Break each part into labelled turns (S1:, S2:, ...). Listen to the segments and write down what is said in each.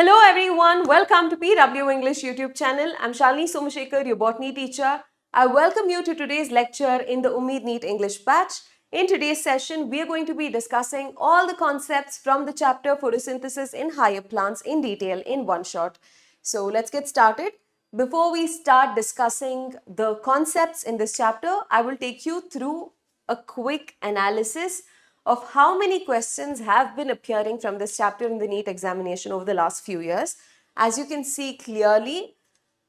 S1: Hello everyone, welcome to PW English YouTube channel. I'm Shalini Somashekhar, your botany teacher. I welcome you to today's lecture in the UMEED NEET English batch. In today's session, we are going to be discussing all the concepts from the chapter Photosynthesis in Higher Plants in detail in one shot. So let's get started. Before we start discussing the concepts in this chapter, I will take you through a quick analysis of how many questions have been appearing from this chapter in the NEET examination over the last few years. As you can see clearly,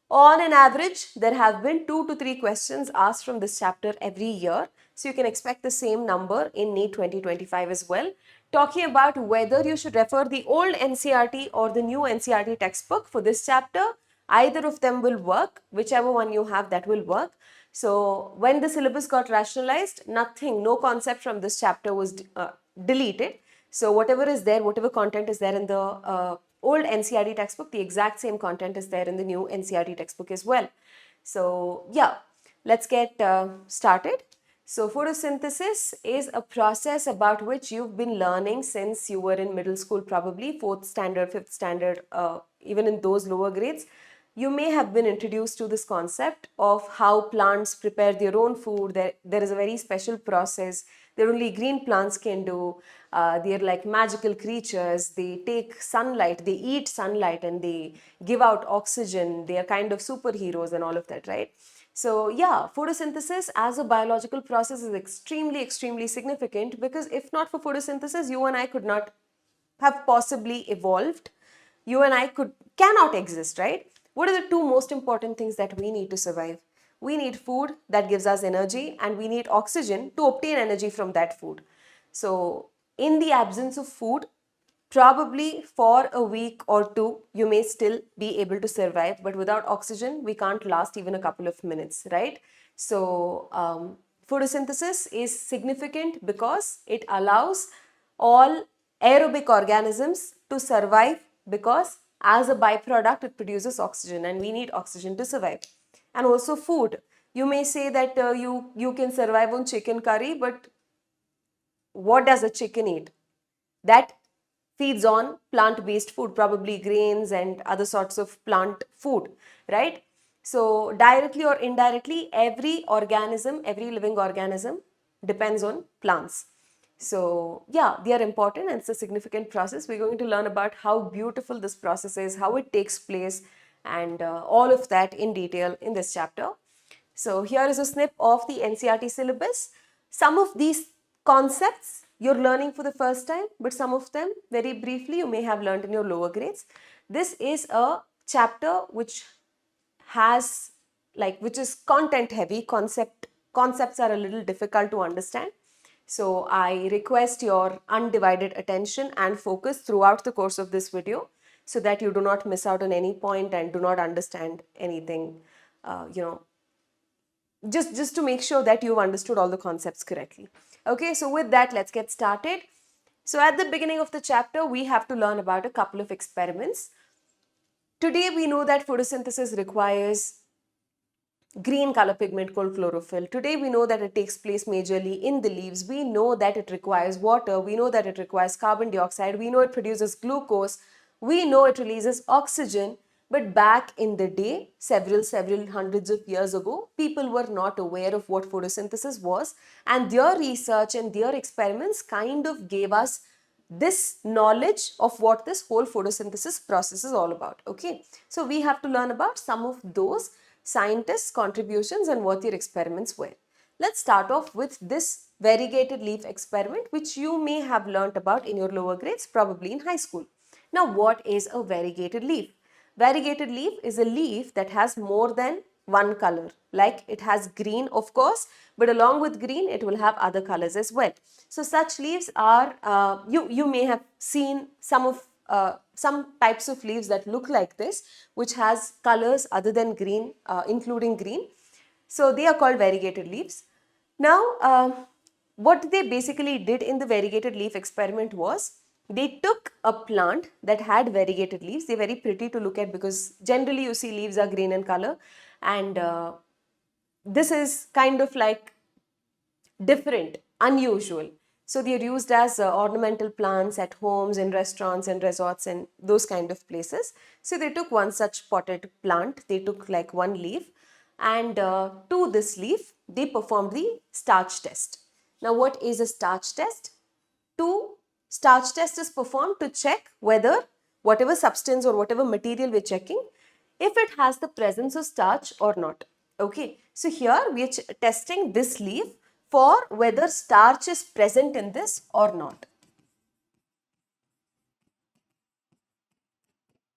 S1: on an average, there have been 2 to 3 questions asked from this chapter every year. So you can expect the same number in NEET 2025 as well. Talking about whether you should refer the old NCERT or the new NCERT textbook for this chapter, either of them will work. Whichever one you have, that will work. So when the syllabus got rationalized, no concept from this chapter was deleted. So whatever is there, whatever content is there in the old NCERT textbook, the exact same content is there in the new NCERT textbook as well. So yeah, let's get started. So photosynthesis is a process about which you've been learning since you were in middle school, probably 4th standard, 5th standard, even in those lower grades. You may have been introduced to this concept of how plants prepare their own food. There is a very special process that only green plants can do. They're like magical creatures. They take sunlight, they eat sunlight, and they give out oxygen. They are kind of superheroes and all of that, right? So yeah, photosynthesis as a biological process is extremely significant, because if not for photosynthesis, you and I could not have possibly evolved. You and I cannot exist, right? What are the 2 most important things that we need to survive? We need food that gives us energy, and we need oxygen to obtain energy from that food. So in the absence of food, probably for a week or 2, you may still be able to survive, but without oxygen, we can't last even a couple of minutes, right? So photosynthesis is significant because it allows all aerobic organisms to survive, because as a byproduct, it produces oxygen, and we need oxygen to survive. And also food. You may say that you can survive on chicken curry, but what does a chicken eat? That feeds on plant-based food, probably grains and other sorts of plant food, right? So directly or indirectly, every living organism depends on plants. So yeah, they are important, and it's a significant process. We're going to learn about how beautiful this process is, how it takes place, and all of that in detail in this chapter. So here is a snip of the NCERT syllabus. Some of these concepts you're learning for the first time, but some of them very briefly you may have learned in your lower grades. This is a chapter which is content heavy. Concepts are a little difficult to understand. So I request your undivided attention and focus throughout the course of this video, so that you do not miss out on any point and do not understand anything, just to make sure that you've understood all the concepts correctly. Okay, so with that, let's get started. So at the beginning of the chapter, we have to learn about a couple of experiments. Today, we know that photosynthesis requires green color pigment called chlorophyll. Today, we know that it takes place majorly in the leaves. We know that it requires water. We know that it requires carbon dioxide. We know it produces glucose. We know it releases oxygen. But back in the day, several hundreds of years ago, people were not aware of what photosynthesis was, and their research and their experiments kind of gave us this knowledge of what this whole photosynthesis process is all about. Okay, so we have to learn about some of those scientists' contributions and what their experiments were. Let's start off with this variegated leaf experiment, which you may have learnt about in your lower grades, probably in high school. Now, what is a variegated leaf? Variegated leaf is a leaf that has more than one color. Like it has green, of course, but along with green, it will have other colors as well. So such leaves are, you may have seen some types of leaves that look like this, which has colors other than green, including green. So they are called variegated leaves. Now, what they basically did in the variegated leaf experiment was, they took a plant that had variegated leaves. They're very pretty to look at, because generally you see leaves are green in color, and this is kind of like different, unusual. So they are used as ornamental plants at homes, in restaurants and resorts and those kind of places. So they took one such potted plant, they took like one leaf, and to this leaf they performed the starch test. Now what is a starch test? Two starch test is performed to check whether whatever substance or whatever material we're checking, if it has the presence of starch or not. Okay, so here we are testing this leaf for whether starch is present in this or not.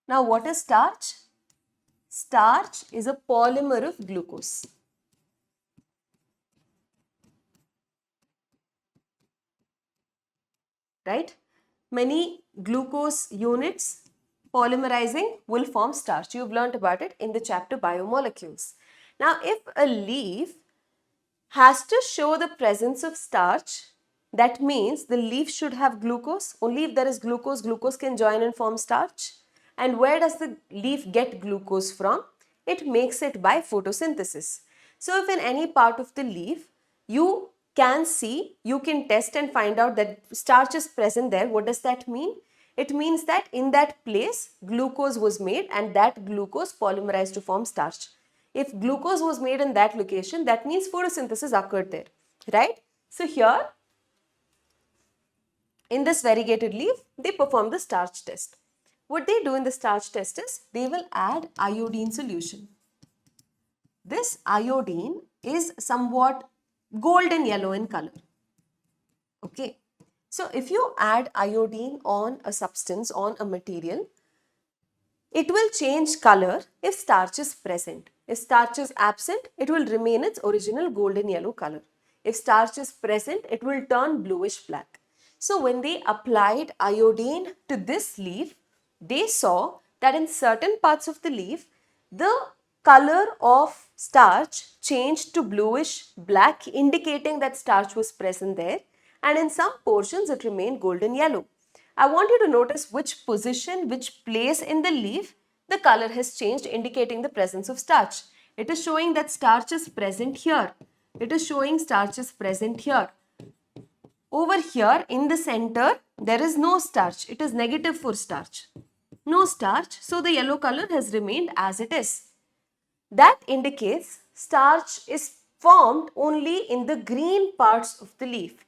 S1: Now what is starch? Starch is a polymer of glucose. Right? Many glucose units polymerizing will form starch. You've learnt about it in the chapter biomolecules. Now, if a leaf has to show the presence of starch, that means the leaf should have glucose. Only if there is glucose, glucose can join and form starch. And where does the leaf get glucose from? It makes it by photosynthesis. So if in any part of the leaf you can see, you can test and find out that starch is present there, what does that mean? It means that in that place glucose was made and that glucose polymerized to form starch. If glucose was made in that location, that means photosynthesis occurred there, right? So here in this variegated leaf, they perform the starch test. What they do in the starch test is they will add iodine solution. This iodine is somewhat golden yellow in color. Okay. So if you add iodine on a substance, on a material, it will change color if starch is present. If starch is absent, it will remain its original golden yellow color. If starch is present, it will turn bluish black. So when they applied iodine to this leaf, they saw that in certain parts of the leaf, the color of starch changed to bluish black, indicating that starch was present there, and in some portions it remained golden yellow. I want you to notice which position, which place in the leaf the color has changed, indicating the presence of starch. It is showing that starch is present here. It is showing starch is present here. Over here in the center, there is no starch. It is negative for starch. No starch, so the yellow color has remained as it is. That indicates starch is formed only in the green parts of the leaf,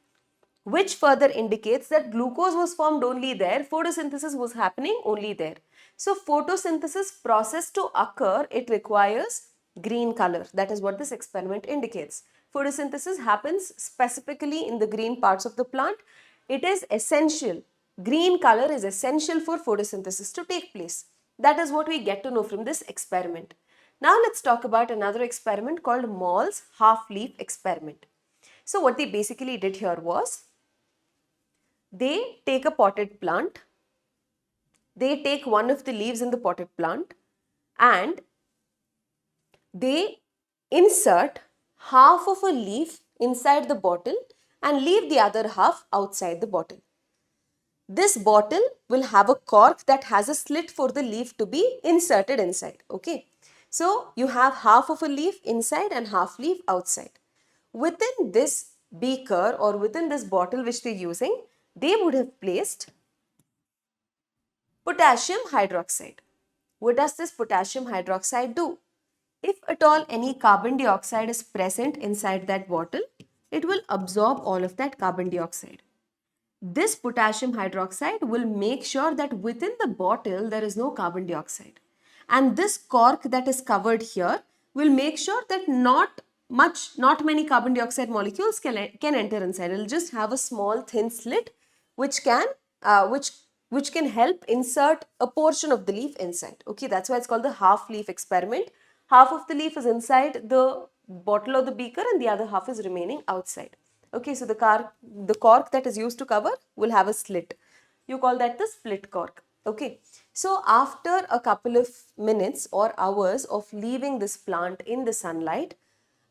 S1: which further indicates that glucose was formed only there, photosynthesis was happening only there. So photosynthesis process to occur, it requires green color. That is what this experiment indicates. Photosynthesis happens specifically in the green parts of the plant. It is essential. Green color is essential for photosynthesis to take place. That is what we get to know from this experiment. Now let's talk about another experiment called Moll's half-leaf experiment. So what they basically did here was, they take a potted plant, they take one of the leaves in the potted plant and they insert half of a leaf inside the bottle and leave the other half outside the bottle. This bottle will have a cork that has a slit for the leaf to be inserted inside. Okay. So you have half of a leaf inside and half leaf outside. Within this beaker or within this bottle which they are using, they would have placed potassium hydroxide. What does this potassium hydroxide do? If at all any carbon dioxide is present inside that bottle, it will absorb all of that carbon dioxide. This potassium hydroxide will make sure that within the bottle there is no carbon dioxide. And this cork that is covered here will make sure that not many carbon dioxide molecules can enter inside. It will just have a small thin slit which can help insert a portion of the leaf inside. Okay, that's why it's called the half leaf experiment. Half of the leaf is inside the bottle or the beaker and the other half is remaining outside. Okay, so the cork that is used to cover will have a slit. You call that the split cork. Okay, so after a couple of minutes or hours of leaving this plant in the sunlight,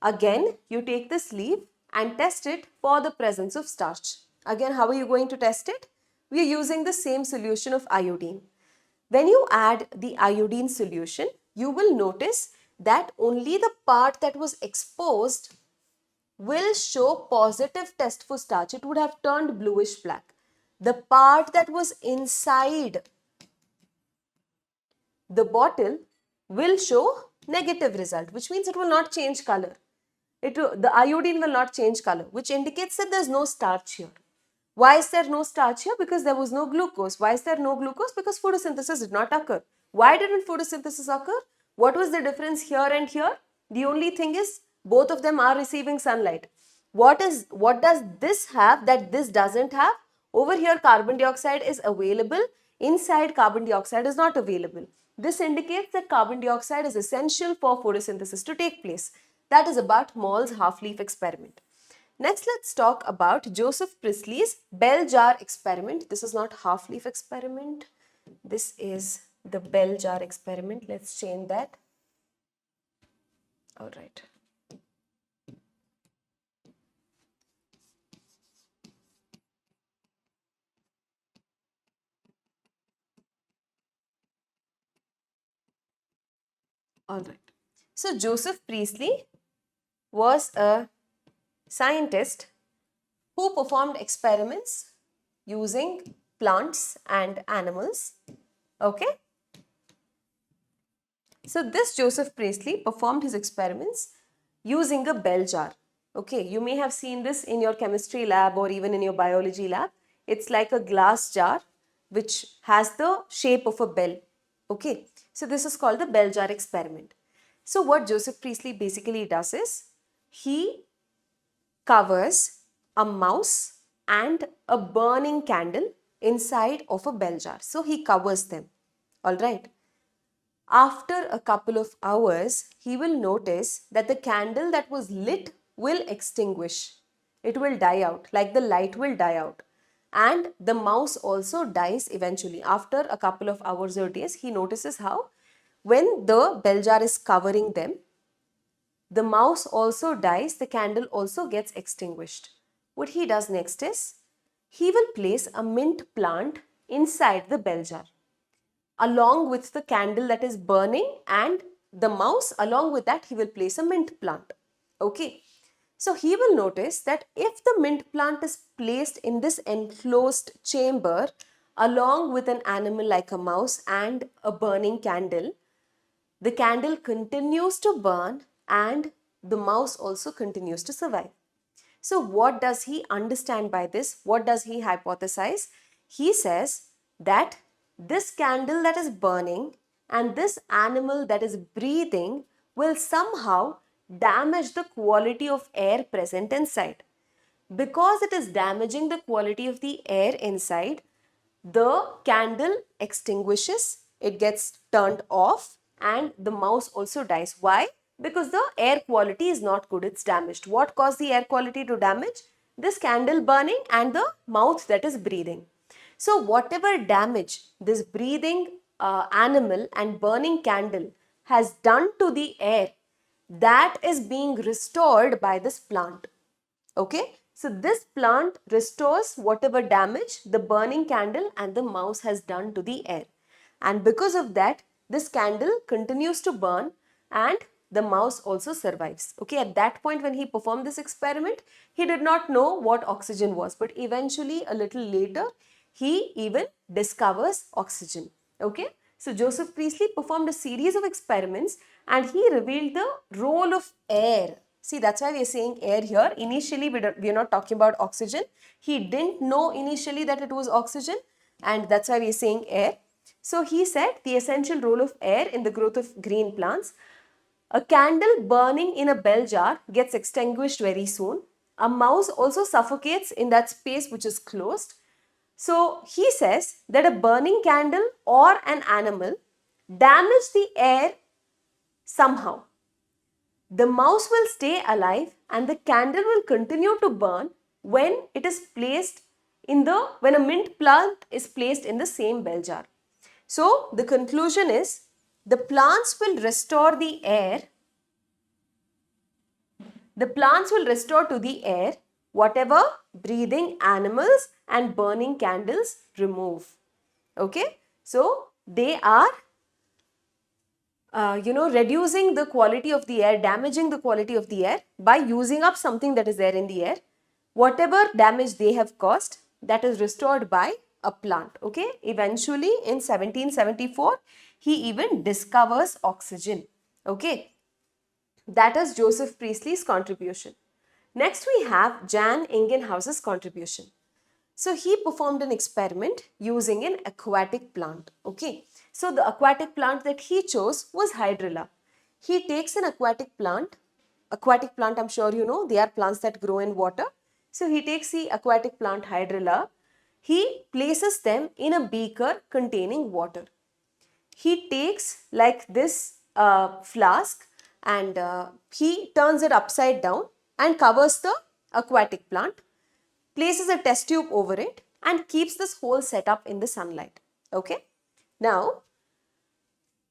S1: again you take this leaf and test it for the presence of starch. Again, how are you going to test it? We are using the same solution of iodine. When you add the iodine solution, you will notice that only the part that was exposed will show positive test for starch. It would have turned bluish black. The part that was inside the bottle will show negative result, which means it will not change color. The iodine will not change color, which indicates that there is no starch here. Why is there no starch here? Because there was no glucose. Why is there no glucose? Because photosynthesis did not occur. Why didn't photosynthesis occur? What was the difference here and here? The only thing is both of them are receiving sunlight. What does this have that this doesn't have? Over here carbon dioxide is available. Inside carbon dioxide is not available. This indicates that carbon dioxide is essential for photosynthesis to take place. That is about Moll's half-leaf experiment. Next, let's talk about Joseph Priestley's bell jar experiment. This is not half-leaf experiment. This is the bell jar experiment. Let's change that. All right. All right. So Joseph Priestley was a scientist who performed experiments using plants and animals. Okay. So this Joseph Priestley performed his experiments using a bell jar. Okay, you may have seen this in your chemistry lab or even in your biology lab. It's like a glass jar which has the shape of a bell. Okay, so this is called the bell jar experiment. So what Joseph Priestley basically does is he covers a mouse and a burning candle inside of a bell jar. So he covers them. All right. After a couple of hours, he will notice that the candle that was lit will extinguish. It will die out, like the light will die out. And the mouse also dies eventually. After a couple of hours or days, he notices how when the bell jar is covering them, the mouse also dies, the candle also gets extinguished. What he does next is, he will place a mint plant inside the bell jar, along with the candle that is burning, and the mouse, along with that, he will place a mint plant. Okay. So he will notice that if the mint plant is placed in this enclosed chamber, along with an animal like a mouse and a burning candle, the candle continues to burn and the mouse also continues to survive. So what does he understand by this? What does he hypothesize? He says that this candle that is burning and this animal that is breathing will somehow damage the quality of air present inside. Because it is damaging the quality of the air inside, the candle extinguishes, it gets turned off, and the mouse also dies. Why? Because the air quality is not good, it's damaged. What caused the air quality to damage? This candle burning and the mouth that is breathing. So whatever damage this breathing animal and burning candle has done to the air, that is being restored by this plant. Okay, so this plant restores whatever damage the burning candle and the mouse has done to the air. And because of that, this candle continues to burn and the mouse also survives. Okay, at that point when he performed this experiment, he did not know what oxygen was, but eventually a little later, he even discovers oxygen. Okay, so Joseph Priestley performed a series of experiments and he revealed the role of air. See, that's why we are saying air here. Initially, we are not talking about oxygen. He didn't know initially that it was oxygen, and that's why we are saying air. So he said the essential role of air in the growth of green plants. A candle burning in a bell jar gets extinguished very soon. A mouse also suffocates in that space which is closed. So he says that a burning candle or an animal damage the air somehow. The mouse will stay alive and the candle will continue to burn when it is placed when a mint plant is placed in the same bell jar. So the conclusion is the plants will restore the air. The plants will restore to the air whatever breathing animals and burning candles remove. Okay, so they are reducing the quality of the air, damaging the quality of the air by using up something that is there in the air. Whatever damage they have caused, that is restored by a plant. Okay, eventually in 1774, he even discovers oxygen. Okay, that is Joseph Priestley's contribution. Next, we have Jan Ingenhouse's contribution. So he performed an experiment using an aquatic plant. Okay, so the aquatic plant that he chose was Hydrilla. He takes an aquatic plant. Aquatic plant, I'm sure you know, they are plants that grow in water. So he takes the aquatic plant Hydrilla. He places them in a beaker containing water. He takes like this flask and he turns it upside down and covers the aquatic plant, places a test tube over it and keeps this whole setup in the sunlight. Okay. Now,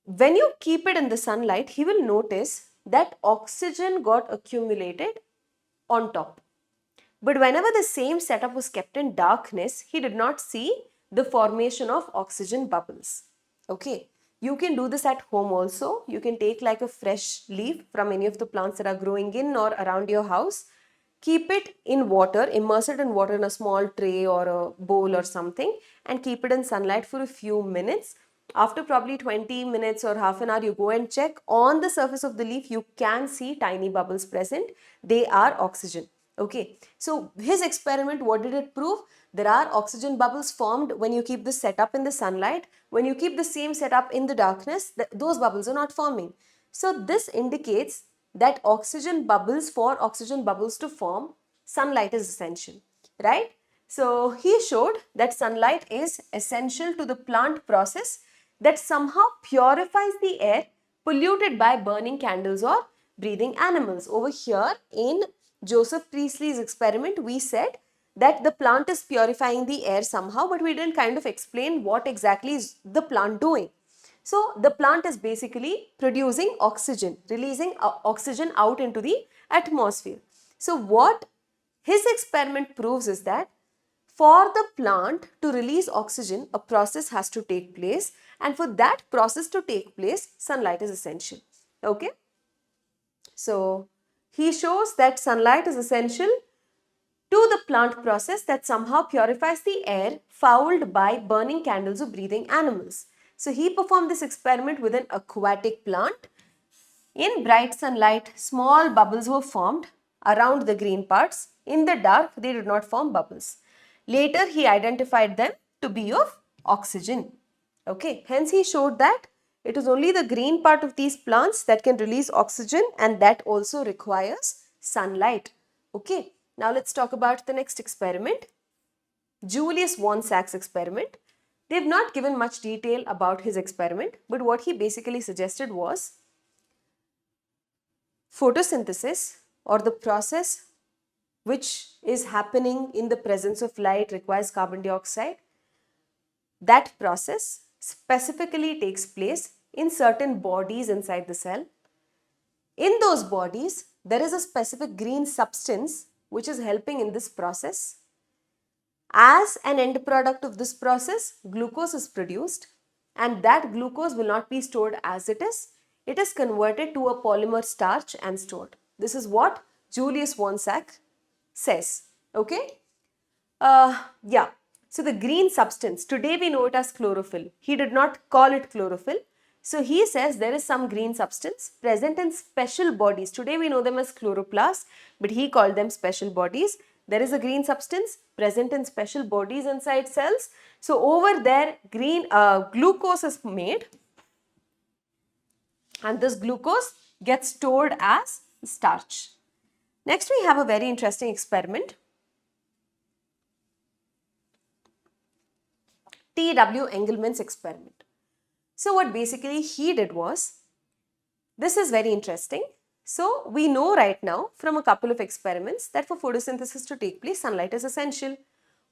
S1: when you keep it in the sunlight, he will notice that oxygen got accumulated on top. But whenever the same setup was kept in darkness, he did not see the formation of oxygen bubbles. Okay. You can do this at home also. You can take like a fresh leaf from any of the plants that are growing in or around your house. Keep it in water, immerse it in water in a small tray or a bowl or something and keep it in sunlight for a few minutes. After probably 20 minutes or half an hour, you go and check on the surface of the leaf. You can see tiny bubbles present. They are oxygen. Okay, so his experiment, what did it prove? There are oxygen bubbles formed when you keep the setup in the sunlight. When you keep the same setup in the darkness, those bubbles are not forming. So this indicates that oxygen bubbles, for oxygen bubbles to form, sunlight is essential, right? So he showed that sunlight is essential to the plant process that somehow purifies the air polluted by burning candles or breathing animals. Over here in Joseph Priestley's experiment, we said that the plant is purifying the air somehow, but we didn't kind of explain what exactly is the plant doing. So the plant is basically producing oxygen, releasing oxygen out into the atmosphere. So what his experiment proves is that for the plant to release oxygen, a process has to take place, and for that process to take place, sunlight is essential. Okay. So he shows that sunlight is essential to the plant process that somehow purifies the air fouled by burning candles or breathing animals. So he performed this experiment with an aquatic plant. In bright sunlight, small bubbles were formed around the green parts. In the dark, they did not form bubbles. Later, he identified them to be of oxygen. Okay, hence he showed that it is only the green part of these plants that can release oxygen, and that also requires sunlight. Okay, now let's talk about the next experiment, Julius von Sachs experiment. They have not given much detail about his experiment, but what he basically suggested was photosynthesis, or the process which is happening in the presence of light, requires carbon dioxide. That process specifically takes place in certain bodies inside the cell. In those bodies, there is a specific green substance which is helping in this process. As an end product of this process, glucose is produced, and that glucose will not be stored as it is. It is converted to a polymer starch and stored. This is what Julius von Sachs says. Okay? Yeah. So the green substance, today we know it as chlorophyll. He did not call it chlorophyll. So he says there is some green substance present in special bodies. Today we know them as chloroplast, but he called them special bodies. There is a green substance present in special bodies inside cells. So over there, glucose is made, and this glucose gets stored as starch. Next, we have a very interesting experiment. T.W. Engelmann's experiment. So what basically he did was, this is very interesting. So we know right now from a couple of experiments that for photosynthesis to take place, sunlight is essential.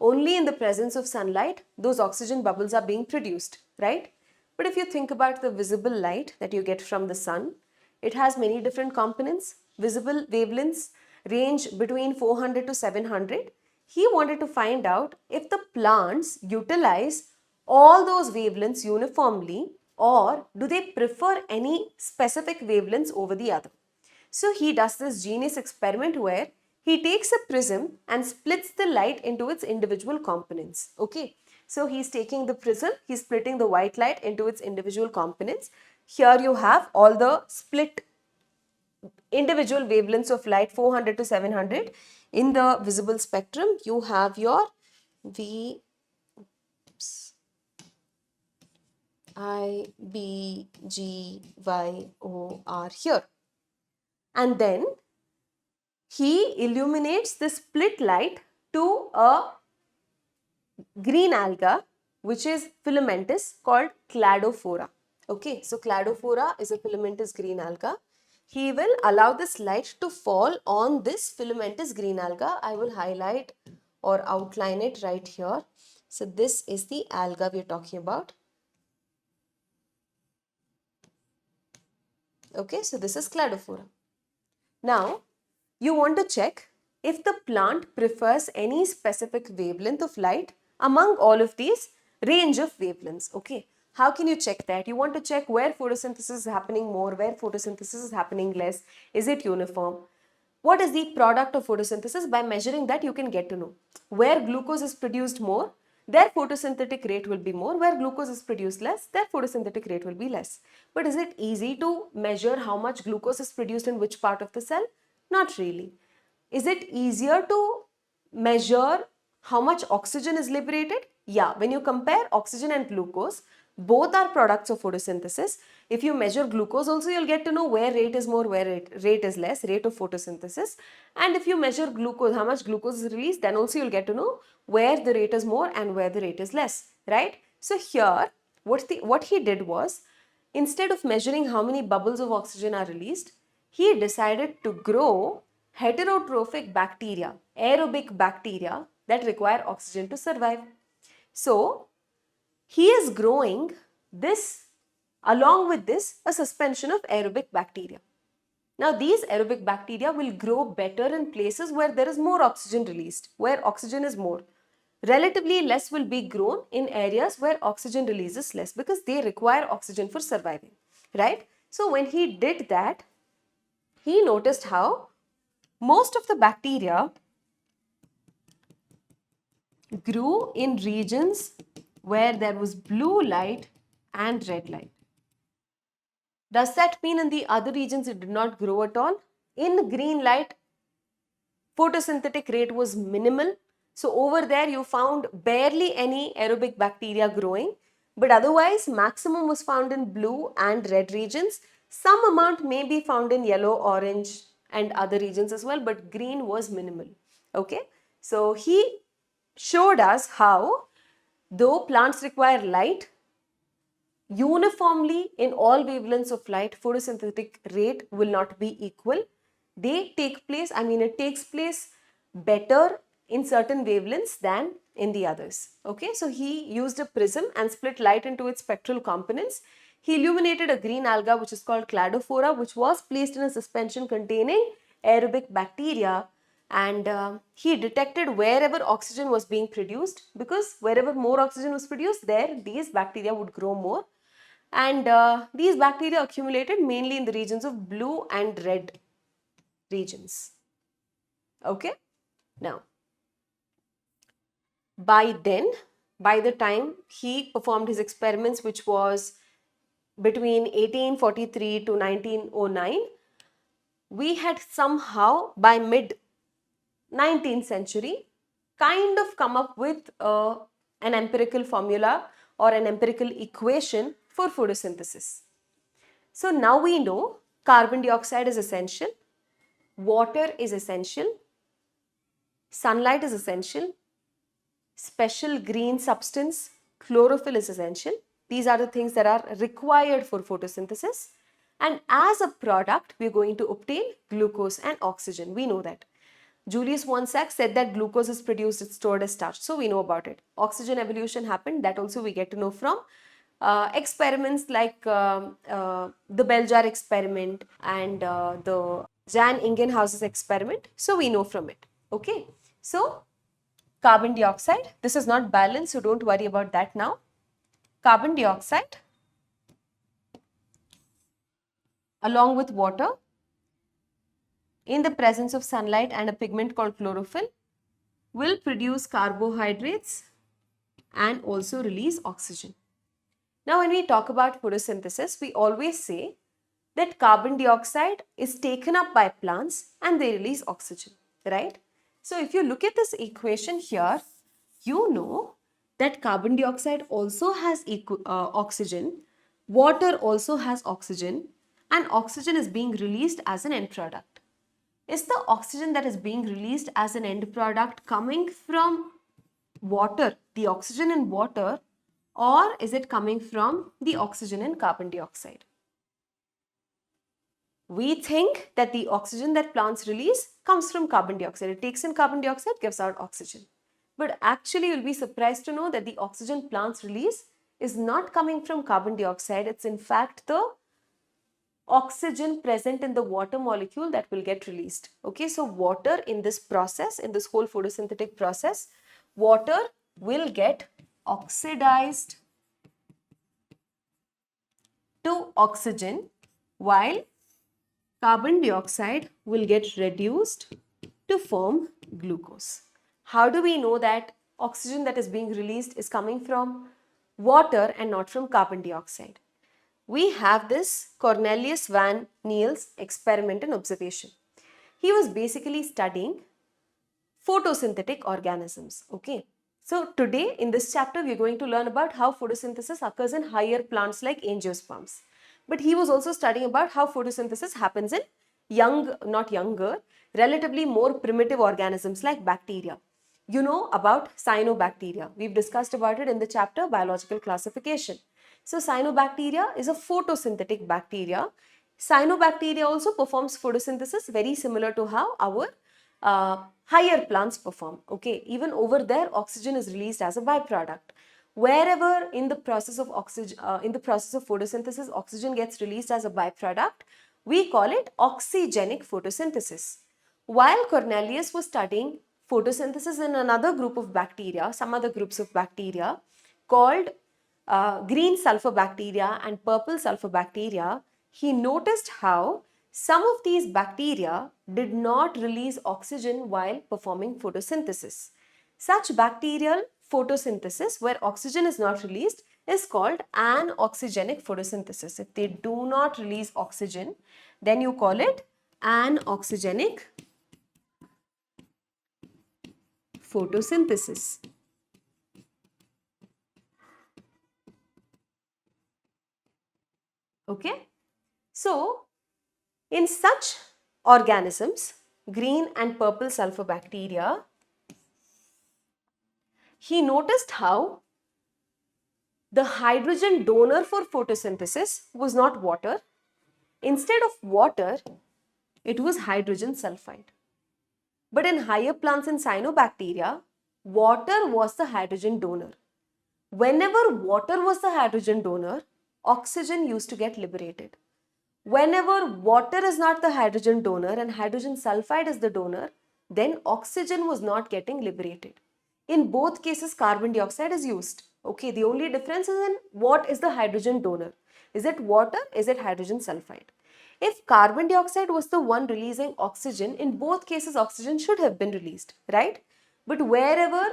S1: Only in the presence of sunlight, those oxygen bubbles are being produced, right? But if you think about the visible light that you get from the sun, it has many different components. Visible wavelengths range between 400 to 700. He wanted to find out if the plants utilize all those wavelengths uniformly, or do they prefer any specific wavelengths over the other? So he does this genius experiment where he takes a prism and splits the light into its individual components. Okay, so he's taking the prism, he's splitting the white light into its individual components. Here you have all the split individual wavelengths of light 400 to 700. In the visible spectrum, you have your I, B, G, Y, O, R here. And then he illuminates the split light to a green alga which is filamentous called cladophora. Okay, so cladophora is a filamentous green alga. He will allow this light to fall on this filamentous green alga. I will highlight or outline it right here. So this is the alga we are talking about. Okay, so this is cladophora. Now, you want to check if the plant prefers any specific wavelength of light among all of these range of wavelengths. Okay, how can you check that? You want to check where photosynthesis is happening more, where photosynthesis is happening less. Is it uniform? What is the product of photosynthesis? By measuring that, you can get to know where glucose is produced more, their photosynthetic rate will be more. Where glucose is produced less, their photosynthetic rate will be less. But is it easy to measure how much glucose is produced in which part of the cell? Not really. Is it easier to measure how much oxygen is liberated? Yeah, when you compare oxygen and glucose, both are products of photosynthesis. If you measure glucose also, you'll get to know where rate is more, where rate is less, rate of photosynthesis. And if you measure glucose, how much glucose is released, then also you'll get to know where the rate is more and where the rate is less, right? So here, what he did was, instead of measuring how many bubbles of oxygen are released, he decided to grow heterotrophic bacteria, aerobic bacteria that require oxygen to survive. So, he is growing this, along with this, a suspension of aerobic bacteria. Now, these aerobic bacteria will grow better in places where there is more oxygen released, where oxygen is more. Relatively less will be grown in areas where oxygen releases less because they require oxygen for surviving, right? So, when he did that, he noticed how most of the bacteria grew in regions where there was blue light and red light. Does that mean in the other regions it did not grow at all? In green light, photosynthetic rate was minimal. So over there you found barely any aerobic bacteria growing, but otherwise maximum was found in blue and red regions. Some amount may be found in yellow, orange and other regions as well, but green was minimal. Okay, so he showed us how though plants require light, uniformly in all wavelengths of light, photosynthetic rate will not be equal. They take place, it takes place better in certain wavelengths than in the others. Okay, so he used a prism and split light into its spectral components. He illuminated a green alga which is called cladophora, which was placed in a suspension containing aerobic bacteria, and he detected wherever oxygen was being produced, because wherever more oxygen was produced, there these bacteria would grow more. And these bacteria accumulated mainly in the regions of blue and red regions. Okay, now by the time he performed his experiments, which was between 1843 to 1909, we had somehow by mid 19th century kind of come up with an empirical formula or an empirical equation for photosynthesis. So now we know carbon dioxide is essential, water is essential, sunlight is essential, special green substance, chlorophyll is essential. These are the things that are required for photosynthesis. And as a product, we are going to obtain glucose and oxygen. We know that. Julius van Niel said that glucose is produced, it's stored as starch. So we know about it. Oxygen evolution happened. That also we get to know from experiments like the bell jar experiment and the Jan Ingenhouse's experiment. So we know from it. Okay. So carbon dioxide, this is not balanced, so don't worry about that now. Carbon dioxide along with water in the presence of sunlight and a pigment called chlorophyll will produce carbohydrates and also release oxygen. Now, when we talk about photosynthesis, we always say that carbon dioxide is taken up by plants and they release oxygen, right? So, if you look at this equation here, you know that carbon dioxide also has oxygen, water also has oxygen, and oxygen is being released as an end product. Is the oxygen that is being released as an end product coming from water, the oxygen in water, or is it coming from the oxygen in carbon dioxide? We think that the oxygen that plants release comes from carbon dioxide. It takes in carbon dioxide, gives out oxygen. But actually, you'll be surprised to know that the oxygen plants release is not coming from carbon dioxide. It's in fact the oxygen present in the water molecule that will get released. Okay, so water in this process, in this whole photosynthetic process, water will get oxidized to oxygen while carbon dioxide will get reduced to form glucose. How do we know that oxygen that is being released is coming from water and not from carbon dioxide? We have this Cornelius van Niel's experiment and observation. He was basically studying photosynthetic organisms. Okay. So today in this chapter, we're going to learn about how photosynthesis occurs in higher plants like angiosperms. But he was also studying about how photosynthesis happens in relatively more primitive organisms like bacteria. You know about cyanobacteria. We've discussed about it in the chapter biological classification. So cyanobacteria is a photosynthetic bacteria. Cyanobacteria also performs photosynthesis very similar to how our higher plants perform. Okay, even over there, oxygen is released as a byproduct. Wherever in the process of photosynthesis, oxygen gets released as a byproduct, we call it oxygenic photosynthesis. While Cornelius was studying photosynthesis in another group of bacteria, some other groups of bacteria called green sulfur bacteria and purple sulfur bacteria, he noticed how some of these bacteria did not release oxygen while performing photosynthesis. Such bacterial photosynthesis where oxygen is not released is called anoxygenic photosynthesis. If they do not release oxygen, then you call it anoxygenic photosynthesis. Okay. So, in such organisms, green and purple sulfur bacteria, he noticed how the hydrogen donor for photosynthesis was not water. Instead of water, it was hydrogen sulfide. But in higher plants and cyanobacteria, water was the hydrogen donor. Whenever water was the hydrogen donor, oxygen used to get liberated. Whenever water is not the hydrogen donor and hydrogen sulfide is the donor, then oxygen was not getting liberated. In both cases, carbon dioxide is used. Okay, the only difference is in what is the hydrogen donor. Is it water? Is it hydrogen sulfide? If carbon dioxide was the one releasing oxygen, in both cases oxygen should have been released, right? But wherever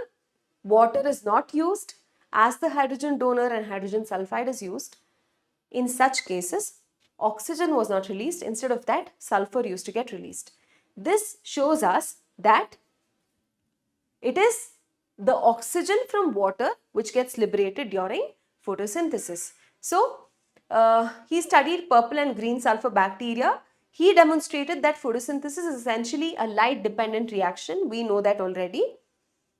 S1: water is not used as the hydrogen donor and hydrogen sulfide is used, in such cases, oxygen was not released. Instead of that, sulfur used to get released. This shows us that it is the oxygen from water which gets liberated during photosynthesis. So, he studied purple and green sulfur bacteria. He demonstrated that photosynthesis is essentially a light dependent reaction. We know that already.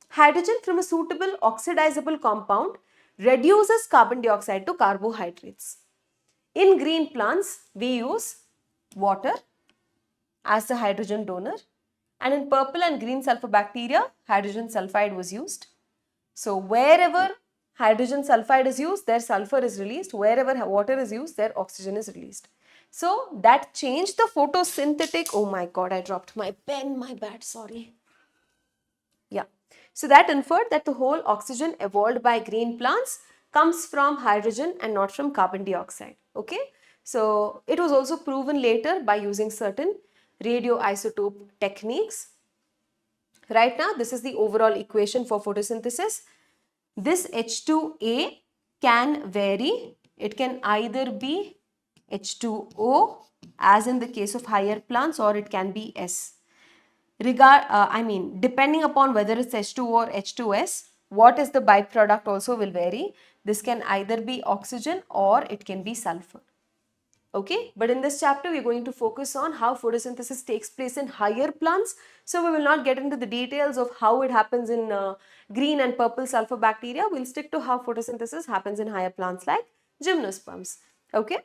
S1: Hydrogen from a suitable oxidizable compound reduces carbon dioxide to carbohydrates. In green plants, we use water as the hydrogen donor, and in purple and green sulfur bacteria, hydrogen sulfide was used. So, wherever hydrogen sulfide is used, their sulfur is released. Wherever water is used, their oxygen is released. So, that changed the photosynthetic. Oh my god, I dropped my pen, my bad, sorry. Yeah. So, that inferred that the whole oxygen evolved by green plants comes from hydrogen and not from carbon dioxide. Okay. So it was also proven later by using certain radioisotope techniques. Right now, this is the overall equation for photosynthesis. This H2A can vary. It can either be H2O, as in the case of higher plants, or it can be S. Depending upon whether it's H2O or H2S, what is the byproduct also will vary. This can either be oxygen or it can be sulfur. Okay, but in this chapter we're going to focus on how photosynthesis takes place in higher plants. So we will not get into the details of how it happens in green and purple sulfur bacteria. We'll stick to how photosynthesis happens in higher plants like gymnosperms. Okay,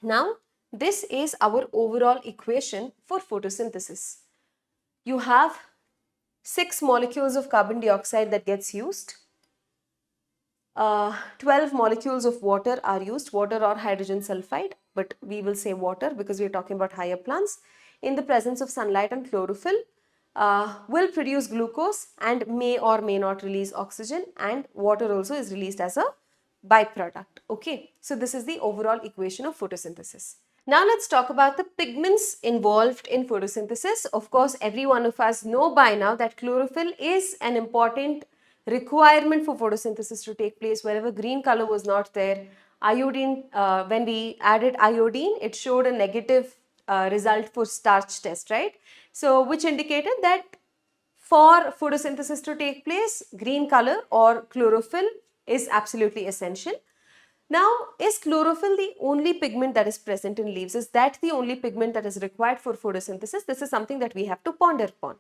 S1: now this is our overall equation for photosynthesis. You have 6 molecules of carbon dioxide that gets used. 12 molecules of water are used, water or hydrogen sulfide, but we will say water because we are talking about higher plants. In the presence of sunlight and chlorophyll, will produce glucose and may or may not release oxygen, and water also is released as a byproduct. Okay, so this is the overall equation of photosynthesis. Now let's talk about the pigments involved in photosynthesis. Of course, every one of us know by now that chlorophyll is an important requirement for photosynthesis to take place. Wherever green color was not there, iodine, when we added iodine, it showed a negative result for starch test, right? So which indicated that for photosynthesis to take place, green color or chlorophyll is absolutely essential. Now, is chlorophyll the only pigment that is present in leaves? Is that the only pigment that is required for photosynthesis? This is something that we have to ponder upon.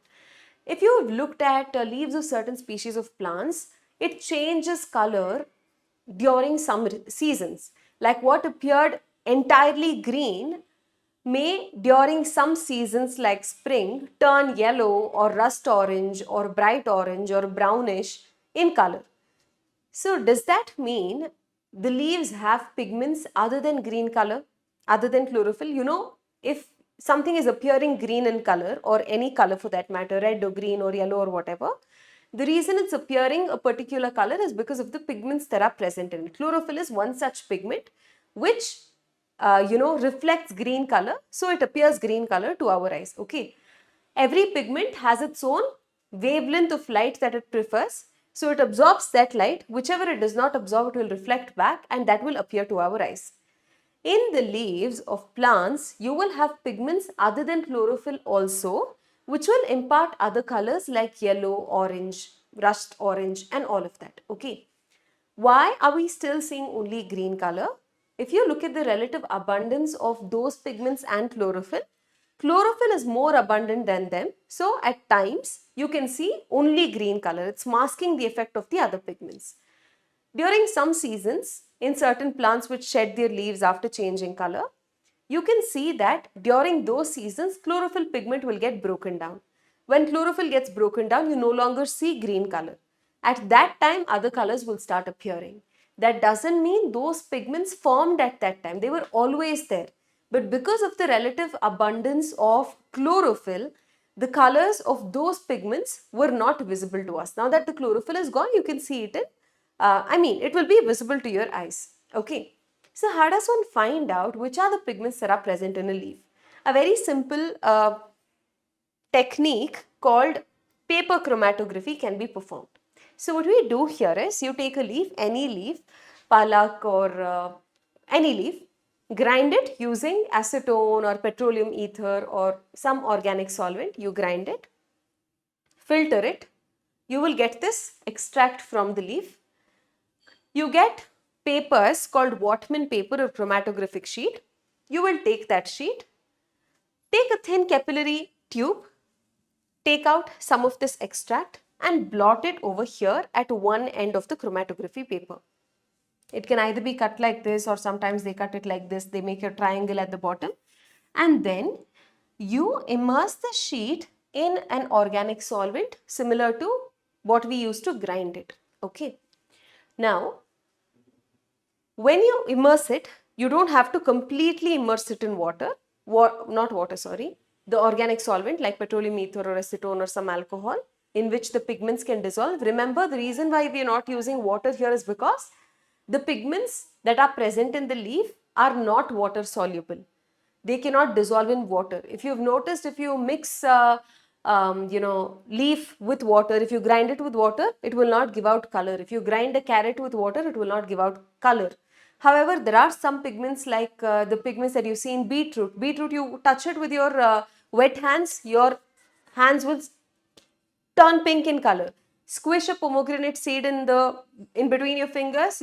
S1: If you have looked at leaves of certain species of plants, it changes color during some seasons. Like what appeared entirely green may during some seasons like spring turn yellow or rust orange or bright orange or brownish in color. So does that mean the leaves have pigments other than green color, other than chlorophyll? You know, if something is appearing green in color, or any color for that matter, red or green or yellow or whatever, the reason it's appearing a particular color is because of the pigments that are present in it. Chlorophyll is one such pigment which reflects green color, so it appears green color to our eyes. Okay, every pigment has its own wavelength of light that it prefers, so it absorbs that light. Whichever it does not absorb, it will reflect back, and that will appear to our eyes. In the leaves of plants, you will have pigments other than chlorophyll also, which will impart other colors like yellow, orange, rust orange, and all of that. Okay, why are we still seeing only green color? If you look at the relative abundance of those pigments and chlorophyll, chlorophyll is more abundant than them. So at times you can see only green color. It's masking the effect of the other pigments. During some seasons, in certain plants which shed their leaves after changing color, you can see that during those seasons, chlorophyll pigment will get broken down. When chlorophyll gets broken down, you no longer see green color. At that time, other colors will start appearing. That doesn't mean those pigments formed at that time. They were always there. But because of the relative abundance of chlorophyll, the colors of those pigments were not visible to us. Now that the chlorophyll is gone, you can see it in, it will be visible to your eyes. Okay. So how does one find out which are the pigments that are present in a leaf? A very simple technique called paper chromatography can be performed. So what we do here is, you take a leaf, any leaf, palak or any leaf, grind it using acetone or petroleum ether or some organic solvent. You grind it, filter it, you will get this extract from the leaf. You get papers called Whatman paper or chromatographic sheet. You will take that sheet, take a thin capillary tube, take out some of this extract and blot it over here at one end of the chromatography paper. It can either be cut like this, or sometimes they cut it like this. They make a triangle at the bottom, and then you immerse the sheet in an organic solvent similar to what we used to grind it. Okay. Now, when you immerse it, you don't have to completely immerse it in the organic solvent like petroleum ether or acetone or some alcohol in which the pigments can dissolve. Remember, the reason why we are not using water here is because the pigments that are present in the leaf are not water soluble. They cannot dissolve in water. If you've noticed, if you mix leaf with water, if you grind it with water, it will not give out color. If you grind a carrot with water, it will not give out color. However, there are some pigments like the pigments that you see in beetroot. Beetroot, you touch it with your wet hands, your hands will turn pink in color. Squish a pomegranate seed in between your fingers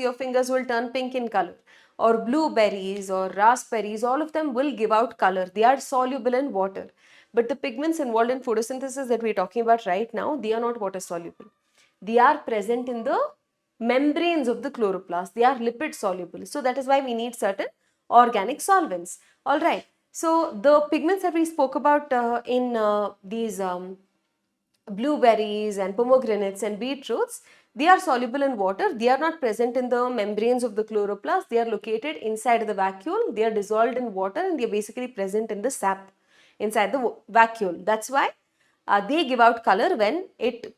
S1: will turn pink in color. Or blueberries or raspberries, all of them will give out color. They are soluble in water. But the pigments involved in photosynthesis that we're talking about right now, they are not water soluble. They are present in the membranes of the chloroplast. They are lipid soluble. So that is why we need certain organic solvents. All right. So the pigments that we spoke about in these blueberries and pomegranates and beetroots, they are soluble in water. They are not present in the membranes of the chloroplast. They are located inside the vacuole. They are dissolved in water and they are basically present in the sap inside the vacuole. That's why they give out color when it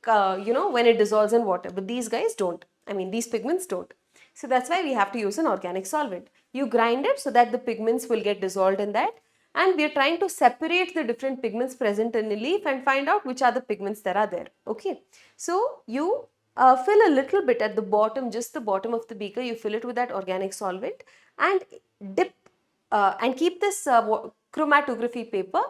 S1: dissolves in water. But these guys don't. I mean, these pigments don't. So that's why we have to use an organic solvent. You grind it so that the pigments will get dissolved in that. And we are trying to separate the different pigments present in a leaf and find out which are the pigments that are there. Okay. So you fill a little bit at the bottom, just the bottom of the beaker, you fill it with that organic solvent and dip and keep this chromatography paper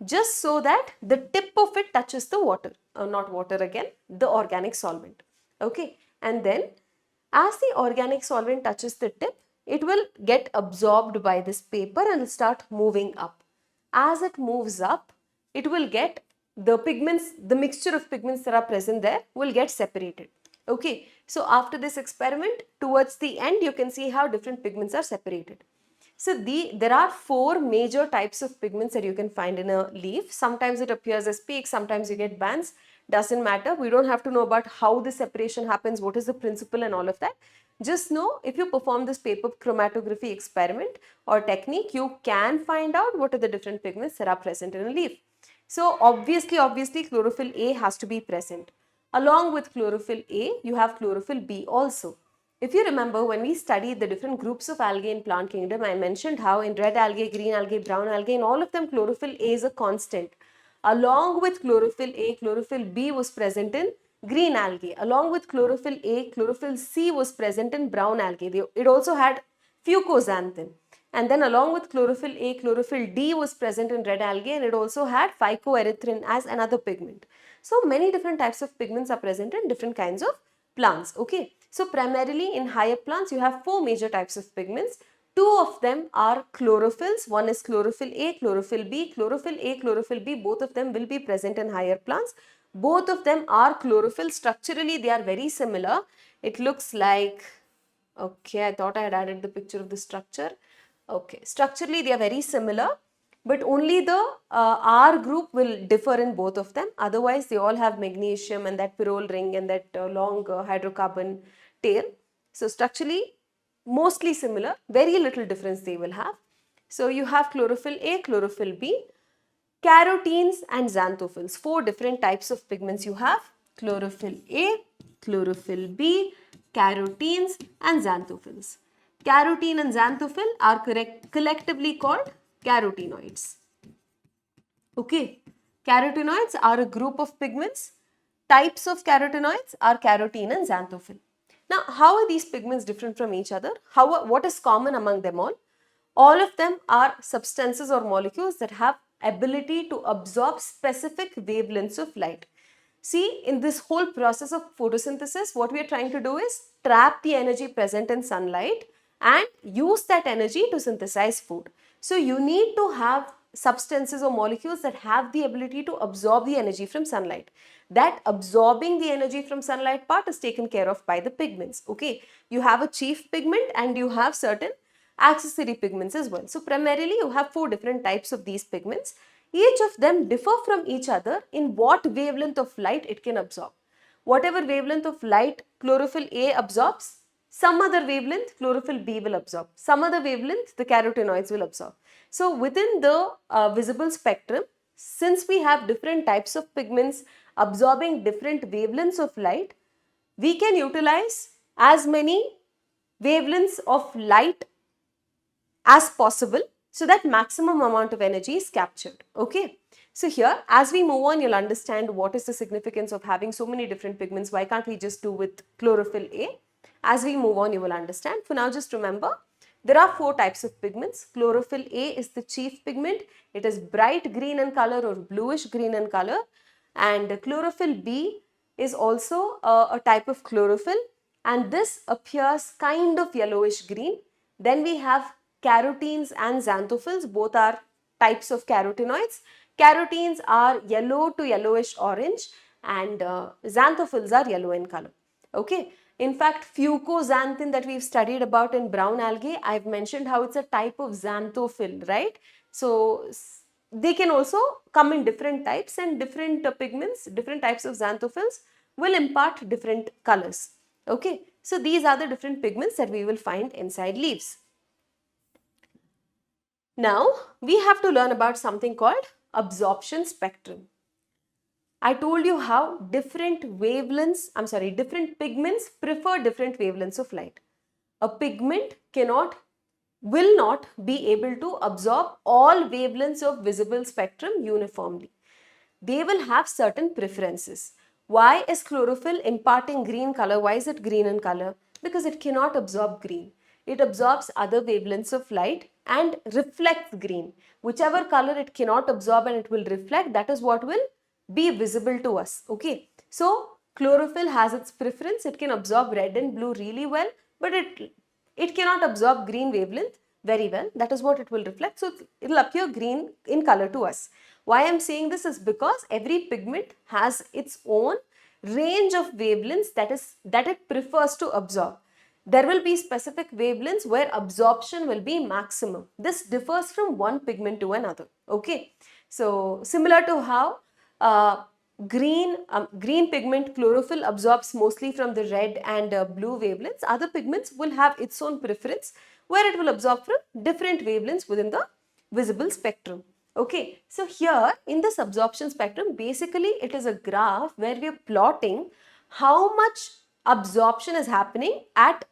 S1: just so that the tip of it touches the water, not water again, the organic solvent. Okay. And then as the organic solvent touches the tip, it will get absorbed by this paper and start moving up. As it moves up, it will get the pigments, the mixture of pigments that are present there will get separated. Okay, so after this experiment, towards the end, you can see how different pigments are separated. So there are 4 major types of pigments that you can find in a leaf. Sometimes it appears as peaks, sometimes you get bands. Doesn't matter. We don't have to know about how the separation happens, what is the principle and all of that. Just know if you perform this paper chromatography experiment or technique, you can find out what are the different pigments that are present in a leaf. So obviously chlorophyll A has to be present. Along with chlorophyll A, you have chlorophyll B also. If you remember, when we studied the different groups of algae in plant kingdom, I mentioned how in red algae, green algae, brown algae, in all of them chlorophyll A is a constant. Along with chlorophyll A, chlorophyll B was present in green algae. Along with chlorophyll A, chlorophyll C was present in brown algae. It also had fucoxanthin. And then along with chlorophyll A, chlorophyll D was present in red algae and it also had phycoerythrin as another pigment. So many different types of pigments are present in different kinds of plants. Okay. So primarily in higher plants, you have 4 major types of pigments. 2 of them are chlorophylls. One is chlorophyll A, chlorophyll B. Chlorophyll A, chlorophyll B, both of them will be present in higher plants. Both of them are chlorophyll. Structurally, they are very similar. It looks like, okay, I thought I had added the picture of the structure. Okay, structurally they are very similar, but only the R group will differ in both of them. Otherwise, they all have magnesium and that pyrrole ring and that long hydrocarbon tail. So structurally, mostly similar, very little difference they will have. So you have chlorophyll A, chlorophyll B, carotenes and xanthophylls. 4 different types of pigments you have: chlorophyll A, chlorophyll B, carotenes and xanthophylls. Carotene and xanthophyle are collectively called carotenoids. Okay, carotenoids are a group of pigments. Types of carotenoids are carotene and xanthophyle. Now, how are these pigments different from each other? What is common among them all? All of them are substances or molecules that have ability to absorb specific wavelengths of light. See, in this whole process of photosynthesis, what we are trying to do is trap the energy present in sunlight and use that energy to synthesize food. So you need to have substances or molecules that have the ability to absorb the energy from sunlight. That absorbing the energy from sunlight part is taken care of by the pigments. Okay, you have a chief pigment and you have certain accessory pigments as well. So primarily you have 4 different types of these pigments. Each of them differ from each other in what wavelength of light it can absorb. Whatever wavelength of light chlorophyll A absorbs, some other wavelength chlorophyll B will absorb. Some other wavelength the carotenoids will absorb. So within the visible spectrum, since we have different types of pigments absorbing different wavelengths of light, we can utilize as many wavelengths of light as possible so that maximum amount of energy is captured. Okay. So here, as we move on, you'll understand what is the significance of having so many different pigments. Why can't we just do with chlorophyll A? As we move on, you will understand. For now, just remember, there are 4 types of pigments. Chlorophyll A is the chief pigment. It is bright green in color or bluish green in color. And chlorophyll B is also a type of chlorophyll, and this appears kind of yellowish green. Then we have carotenes and xanthophylls. Both are types of carotenoids. Carotenes are yellow to yellowish orange, and xanthophylls are yellow in color. Okay. In fact, fucoxanthin that we've studied about in brown algae, I've mentioned how it's a type of xanthophyll, right? So they can also come in different types, and different pigments, different types of xanthophylls will impart different colors. Okay. So these are the different pigments that we will find inside leaves. Now we have to learn about something called absorption spectrum. I told you how different different pigments prefer different wavelengths of light. A pigment will not be able to absorb all wavelengths of visible spectrum uniformly. They will have certain preferences. Why is chlorophyll imparting green color? Why is it green in color? Because it cannot absorb green. It absorbs other wavelengths of light and reflects green. Whichever color it cannot absorb and it will reflect, that is what will be visible to us. Okay. So chlorophyll has its preference. It can absorb red and blue really well, but it cannot absorb green wavelength very well. That is what it will reflect. So it will appear green in color to us. Why I am saying this is because every pigment has its own range of wavelengths that it prefers to absorb. There will be specific wavelengths where absorption will be maximum. This differs from one pigment to another. Okay. So similar to how green pigment chlorophyll absorbs mostly from the red and blue wavelengths, other pigments will have its own preference where it will absorb from different wavelengths within the visible spectrum. Okay, so here in this absorption spectrum, basically it is a graph where we are plotting how much absorption is happening at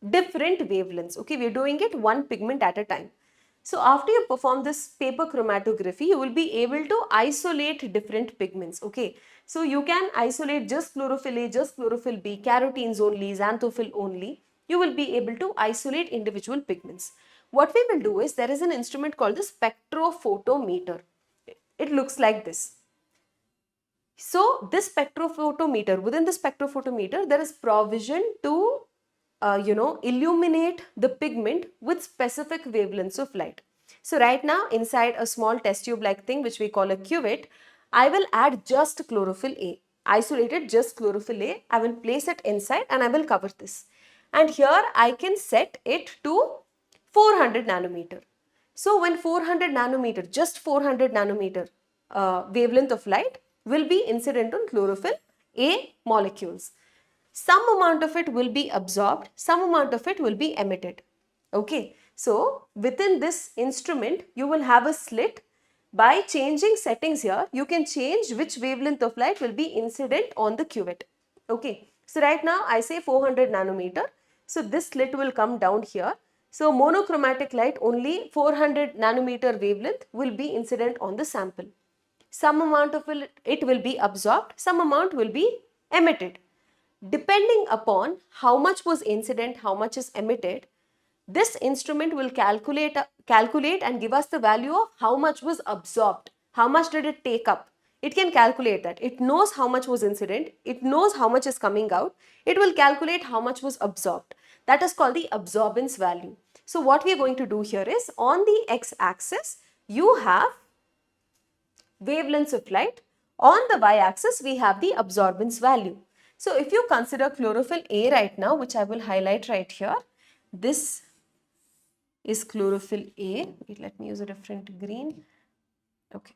S1: different wavelengths. Okay, we are doing it one pigment at a time. So after you perform this paper chromatography, you will be able to isolate different pigments. Okay, so you can isolate just chlorophyll A, just chlorophyll B, carotenes only, xanthophyll only. You will be able to isolate individual pigments. What we will do is, there is an instrument called the spectrophotometer. It looks like this. So this spectrophotometer, within the spectrophotometer, there is provision to illuminate the pigment with specific wavelengths of light. So right now, inside a small test tube like thing which we call a cuvette, I will add just chlorophyll A, isolated just chlorophyll A. I will place it inside and I will cover this. And here I can set it to 400 nanometer. So when 400 nanometer, just 400 nanometer wavelength of light will be incident on chlorophyll A molecules. Some amount of it will be absorbed, some amount of it will be emitted. Okay, so within this instrument, you will have a slit. By changing settings here, you can change which wavelength of light will be incident on the cuvette. Okay, so right now I say 400 nanometer. So this slit will come down here. So monochromatic light, only 400 nanometer wavelength will be incident on the sample. Some amount of it will be absorbed, some amount will be emitted. Depending upon how much was incident, how much is emitted, this instrument will calculate and give us the value of how much was absorbed, how much did it take up. It can calculate that. It knows how much was incident, it knows how much is coming out, it will calculate how much was absorbed. That is called the absorbance value. So what we are going to do here is, on the x-axis, you have wavelengths of light. On the y-axis, we have the absorbance value. So if you consider chlorophyll A right now, which I will highlight right here, this is chlorophyll A. Wait, let me use a different green. Okay.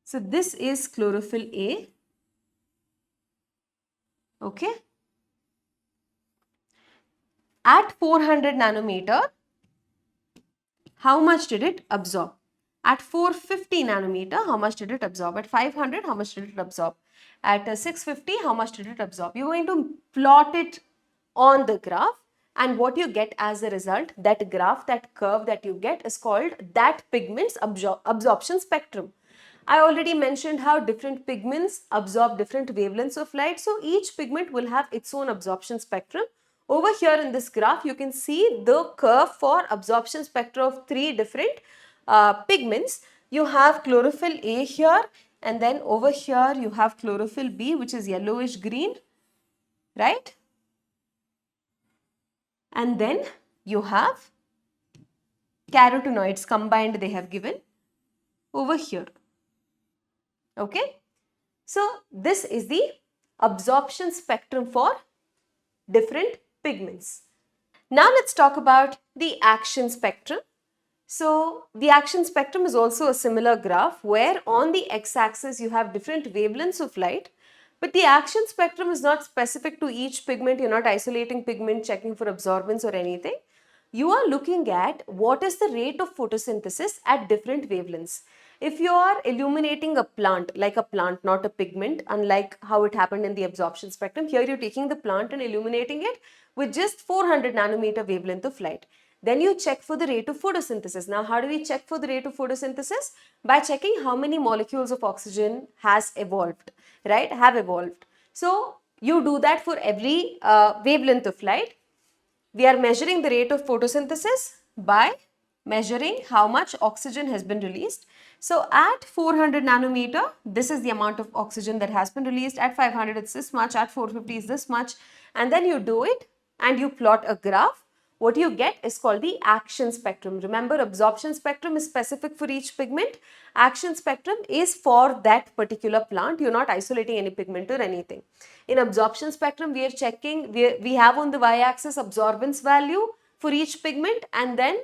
S1: So this is chlorophyll A. Okay. At 400 nanometer, how much did it absorb? At 450 nanometer, how much did it absorb? At 500, how much did it absorb? At 650, how much did it absorb? You're going to plot it on the graph and what you get as a result, that graph, that curve that you get is called that pigment's absorption spectrum. I already mentioned how different pigments absorb different wavelengths of light. So each pigment will have its own absorption spectrum. Over here in this graph, you can see the curve for absorption spectra of three different pigments. You have chlorophyll A here, and then over here you have chlorophyll B, which is yellowish green, right? And then you have carotenoids combined, they have given over here. Okay, so this is the absorption spectrum for different pigments. Now let's talk about the action spectrum. So the action spectrum is also a similar graph where on the x-axis you have different wavelengths of light, but the action spectrum is not specific to each pigment. You're not isolating pigment, checking for absorbance or anything. You are looking at what is the rate of photosynthesis at different wavelengths. If you are illuminating a plant, like a plant, not a pigment, unlike how it happened in the absorption spectrum, here you're taking the plant and illuminating it with just 400 nanometer wavelength of light. Then you check for the rate of photosynthesis. Now, how do we check for the rate of photosynthesis? By checking how many molecules of oxygen has evolved, right? Have evolved. So, you do that for every wavelength of light. We are measuring the rate of photosynthesis by measuring how much oxygen has been released. So at 400 nanometer, this is the amount of oxygen that has been released. At 500, it's this much. At 450 is this much. And then you do it and you plot a graph. What you get is called the action spectrum. Remember, absorption spectrum is specific for each pigment. Action spectrum is for that particular plant. You're not isolating any pigment or anything. In absorption spectrum, we are checking, we have on the y-axis absorbance value for each pigment, and then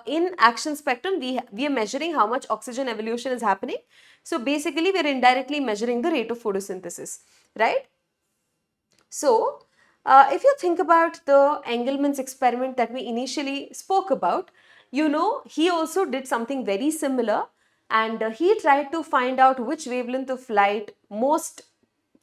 S1: in action spectrum, we are measuring how much oxygen evolution is happening. So basically, we are indirectly measuring the rate of photosynthesis, right? So, if you think about the Engelmann's experiment that we initially spoke about, you know, he also did something very similar, and he tried to find out which wavelength of light most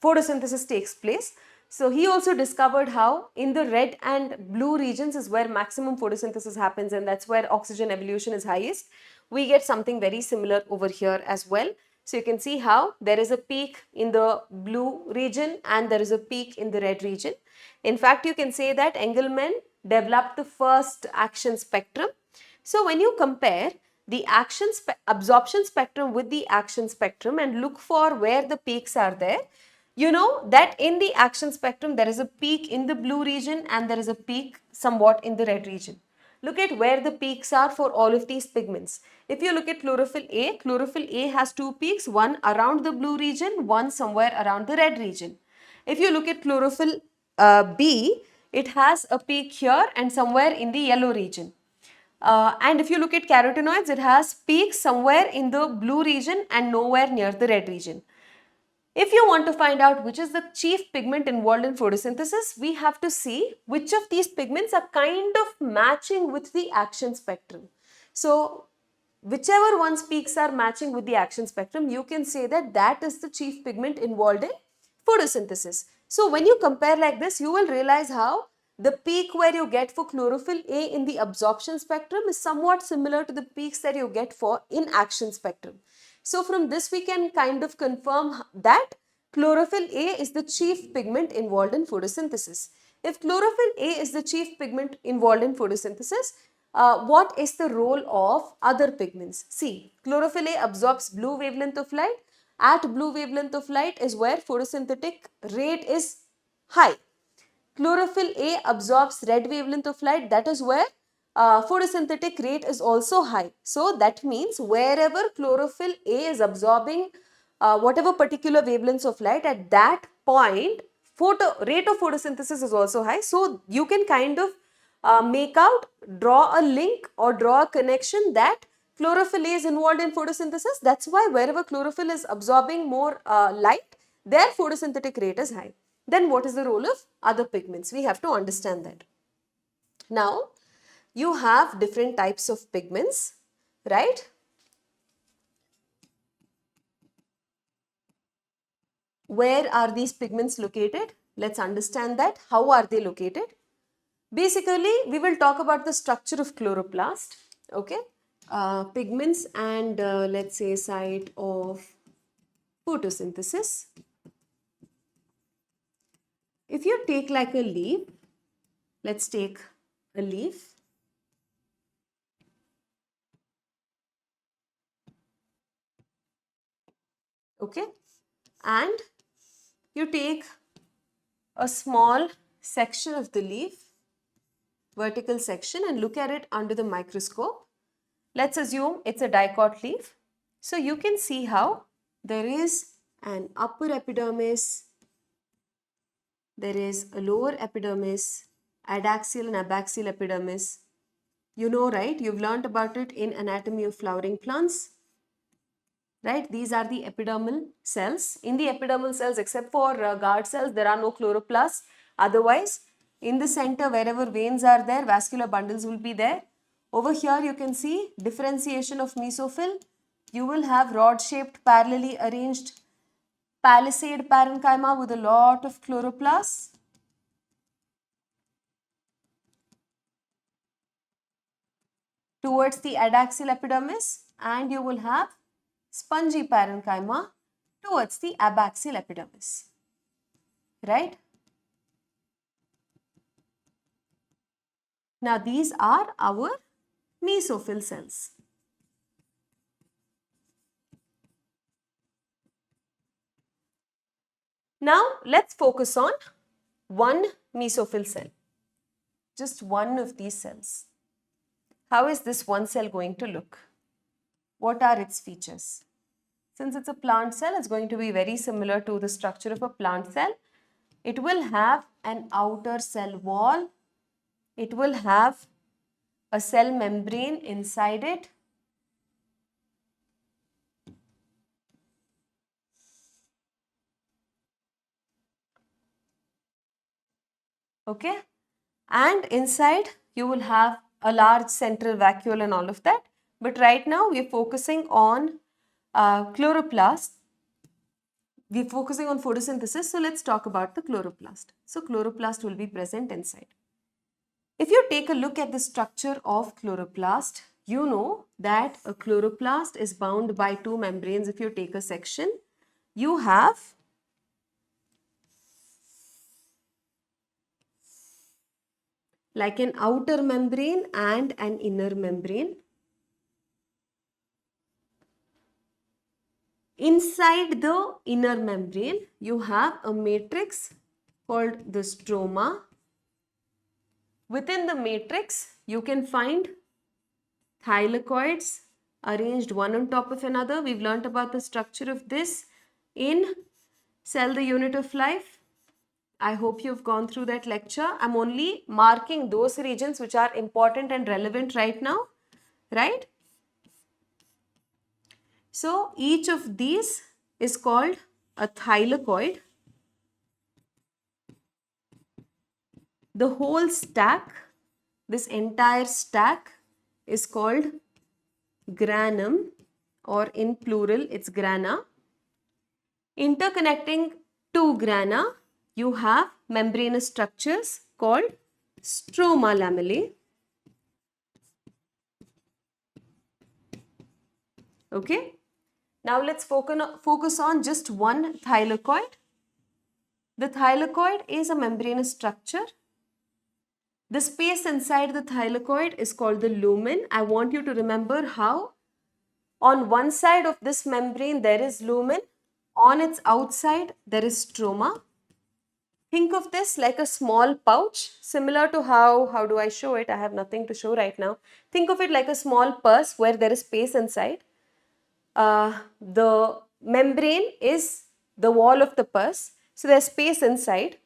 S1: photosynthesis takes place. So he also discovered how in the red and blue regions is where maximum photosynthesis happens, and that's where oxygen evolution is highest. We get something very similar over here as well. So you can see how there is a peak in the blue region and there is a peak in the red region. In fact, you can say that Engelmann developed the first action spectrum. So when you compare the absorption spectrum with the action spectrum and look for where the peaks are there, you know that in the action spectrum there is a peak in the blue region and there is a peak somewhat in the red region. Look at where the peaks are for all of these pigments. If you look at chlorophyll A has two peaks, one around the blue region, one somewhere around the red region. If you look at chlorophyll B, it has a peak here and somewhere in the yellow region. And if you look at carotenoids, it has peaks somewhere in the blue region and nowhere near the red region. If you want to find out which is the chief pigment involved in photosynthesis, we have to see which of these pigments are kind of matching with the action spectrum. So, whichever one's peaks are matching with the action spectrum, you can say that that is the chief pigment involved in photosynthesis. So, when you compare like this, you will realize how the peak where you get for chlorophyll A in the absorption spectrum is somewhat similar to the peaks that you get for in action spectrum. So from this we can kind of confirm that chlorophyll A is the chief pigment involved in photosynthesis. If chlorophyll A is the chief pigment involved in photosynthesis, what is the role of other pigments? See, chlorophyll A absorbs blue wavelength of light. At blue wavelength of light is where photosynthetic rate is high. Chlorophyll A absorbs red wavelength of light, that is where photosynthetic rate is also high. So that means wherever chlorophyll A is absorbing whatever particular wavelengths of light, at that point rate of photosynthesis is also high. So you can kind of draw a link or draw a connection that chlorophyll A is involved in photosynthesis. That's why wherever chlorophyll is absorbing more light, their photosynthetic rate is high. Then what is the role of other pigments? We have to understand that. Now, you have different types of pigments, right? Where are these pigments located? Let's understand that. How are they located? Basically, we will talk about the structure of chloroplast, okay? Pigments and let's say site of photosynthesis. If you take like a leaf, let's take a leaf. Okay, and you take a small section of the leaf, vertical section, and look at it under the microscope. Let's assume it's a dicot leaf. So you can see how there is an upper epidermis, there is a lower epidermis, adaxial and abaxial epidermis. You know, right? You've learnt about it in anatomy of flowering plants. Right, these are the epidermal cells. In the epidermal cells, except for guard cells, there are no chloroplasts. Otherwise, in the center, wherever veins are there, vascular bundles will be there. Over here, you can see differentiation of mesophyll. You will have rod-shaped, parallelly arranged palisade parenchyma with a lot of chloroplasts. Towards the adaxial epidermis, and you will have spongy parenchyma towards the abaxial epidermis, right? Now these are our mesophyll cells. Now let's focus on one mesophyll cell, just one of these cells. How is this one cell going to look? What are its features? Since it's a plant cell, it's going to be very similar to the structure of a plant cell. It will have an outer cell wall. It will have a cell membrane inside it. Okay, and inside you will have a large central vacuole and all of that. But right now we are focusing on chloroplast. We're focusing on photosynthesis, so let's talk about the chloroplast. So chloroplast will be present inside. If you take a look at the structure of chloroplast, you know that a chloroplast is bound by two membranes. If you take a section, you have like an outer membrane and an inner membrane. Inside the inner membrane, you have a matrix called the stroma. Within the matrix, you can find thylakoids arranged one on top of another. We've learnt about the structure of this in Cell the Unit of Life. I hope you've gone through that lecture. I'm only marking those regions which are important and relevant right now, right? So each of these is called a thylakoid. The whole stack, this entire stack is called granum, or in plural it's grana. Interconnecting two grana, you have membranous structures called stroma lamellae. Okay. Now let's focus on just one thylakoid. The thylakoid is a membranous structure. The space inside the thylakoid is called the lumen. I want you to remember how on one side of this membrane there is lumen, on its outside there is stroma. Think of this like a small pouch, similar to how do I show it? I have nothing to show right now. Think of it like a small purse where there is space inside. The membrane is the wall of the purse, so there's space inside.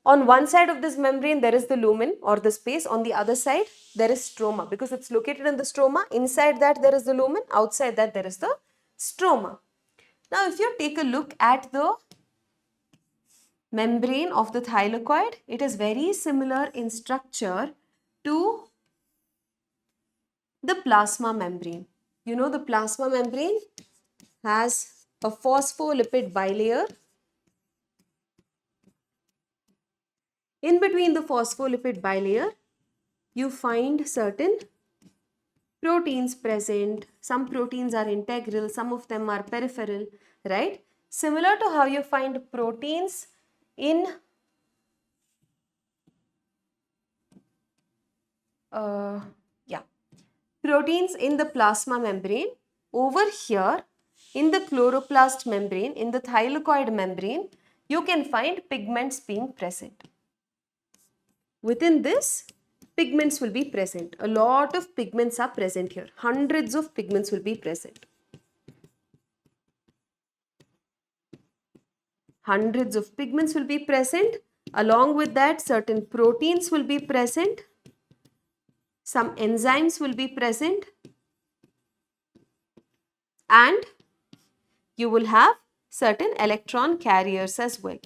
S1: On one side of this membrane there is the lumen or the space, on the other side there is stroma because it's located in the stroma. Inside that there is the lumen, outside that there is the stroma. Now if you take a look at the membrane of the thylakoid, it is very similar in structure to the plasma membrane. You know, the plasma membrane has a phospholipid bilayer. In between the phospholipid bilayer, you find certain proteins present. Some proteins are integral, some of them are peripheral, right? Similar to how you find proteins in yeah, proteins in the plasma membrane. Over here in the chloroplast membrane, in the thylakoid membrane, you can find pigments being present. Within this, pigments will be present. A lot of pigments are present here. Hundreds of pigments will be present. Hundreds of pigments will be present. Along with that, certain proteins will be present. Some enzymes will be present. And you will have certain electron carriers as well.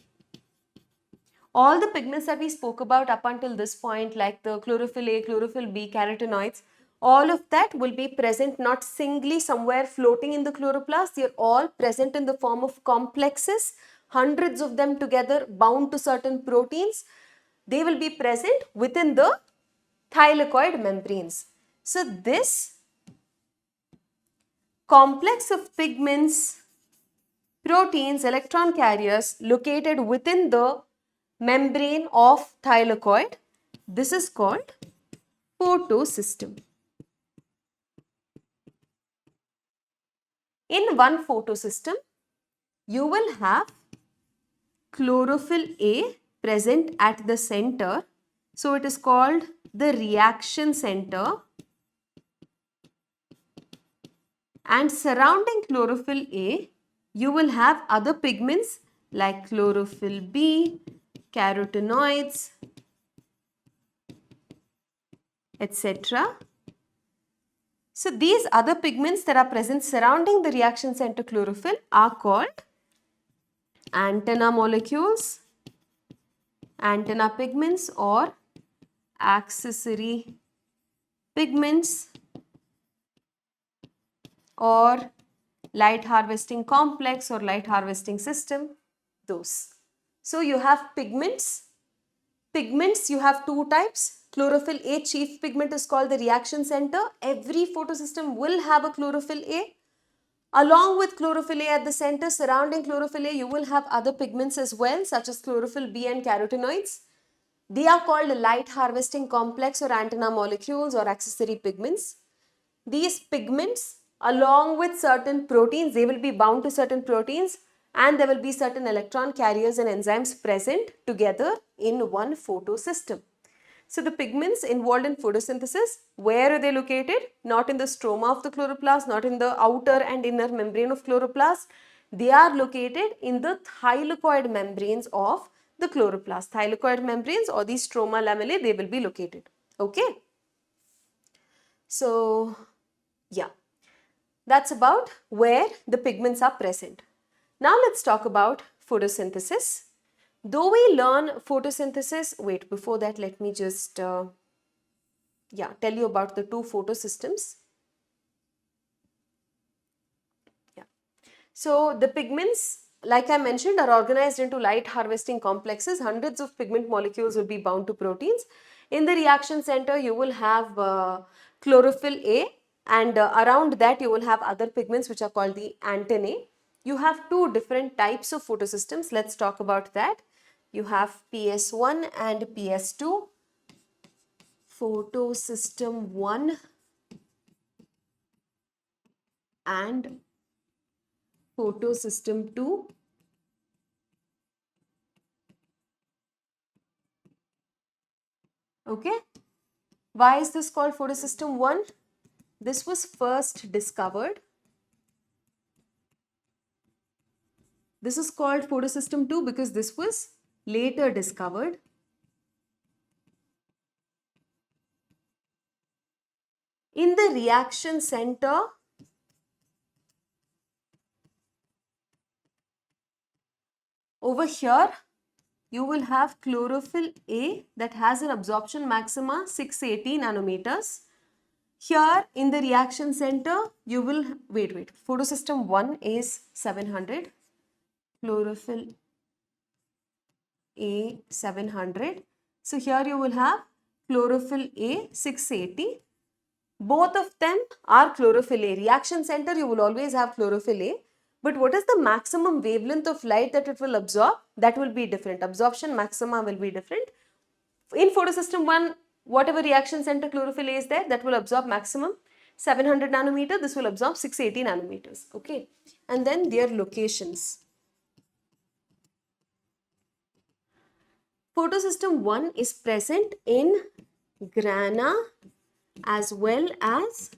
S1: All the pigments that we spoke about up until this point, like the chlorophyll A, chlorophyll B, carotenoids, all of that will be present not singly somewhere floating in the chloroplast. They are all present in the form of complexes, hundreds of them together bound to certain proteins. They will be present within the thylakoid membranes. So this complex of pigments, proteins, electron carriers located within the membrane of thylakoid, this is called photosystem. In one photosystem, you will have chlorophyll A present at the center. So it is called the reaction center. And surrounding chlorophyll A, you will have other pigments like chlorophyll B, carotenoids, etc. So these other pigments that are present surrounding the reaction center chlorophyll are called antenna molecules, antenna pigments, or accessory pigments, or light harvesting complex or light harvesting system, those. So you have pigments. Pigments, you have two types. Chlorophyll A chief pigment is called the reaction center. Every photosystem will have a chlorophyll A. Along with chlorophyll A at the center, surrounding chlorophyll A, you will have other pigments as well, such as chlorophyll B and carotenoids. They are called light harvesting complex or antenna molecules or accessory pigments. These pigments, along with certain proteins, they will be bound to certain proteins, and there will be certain electron carriers and enzymes present together in one photosystem. So the pigments involved in photosynthesis, where are they located? Not in the stroma of the chloroplast, not in the outer and inner membrane of chloroplast. They are located in the thylakoid membranes of the chloroplast. Thylakoid membranes or the stroma lamellae, they will be located. Okay. So yeah, that's about where the pigments are present. Now let's talk about photosynthesis. Though we learn photosynthesis, wait, before that let me just tell you about the two photosystems. Yeah. So the pigments, like I mentioned, are organized into light harvesting complexes. Hundreds of pigment molecules will be bound to proteins. In the reaction center, you will have chlorophyll A, and around that you will have other pigments which are called the antennae. You have two different types of photosystems. Let's talk about that. You have PS1 and PS2. Photosystem 1 and photosystem 2. Okay. Why is this called photosystem 1? This was first discovered. This is called photosystem 2 because this was later discovered. In the reaction center, over here, you will have chlorophyll A that has an absorption maxima 680 nanometers. Here in the reaction center, you will, photosystem 1 is 700, chlorophyll A 700. So here you will have chlorophyll A 680. Both of them are chlorophyll A. Reaction center, you will always have chlorophyll A. But what is the maximum wavelength of light that it will absorb? That will be different. Absorption maxima will be different. In photosystem 1, whatever reaction center chlorophyll A is there, that will absorb maximum 700 nanometer. This will absorb 680 nanometers. Okay. And then their locations. Photosystem 1 is present in grana as well as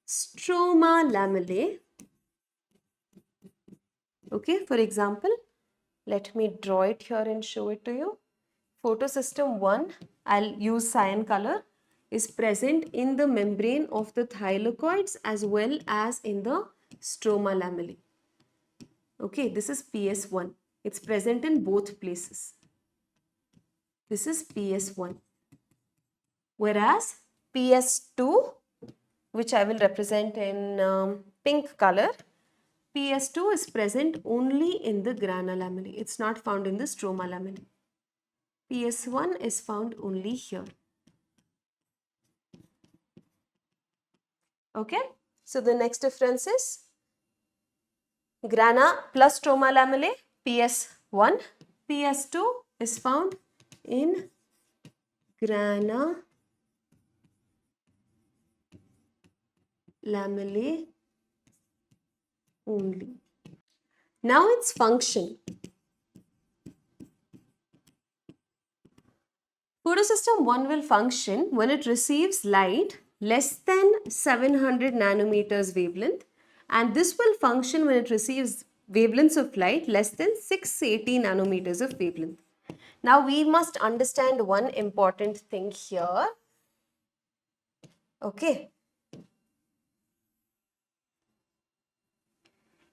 S1: stroma lamellae. Okay, for example, let me draw it here and show it to you. Photosystem 1, I'll use cyan color, is present in the membrane of the thylakoids as well as in the stroma lamellae. Okay, this is PS1. It's present in both places. This is PS1. Whereas PS2, which I will represent in pink color, PS2 is present only in the grana lamellae. It's not found in the stroma lamellae. PS1 is found only here. Okay, so the next difference is grana plus stroma lamellae, PS1. PS2 is found in grana lamellae only. Now its function. Photosystem 1 will function when it receives light less than 700 nanometers wavelength, and this will function when it receives wavelengths of light less than 680 nanometers of wavelength. Now we must understand one important thing here. Okay.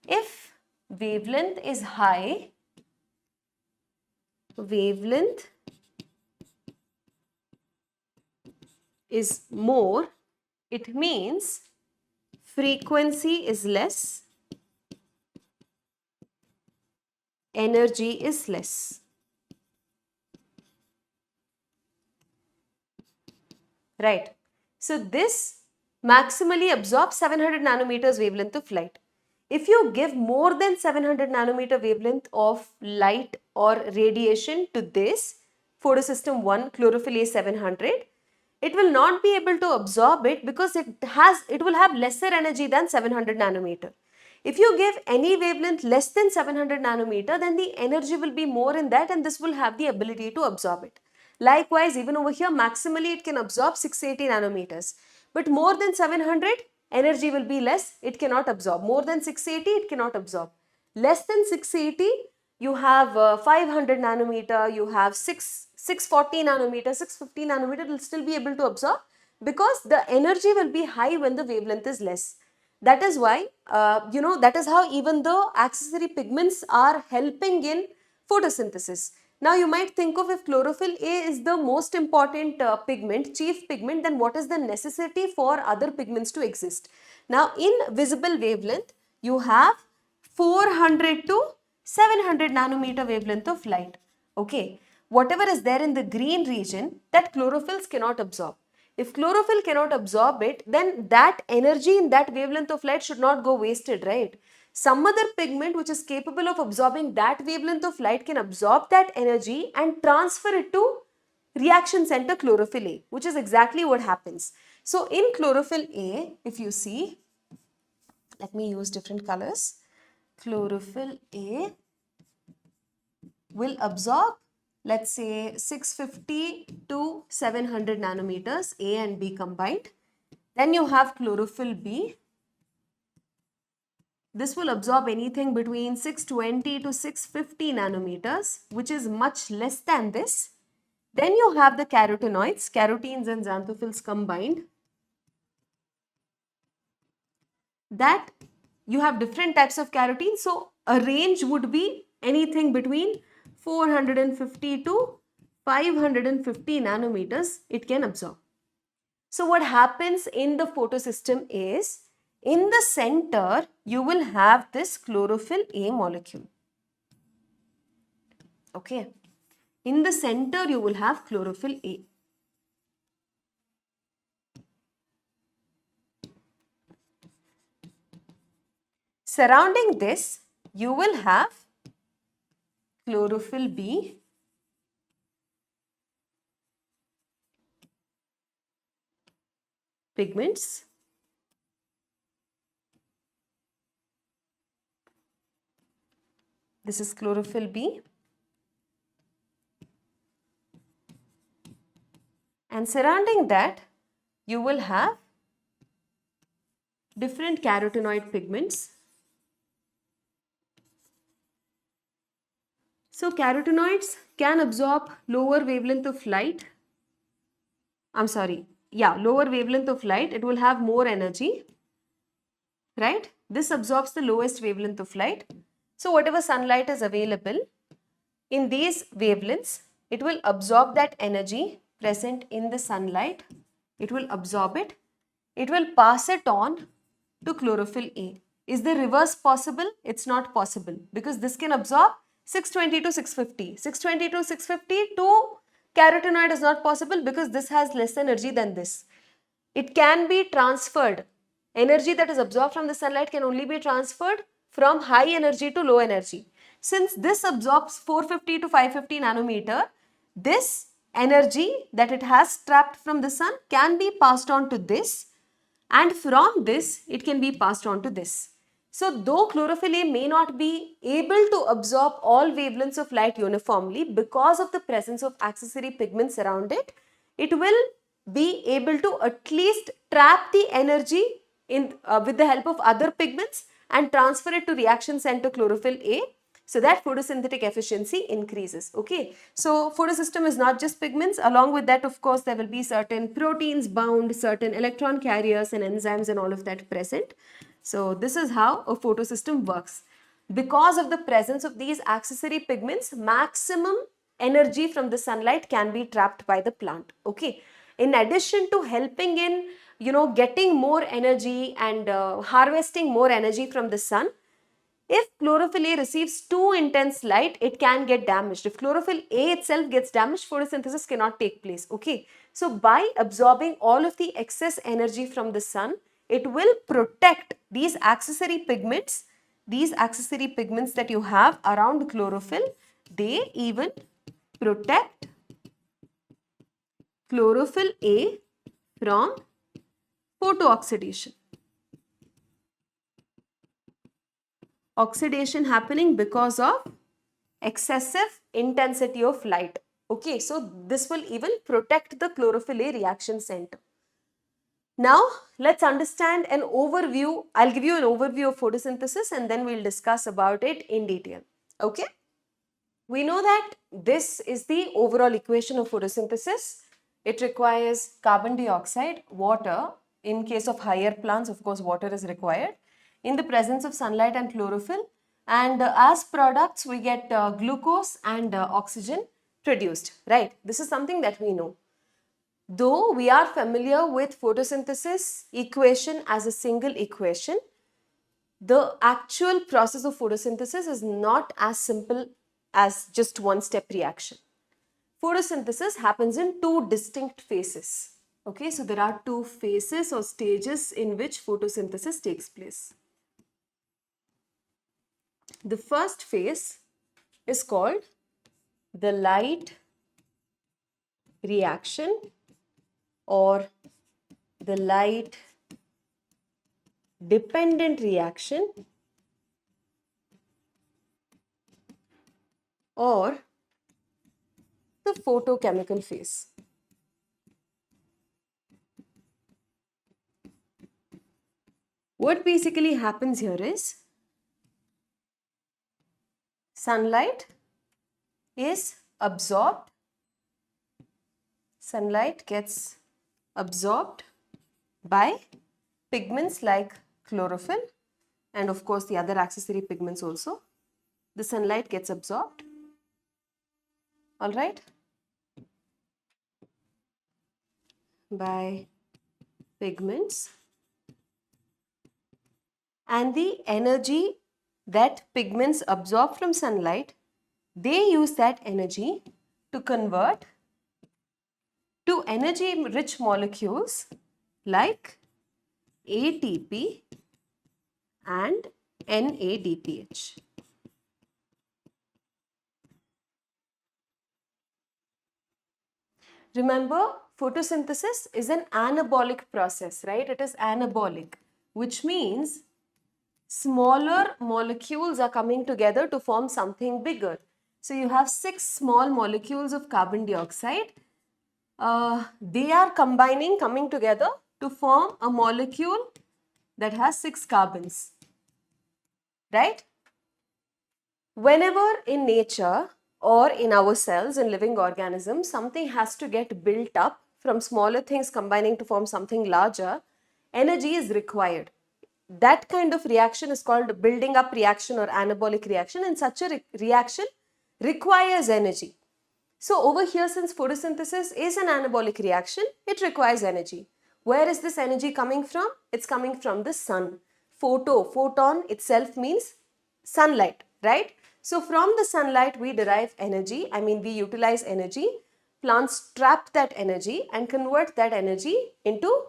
S1: If wavelength is high, wavelength is more, it means frequency is less, energy is less. Right. So this maximally absorbs 700 nanometers wavelength of light. If you give more than 700 nanometer wavelength of light or radiation to this photosystem 1 chlorophyll A 700, it will not be able to absorb it because it will have lesser energy than 700 nanometer. If you give any wavelength less than 700 nanometer, then the energy will be more in that and this will have the ability to absorb it. Likewise, even over here, maximally it can absorb 680 nanometers. But more than 700, energy will be less, it cannot absorb. More than 680, it cannot absorb. Less than 680, you have 500 nanometer, you have 640 nanometer, 650 nanometer will still be able to absorb because the energy will be high when the wavelength is less. That is why, that is how even the accessory pigments are helping in photosynthesis. Now you might think of, if chlorophyll A is the most important pigment, chief pigment, then what is the necessity for other pigments to exist? Now in visible wavelength, you have 400 to 700 nanometer wavelength of light. Okay, whatever is there in the green region, that chlorophylls cannot absorb. If chlorophyll cannot absorb it, then that energy in that wavelength of light should not go wasted, right? Some other pigment which is capable of absorbing that wavelength of light can absorb that energy and transfer it to reaction center chlorophyll A, which is exactly what happens. So in chlorophyll A, if you see, let me use different colors. Chlorophyll A will absorb, let's say 650 to 700 nanometers, A and B combined. Then you have chlorophyll B. This will absorb anything between 620 to 650 nanometers, which is much less than this. Then you have the carotenoids, carotenes and xanthophylls combined. That you have different types of carotenes. So a range would be anything between 450 to 550 nanometers it can absorb. So what happens in the photosystem is, in the center, you will have this chlorophyll A molecule. Okay. In the center, you will have chlorophyll A. Surrounding this, you will have chlorophyll B, pigments, this is chlorophyll B, and surrounding that you will have different carotenoid pigments. So carotenoids can absorb lower wavelength of light. Lower wavelength of light. It will have more energy, right? This absorbs the lowest wavelength of light. So whatever sunlight is available in these wavelengths, it will absorb that energy present in the sunlight. It will absorb it. It will pass it on to chlorophyll A. Is the reverse possible? It's not possible because this can absorb 620 to 650. 620 to 650 to carotenoid is not possible because this has less energy than this. It can be transferred. Energy that is absorbed from the sunlight can only be transferred from high energy to low energy. Since this absorbs 450 to 550 nanometer, this energy that it has trapped from the sun can be passed on to this, and from this it can be passed on to this. So though chlorophyll A may not be able to absorb all wavelengths of light uniformly because of the presence of accessory pigments around it, it will be able to at least trap the energy in with the help of other pigments and transfer it to reaction center chlorophyll A, so that photosynthetic efficiency increases. Okay, so photosystem is not just pigments. Along with that, of course, there will be certain proteins bound, certain electron carriers and enzymes and all of that present. So this is how a photosystem works. Because of the presence of these accessory pigments, maximum energy from the sunlight can be trapped by the plant. Okay, in addition to helping in getting more energy and harvesting more energy from the sun, if chlorophyll A receives too intense light, it can get damaged. If chlorophyll A itself gets damaged, photosynthesis cannot take place. Okay, so by absorbing all of the excess energy from the sun, it will protect these accessory pigments. These accessory pigments that you have around chlorophyll, they even protect chlorophyll A from photooxidation. Oxidation happening because of excessive intensity of light. Okay, so this will even protect the chlorophyll A reaction center. Now, let's understand an overview. I'll give you an overview of photosynthesis and then we'll discuss about it in detail. Okay? We know that this is the overall equation of photosynthesis. It requires carbon dioxide, water. In case of higher plants, of course, water is required in the presence of sunlight and chlorophyll. And as products, we get glucose and oxygen produced, right? This is something that we know. Though we are familiar with photosynthesis equation as a single equation, the actual process of photosynthesis is not as simple as just one step reaction. Photosynthesis happens in two distinct phases. Okay, so there are two phases or stages in which photosynthesis takes place. The first phase is called the light reaction or the light dependent reaction or the photochemical phase. What basically happens here is sunlight is absorbed. Sunlight gets absorbed by pigments like chlorophyll and of course the other accessory pigments also. The sunlight gets absorbed. All right, by pigments, and the energy that pigments absorb from sunlight, they use that energy to convert to energy rich molecules like ATP and NADPH. Remember, photosynthesis is an anabolic process, right? It is anabolic, which means smaller molecules are coming together to form something bigger. So you have 6 small molecules of carbon dioxide. They are coming together to form a molecule that has 6 carbons, right? Whenever in nature or in our cells, in living organisms, something has to get built up from smaller things combining to form something larger, energy is required. That kind of reaction is called building up reaction or anabolic reaction, and such a reaction requires energy. So over here, since photosynthesis is an anabolic reaction, it requires energy. Where is this energy coming from? It's coming from the sun. Photon itself means sunlight, right? So from the sunlight we derive energy, we utilize energy. Plants trap that energy and convert that energy into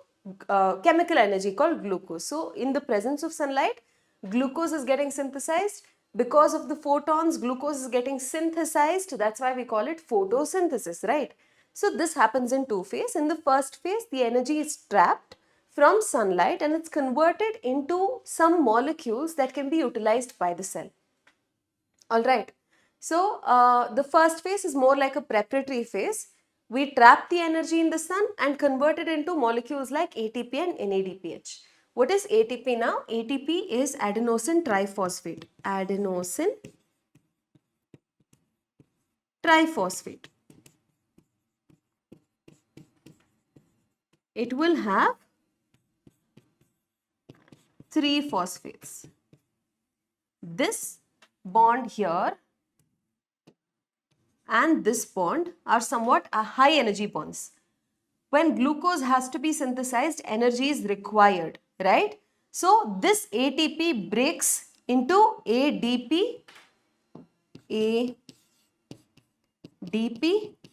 S1: chemical energy called glucose. So in the presence of sunlight, glucose is getting synthesized. Because of the photons, glucose is getting synthesized. That's why we call it photosynthesis, right? So this happens in 2 phases. In the first phase, the energy is trapped from sunlight and it's converted into some molecules that can be utilized by the cell. Alright, so the first phase is more like a preparatory phase. We trap the energy in the sun and convert it into molecules like ATP and NADPH. What is ATP now? ATP is adenosine triphosphate. Adenosine triphosphate. It will have 3 phosphates. This bond here and this bond are somewhat high energy bonds. When glucose has to be synthesized, energy is required, right? So this ATP breaks into ADP,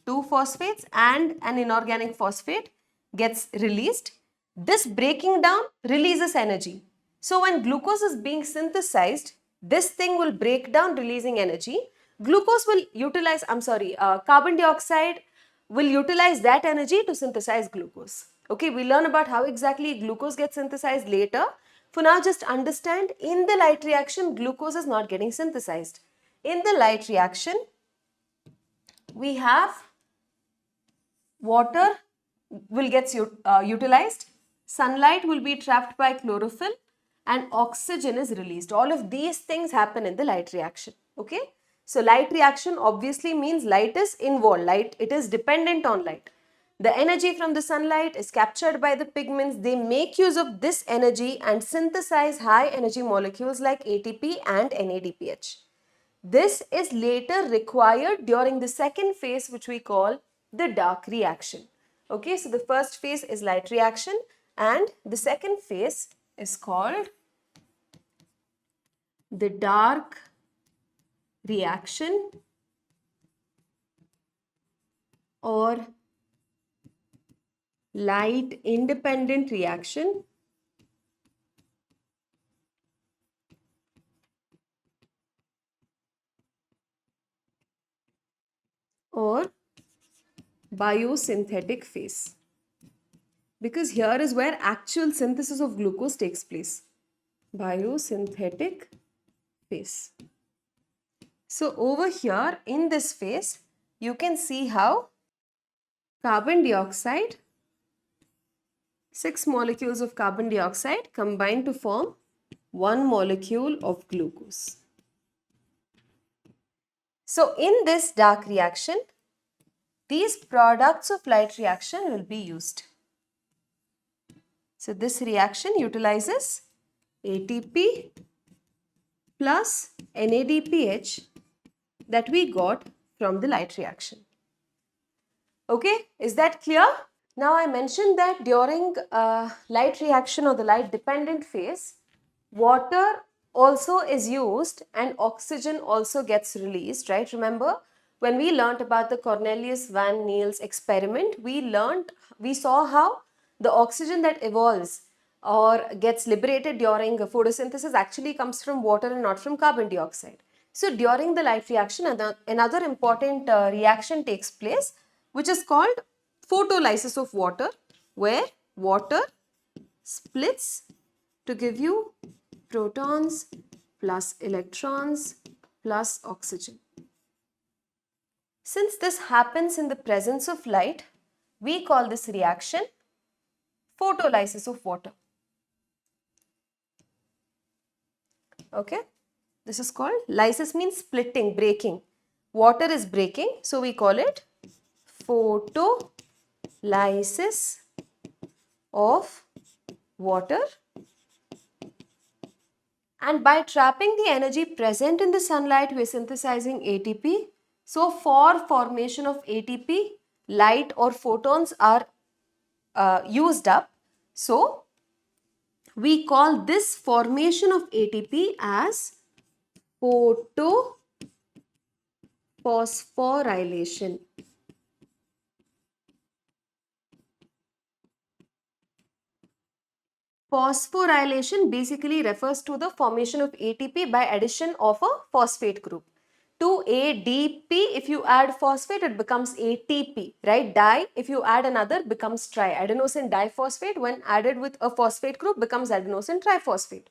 S1: 2 phosphates, and an inorganic phosphate gets released. This breaking down releases energy. So when glucose is being synthesized, this thing will break down, releasing energy. Glucose will utilize, carbon dioxide will utilize that energy to synthesize glucose. Okay, we'll learn about how exactly glucose gets synthesized later. For now, just understand, in the light reaction, glucose is not getting synthesized. In the light reaction, we have water will get utilized, sunlight will be trapped by chlorophyll, and oxygen is released. All of these things happen in the light reaction. Okay, so light reaction obviously means light is involved, it is dependent on light. The energy from the sunlight is captured by the pigments. They make use of this energy and synthesize high energy molecules like ATP and NADPH. This is later required during the second phase, which we call the dark reaction. Okay, so the first phase is light reaction and the second phase is called the dark reaction or light independent reaction, or biosynthetic phase, because here is where actual synthesis of glucose takes place. Biosynthetic phase. So over here in this phase, you can see how carbon dioxide, 6 molecules of carbon dioxide combine to form 1 molecule of glucose. So in this dark reaction, these products of light reaction will be used. So this reaction utilizes ATP plus NADPH that we got from the light reaction. Okay, is that clear? Now I mentioned that during light reaction or the light dependent phase, water also is used and oxygen also gets released, right? Remember, when we learnt about the Cornelius van Niel's experiment, we saw how the oxygen that evolves or gets liberated during photosynthesis actually comes from water and not from carbon dioxide. So during the light reaction, another important reaction takes place, which is called photolysis of water, where water splits to give you protons plus electrons plus oxygen. Since this happens in the presence of light, we call this reaction photolysis of water. Okay, this is called, lysis means splitting, breaking. Water is breaking, so we call it photolysis of water. And by trapping the energy present in the sunlight, we are synthesizing ATP. So for formation of ATP, light or photons are used up. So we call this formation of ATP as photophosphorylation. Phosphorylation basically refers to the formation of ATP by addition of a phosphate group. To ADP, if you add phosphate, it becomes ATP, right? Di, if you add another, becomes tri. Adenosine diphosphate, when added with a phosphate group, becomes adenosine triphosphate.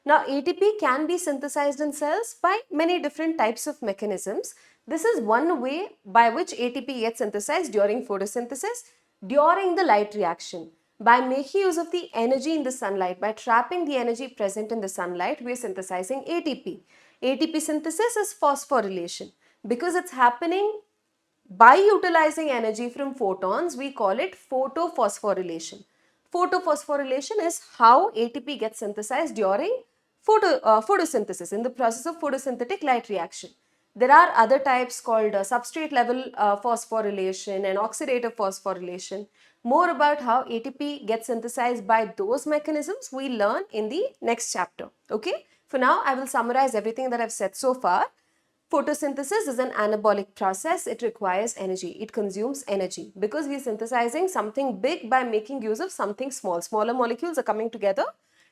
S1: Now, ATP can be synthesized in cells by many different types of mechanisms. This is one way by which ATP gets synthesized during photosynthesis, during the light reaction. By making use of the energy in the sunlight, by trapping the energy present in the sunlight, we are synthesizing ATP. ATP synthesis is phosphorylation. Because it's happening by utilizing energy from photons, we call it photophosphorylation. Photophosphorylation is how ATP gets synthesized during photosynthesis, in the process of photosynthetic light reaction. There are other types called substrate level phosphorylation and oxidative phosphorylation. More about how ATP gets synthesized by those mechanisms we learn in the next chapter. Okay. For now, I will summarize everything that I've said so far. Photosynthesis is an anabolic process. It requires energy. It consumes energy because we are synthesizing something big by making use of something small. Smaller molecules are coming together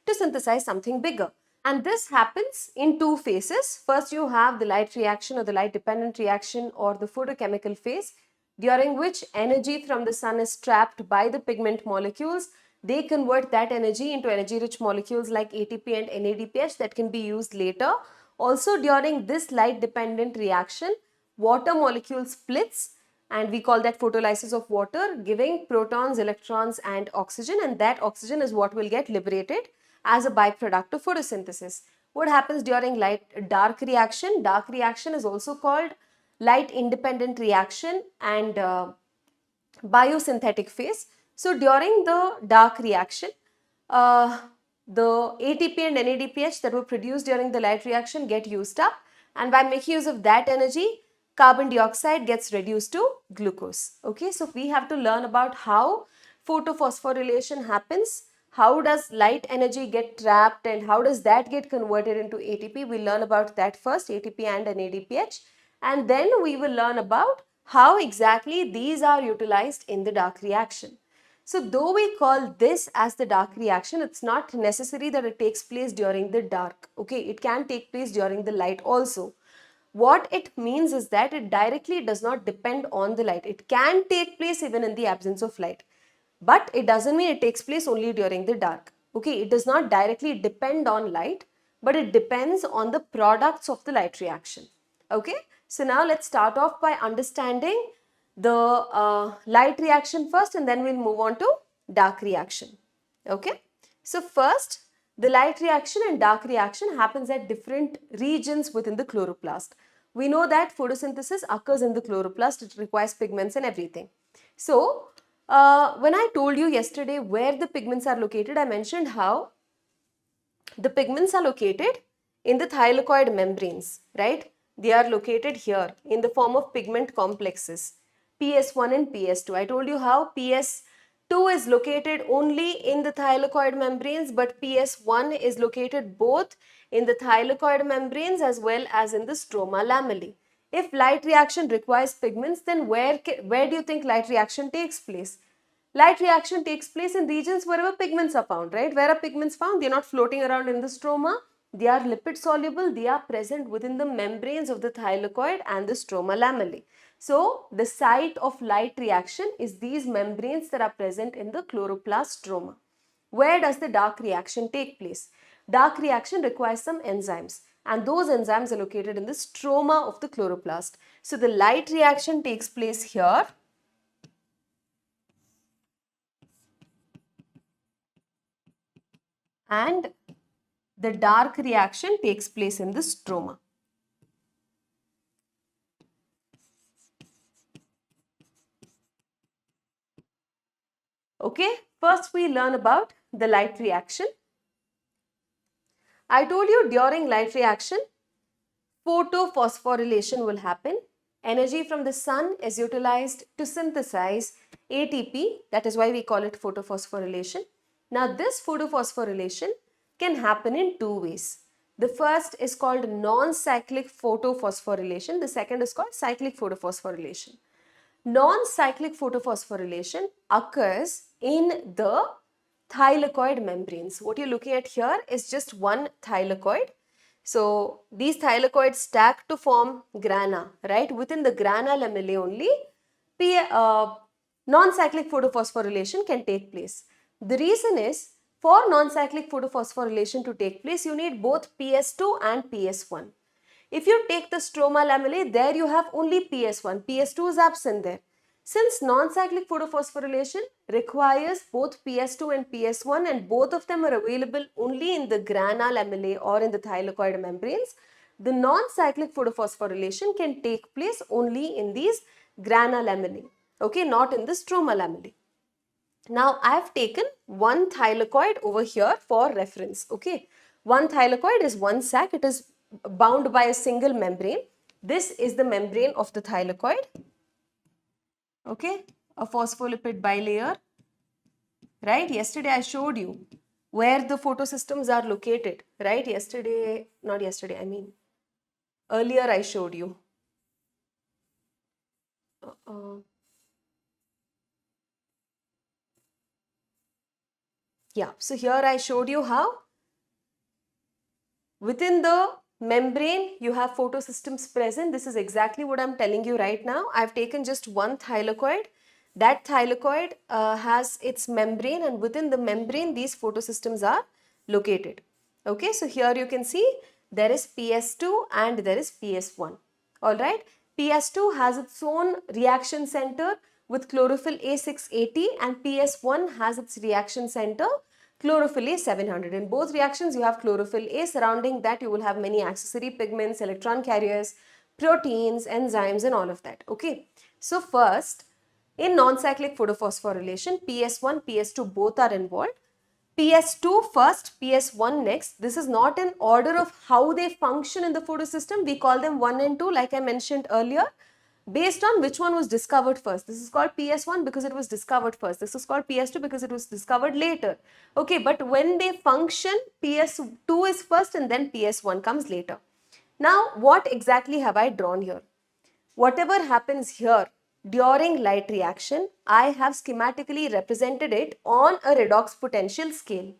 S1: to synthesize something bigger. And this happens in two phases. First, you have the light reaction or the light dependent reaction or the photochemical phase, during which energy from the sun is trapped by the pigment molecules. They convert that energy into energy-rich molecules like ATP and NADPH that can be used later. Also, during this light-dependent reaction, water molecule splits and we call that photolysis of water, giving protons, electrons and oxygen, and that oxygen is what will get liberated as a byproduct of photosynthesis. What happens during light-dark reaction? Dark reaction is also called light-independent reaction and biosynthetic phase. So during the dark reaction, the ATP and NADPH that were produced during the light reaction get used up, and by making use of that energy, carbon dioxide gets reduced to glucose. Okay, so we have to learn about how photophosphorylation happens, how does light energy get trapped and how does that get converted into ATP. We'll learn about that first, ATP and NADPH, and then we will learn about how exactly these are utilized in the dark reaction. So though we call this as the dark reaction, it's not necessary that it takes place during the dark. Okay, it can take place during the light also. What it means is that it directly does not depend on the light. It can take place even in the absence of light. But it doesn't mean it takes place only during the dark. Okay, it does not directly depend on light, but it depends on the products of the light reaction. Okay, so now let's start off by understanding the light reaction first and then we'll move on to dark reaction. Okay, so first the light reaction and dark reaction happens at different regions within the chloroplast. We know that photosynthesis occurs in the chloroplast. It requires pigments and everything. So when I told you yesterday where the pigments are located, I mentioned how the pigments are located in the thylakoid membranes, right? They are located here in the form of pigment complexes, PS1 and PS2. I told you how PS2 is located only in the thylakoid membranes, but PS1 is located both in the thylakoid membranes as well as in the stroma lamellae. If light reaction requires pigments, then where do you think light reaction takes place? Light reaction takes place in regions wherever pigments are found, right? Where are pigments found? They are not floating around in the stroma. They are lipid soluble. They are present within the membranes of the thylakoid and the stroma lamellae. So, the site of light reaction is these membranes that are present in the chloroplast stroma. Where does the dark reaction take place? Dark reaction requires some enzymes, and those enzymes are located in the stroma of the chloroplast. So, the light reaction takes place here. And the dark reaction takes place in the stroma. Okay, first we learn about the light reaction. I told you during light reaction, photophosphorylation will happen. Energy from the sun is utilized to synthesize ATP, that is why we call it photophosphorylation. Now this photophosphorylation can happen in two ways. The first is called non-cyclic photophosphorylation, the second is called cyclic photophosphorylation. Non-cyclic photophosphorylation occurs in the thylakoid membranes. What you're looking at here is just one thylakoid. So, these thylakoids stack to form grana, right? Within the grana lamellae only, non-cyclic photophosphorylation can take place. The reason is, for non-cyclic photophosphorylation to take place, you need both PS2 and PS1. If you take the stroma lamellae, there you have only PS1. PS2 is absent there. Since non-cyclic photophosphorylation requires both PS2 and PS1 and both of them are available only in the grana lamellae or in the thylakoid membranes, the non-cyclic photophosphorylation can take place only in these grana lamellae, okay, not in the stroma lamellae. Now, I have taken one thylakoid over here for reference, okay. One thylakoid is one sac, it is bound by a single membrane. This is the membrane of the thylakoid, okay, a phospholipid bilayer, right? Yesterday I showed you where the photosystems are located, right? Earlier I showed you. Yeah, so here I showed you how within the membrane you have photosystems present. This is exactly what I'm telling you right now. I've taken just one thylakoid. That thylakoid has its membrane, and within the membrane these photosystems are located. Okay, so here you can see there is PS2 and there is PS1. Alright, PS2 has its own reaction center with chlorophyll A680 and PS1 has its reaction center chlorophyll A700. In both reactions you have chlorophyll A, surrounding that you will have many accessory pigments, electron carriers, proteins, enzymes and all of that. Okay, so first in non-cyclic photophosphorylation, PS1, PS2 both are involved. PS2 first, PS1 next. This is not in order of how they function in the photosystem. We call them 1 and 2 like I mentioned earlier, based on which one was discovered first. This is called PS1 because it was discovered first. This is called PS2 because it was discovered later. Okay, but when they function, PS2 is first and then PS1 comes later. Now, what exactly have I drawn here? Whatever happens here during light reaction, I have schematically represented it on a redox potential scale.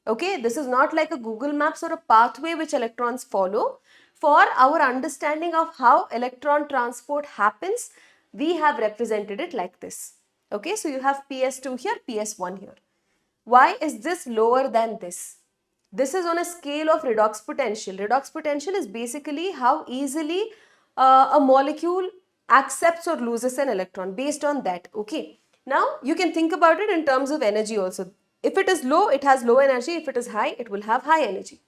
S1: Okay, this is not like a Google Maps or a pathway which electrons follow. For our understanding of how electron transport happens, we have represented it like this. Okay, so you have PS2 here, PS1 here. Why is this lower than this? This is on a scale of redox potential. Redox potential is basically how easily a molecule accepts or loses an electron, based on that. Okay. Now you can think about it in terms of energy also. If it is low, it has low energy. If it is high, it will have high energy.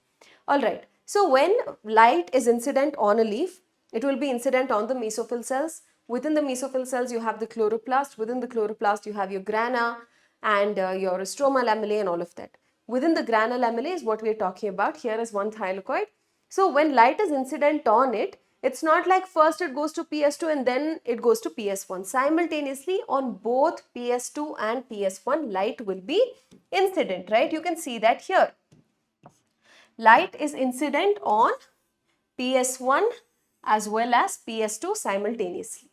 S1: Alright. So when light is incident on a leaf, it will be incident on the mesophyll cells. Within the mesophyll cells, you have the chloroplast. Within the chloroplast, you have your grana and your stroma lamellae and all of that. Within the grana lamellae is what we are talking about. Here is one thylakoid. So when light is incident on it, it's not like first it goes to PS2 and then it goes to PS1. Simultaneously on both PS2 and PS1, light will be incident, right? You can see that here. Light is incident on PS1 as well as PS2 simultaneously.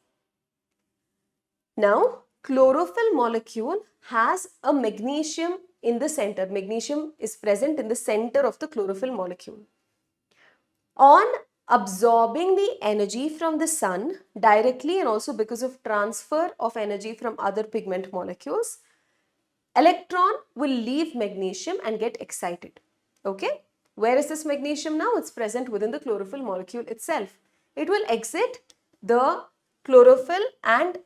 S1: Now, chlorophyll molecule has a magnesium in the center. Magnesium is present in the center of the chlorophyll molecule. On absorbing the energy from the sun directly and also because of transfer of energy from other pigment molecules, electron will leave magnesium and get excited. Okay? Where is this magnesium now? It's present within the chlorophyll molecule itself. It will exit the chlorophyll and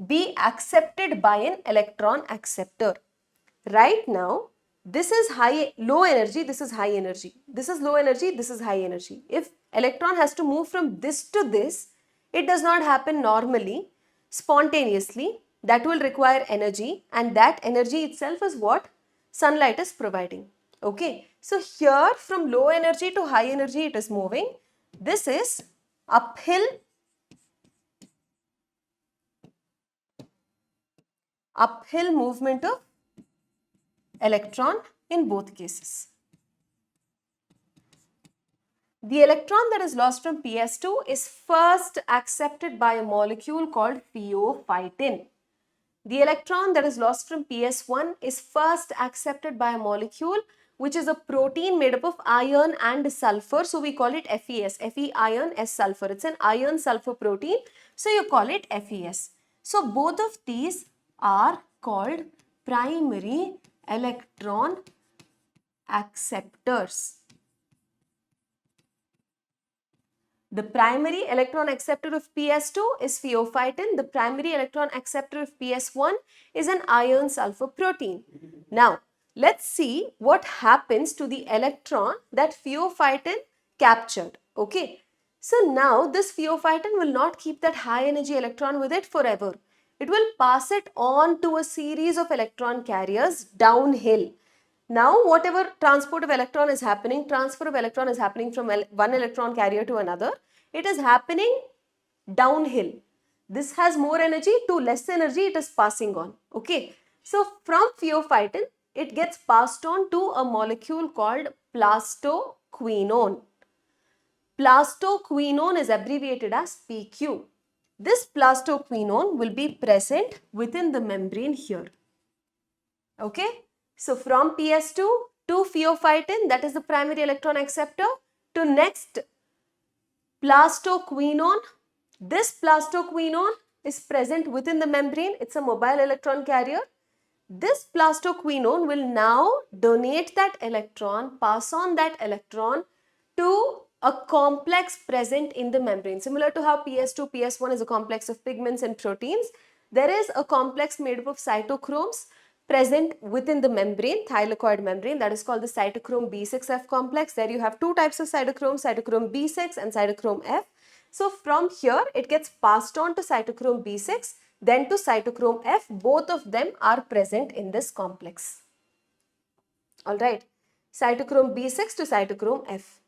S1: be accepted by an electron acceptor. Right now, this is low energy, this is high energy. This is low energy, this is high energy. If electron has to move from this to this, it does not happen normally, spontaneously. That will require energy, and that energy itself is what sunlight is providing. Okay, so here from low energy to high energy it is moving. This is uphill movement of electron in both cases. The electron that is lost from PS2 is first accepted by a molecule called pheophytin. The electron that is lost from PS1 is first accepted by a molecule which is a protein made up of iron and sulfur. So we call it FeS, Fe iron, S sulfur. It's an iron sulfur protein. So you call it FeS. So both of these are called primary electron acceptors. The primary electron acceptor of PS2 is pheophytin. The primary electron acceptor of PS1 is an iron sulfur protein. Now, let's see what happens to the electron that pheophytin captured. Okay. So now this pheophytin will not keep that high energy electron with it forever. It will pass it on to a series of electron carriers downhill. Now, whatever transport of electron is happening, transfer of electron is happening from one electron carrier to another. It is happening downhill. This has more energy, to less energy it is passing on. Okay. So, from pheophytin, it gets passed on to a molecule called plastoquinone. Plastoquinone is abbreviated as PQ. This plastoquinone will be present within the membrane here. Okay. So, from PS2 to pheophytin, that is the primary electron acceptor, to next plastoquinone. This plastoquinone is present within the membrane. It's a mobile electron carrier. This plastoquinone will now donate that electron, pass on that electron to a complex present in the membrane. Similar to how PS2, PS1 is a complex of pigments and proteins, there is a complex made up of cytochromes present within the membrane, thylakoid membrane, that is called the cytochrome B6F complex. There you have two types of cytochrome, cytochrome B6 and cytochrome F. So from here it gets passed on to cytochrome B6, then to cytochrome F. Both of them are present in this complex. Alright, cytochrome B6 to cytochrome F.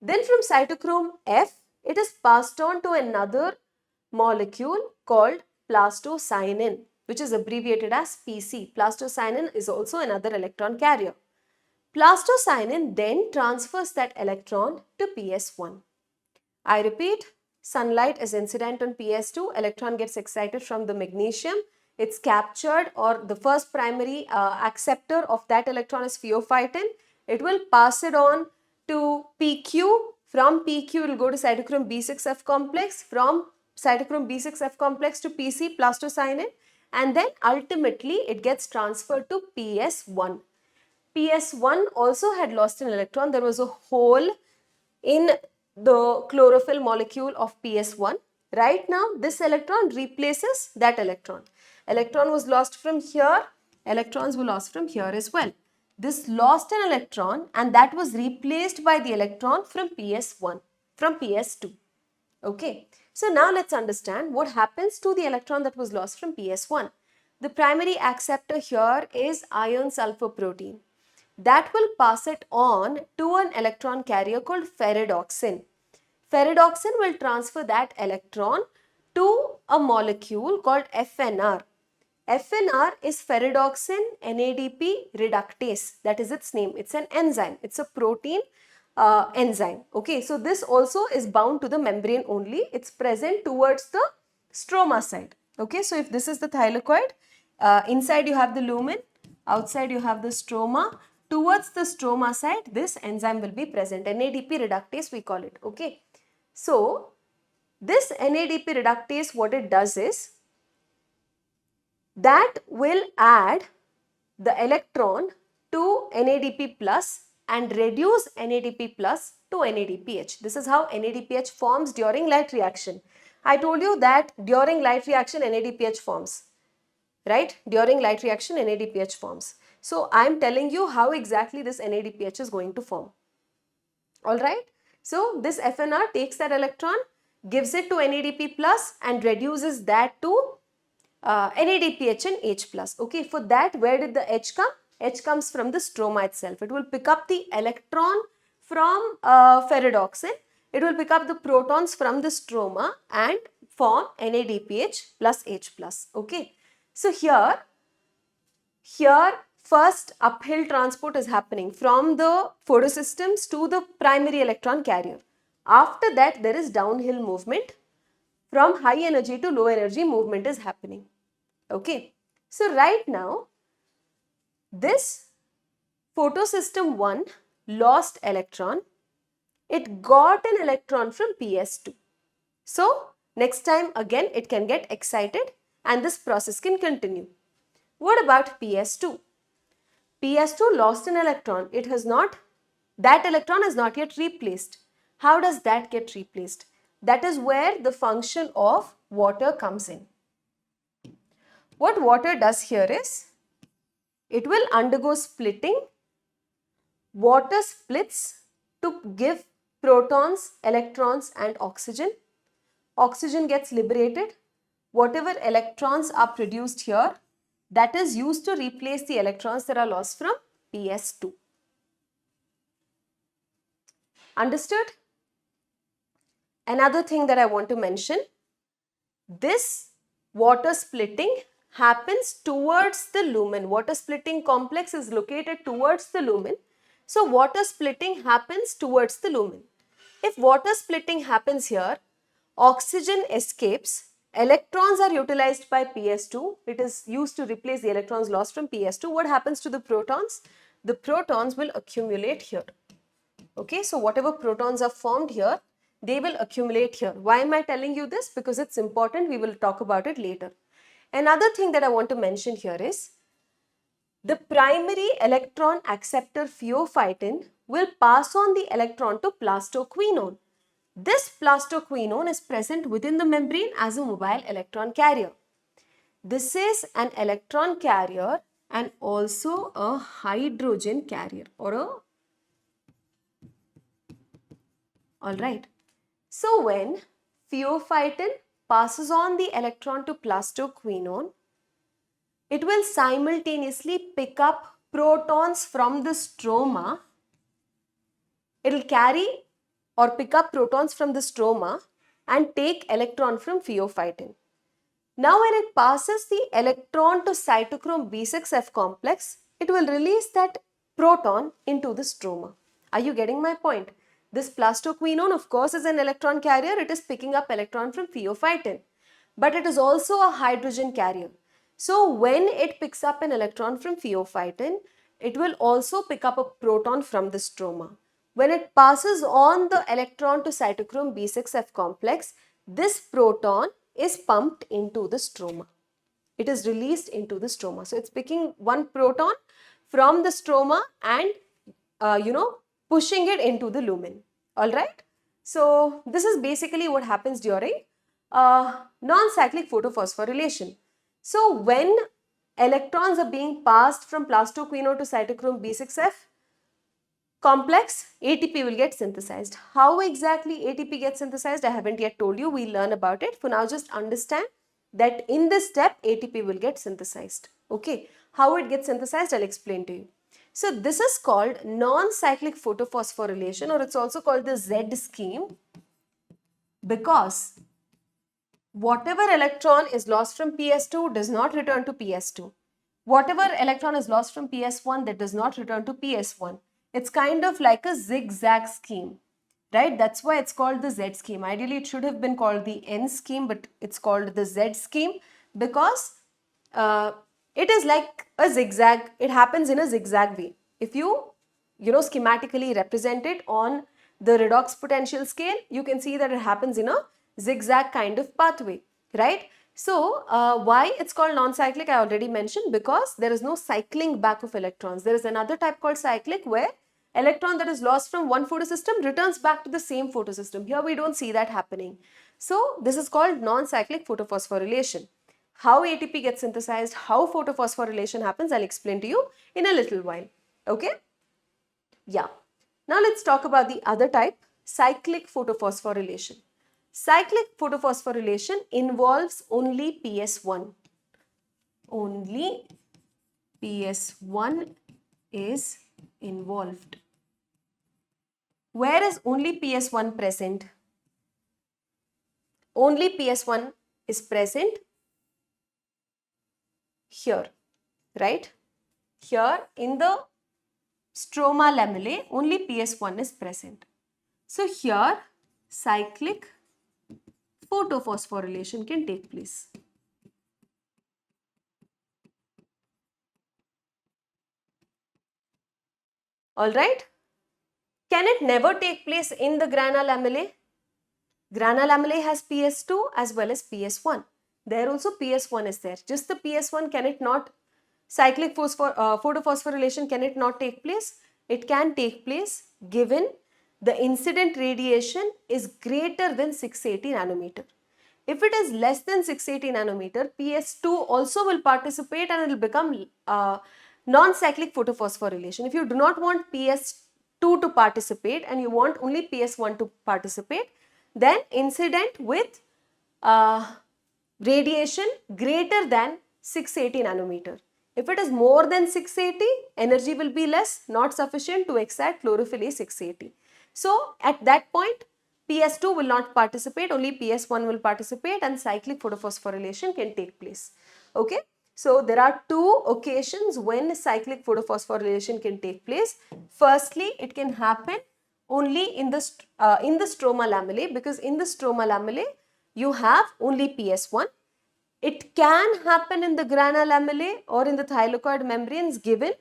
S1: Then from cytochrome F, it is passed on to another molecule called plastocyanin, which is abbreviated as PC. Plastocyanin is also another electron carrier. Plastocyanin then transfers that electron to PS1. I repeat, sunlight is incident on PS2, electron gets excited from the magnesium, it's captured, or the first primary acceptor of that electron is pheophytin. It will pass it on to PQ. From PQ it will go to cytochrome B6F complex, from cytochrome B6F complex to PC, plastocyanin, and then ultimately it gets transferred to PS1. PS1 also had lost an electron. There was a hole in the chlorophyll molecule of PS1. Right now this electron replaces that electron. Electron was lost from here, electrons were lost from here as well. This lost an electron and that was replaced by the electron from PS1, from PS2. Okay. So now let's understand what happens to the electron that was lost from PS1. The primary acceptor here is iron sulfur protein. That will pass it on to an electron carrier called ferredoxin. Ferredoxin will transfer that electron to a molecule called FNR. FNR is ferredoxin NADP reductase. That is its name. It's an enzyme. It's a protein enzyme. Okay, so this also is bound to the membrane only. It's present towards the stroma side. Okay, so if this is the thylakoid, inside you have the lumen, outside you have the stroma. Towards the stroma side, this enzyme will be present. NADP reductase we call it. Okay, so this NADP reductase, what it does is that will add the electron to NADP plus and reduce NADP plus to NADPH. This is how NADPH forms during light reaction. I told you that during light reaction NADPH forms, right? During light reaction NADPH forms. So I am telling you how exactly this NADPH is going to form. Alright. So this FNR takes that electron, gives it to NADP plus and reduces that to NADPH and H plus. Okay, for that where did the H come? H comes from the stroma itself. It will pick up the electron from ferredoxin. It will pick up the protons from the stroma and form NADPH plus H plus. Okay, so here first uphill transport is happening from the photosystems to the primary electron carrier. After that there is downhill movement. From high energy to low energy movement is happening. Okay, so right now this photosystem 1 lost electron. It got an electron from PS2. So next time again it can get excited and this process can continue. What about PS2? PS2 lost an electron. That electron is not yet replaced. How does that get replaced? That is where the function of water comes in. What water does here is, it will undergo splitting. Water splits to give protons, electrons and oxygen. Oxygen gets liberated. Whatever electrons are produced here, that is used to replace the electrons that are lost from PS2. Understood? Another thing that I want to mention, this water splitting happens towards the lumen. Water splitting complex is located towards the lumen. So water splitting happens towards the lumen. If water splitting happens here, oxygen escapes, electrons are utilized by PS2. It is used to replace the electrons lost from PS2. What happens to the protons? The protons will accumulate here. Okay, so whatever protons are formed here, they will accumulate here. Why am I telling you this? Because it's important. We will talk about it later. Another thing that I want to mention here is, the primary electron acceptor pheophytin will pass on the electron to plastoquinone. This plastoquinone is present within the membrane as a mobile electron carrier. This is an electron carrier and also a hydrogen carrier Alright. So when pheophytin passes on the electron to plastoquinone, it will simultaneously pick up protons from the stroma. It will carry or pick up protons from the stroma and take electron from pheophytin. Now when it passes the electron to cytochrome B6F complex, it will release that proton into the stroma. Are you getting my point? This plastoquinone of course is an electron carrier. It is picking up electron from pheophytin, but it is also a hydrogen carrier. So when it picks up an electron from pheophytin, it will also pick up a proton from the stroma. When it passes on the electron to cytochrome B6F complex, this proton is pumped into the stroma. It is released into the stroma. So it's picking one proton from the stroma and pushing it into the lumen. Alright. So this is basically what happens during non-cyclic photophosphorylation. So when electrons are being passed from plastoquinone to cytochrome B6F complex, ATP will get synthesized. How exactly ATP gets synthesized, I haven't yet told you. We'll learn about it. For now, just understand that in this step, ATP will get synthesized. Okay. How it gets synthesized, I'll explain to you. So this is called non-cyclic photophosphorylation, or it's also called the Z scheme, because whatever electron is lost from PS2 does not return to PS2. Whatever electron is lost from PS1, that does not return to PS1. It's kind of like a zigzag scheme, right? That's why it's called the Z scheme. Ideally, it should have been called the N scheme, but it's called the Z scheme Because it is like a zigzag, it happens in a zigzag way. If you schematically represent it on the redox potential scale, you can see that it happens in a zigzag kind of pathway, right? So why it's called non-cyclic, I already mentioned, because there is no cycling back of electrons. There is another type called cyclic, where electron that is lost from one photosystem returns back to the same photosystem. Here we don't see that happening. So this is called non-cyclic photophosphorylation. How ATP gets synthesized, how photophosphorylation happens, I'll explain to you in a little while. Okay? Yeah. Now let's talk about the other type, cyclic photophosphorylation. Cyclic photophosphorylation involves only PS1. Only PS1 is involved. Where is only PS1 present? Only PS1 is present here, right? Here in the stroma lamellae, only PS1 is present. So here cyclic photophosphorylation can take place. Alright? Can it never take place in the grana lamellae? Grana lamellae has PS2 as well as PS1. There also PS1 is there. Just the PS1, can it not, cyclic photophosphorylation, can it not take place? It can take place given the incident radiation is greater than 680 nanometer. If it is less than 680 nanometer, PS2 also will participate and it will become non-cyclic photophosphorylation. If you do not want PS2 to participate and you want only PS1 to participate, then incident with radiation greater than 680 nanometer. If it is more than 680, energy will be less, not sufficient to excite chlorophyll A680. So at that point, PS2 will not participate, only PS1 will participate and cyclic photophosphorylation can take place. Okay. So there are two occasions when cyclic photophosphorylation can take place. Firstly, it can happen only in the stroma lamellae, because in the stroma lamellae you have only PS1. It can happen in the grana lamellae or in the thylakoid membranes given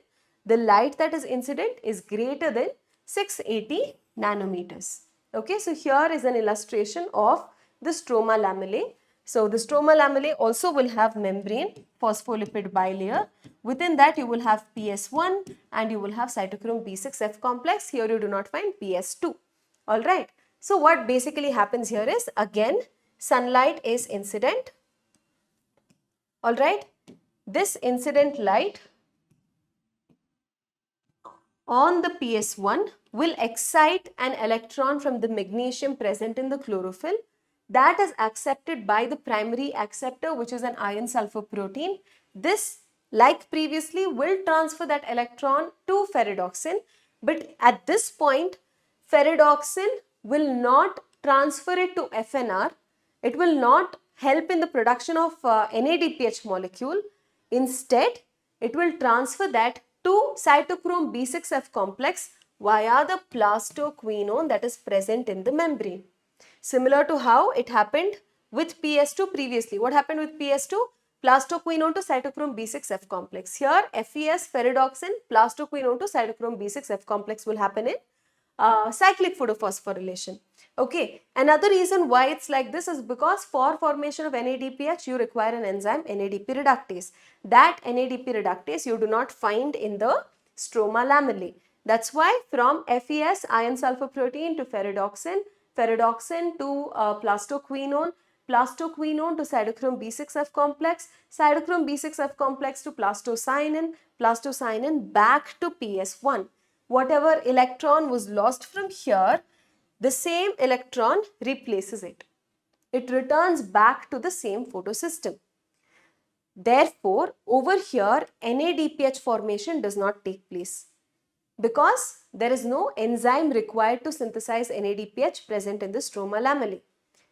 S1: the light that is incident is greater than 680 nanometers. Okay, so here is an illustration of the stroma lamellae. So the stroma lamellae also will have membrane, phospholipid bilayer. Within that you will have PS1 and you will have cytochrome B6F complex. Here you do not find PS2. Alright. So what basically happens here is, again, sunlight is incident. Alright. This incident light on the PS1 will excite an electron from the magnesium present in the chlorophyll. That is accepted by the primary acceptor, which is an iron sulfur protein. This, like previously, will transfer that electron to ferredoxin. But at this point, ferredoxin will not transfer it to FNR. It will not help in the production of NADPH molecule. Instead, it will transfer that to cytochrome B6F complex via the plastoquinone that is present in the membrane. Similar to how it happened with PS2 previously. What happened with PS2? Plastoquinone to cytochrome B6F complex. Here, FES, ferredoxin, plastoquinone to cytochrome B6F complex will happen in cyclic photophosphorylation. Okay, another reason why it's like this is because for formation of NADPH, you require an enzyme NADP reductase. That NADP reductase you do not find in the stroma lamellae. That's why from FES, iron sulfur protein, to ferredoxin, ferredoxin to plastoquinone, plastoquinone to cytochrome B6F complex, cytochrome B6F complex to plastocyanin, plastocyanin back to PS1. Whatever electron was lost from here, the same electron replaces it. It returns back to the same photosystem. Therefore, over here, NADPH formation does not take place because there is no enzyme required to synthesize NADPH present in the stroma lamellae.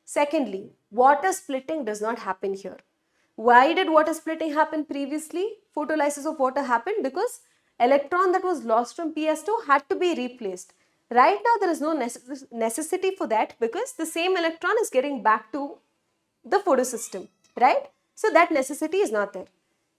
S1: Secondly, water splitting does not happen here. Why did water splitting happen previously? Photolysis of water happened because electron that was lost from PS2 had to be replaced. Right now there is no necessity for that because the same electron is getting back to the photosystem, right? So that necessity is not there.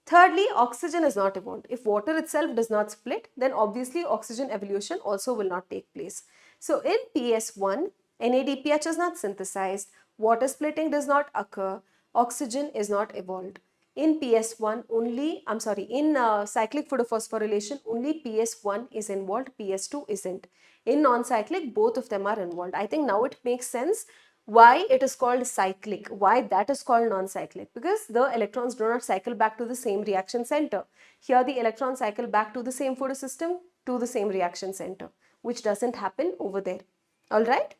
S1: Thirdly, oxygen is not evolved. If water itself does not split, then obviously oxygen evolution also will not take place. So in PS1, NADPH is not synthesized, water splitting does not occur, oxygen is not evolved. In PS1 only, in cyclic photophosphorylation, only PS1 is involved, PS2 isn't. In non-cyclic, both of them are involved. I think now it makes sense why it is called cyclic, why that is called non-cyclic, because the electrons do not cycle back to the same reaction center. Here the electrons cycle back to the same photosystem, to the same reaction center, which doesn't happen over there. All right.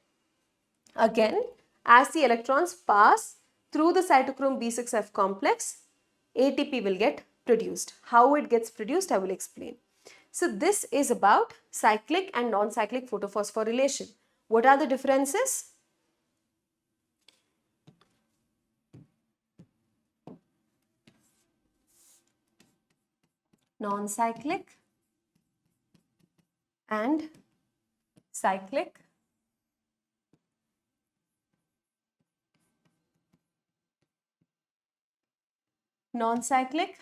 S1: Again, as the electrons pass through the cytochrome B6F complex, ATP will get produced. How it gets produced, I will explain. So this is about cyclic and non-cyclic photophosphorylation. What are the differences? Non-cyclic and cyclic. Non-cyclic,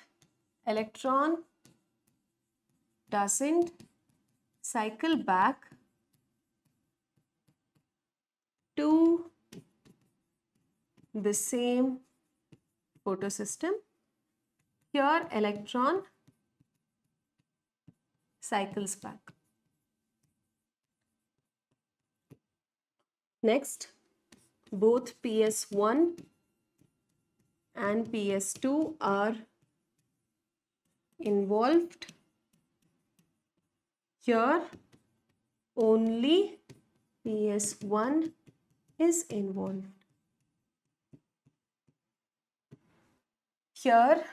S1: electron doesn't cycle back to the same photosystem. Here electron cycles back. Next, both PS1 and PS2 are involved. Here only PS1 is involved. Here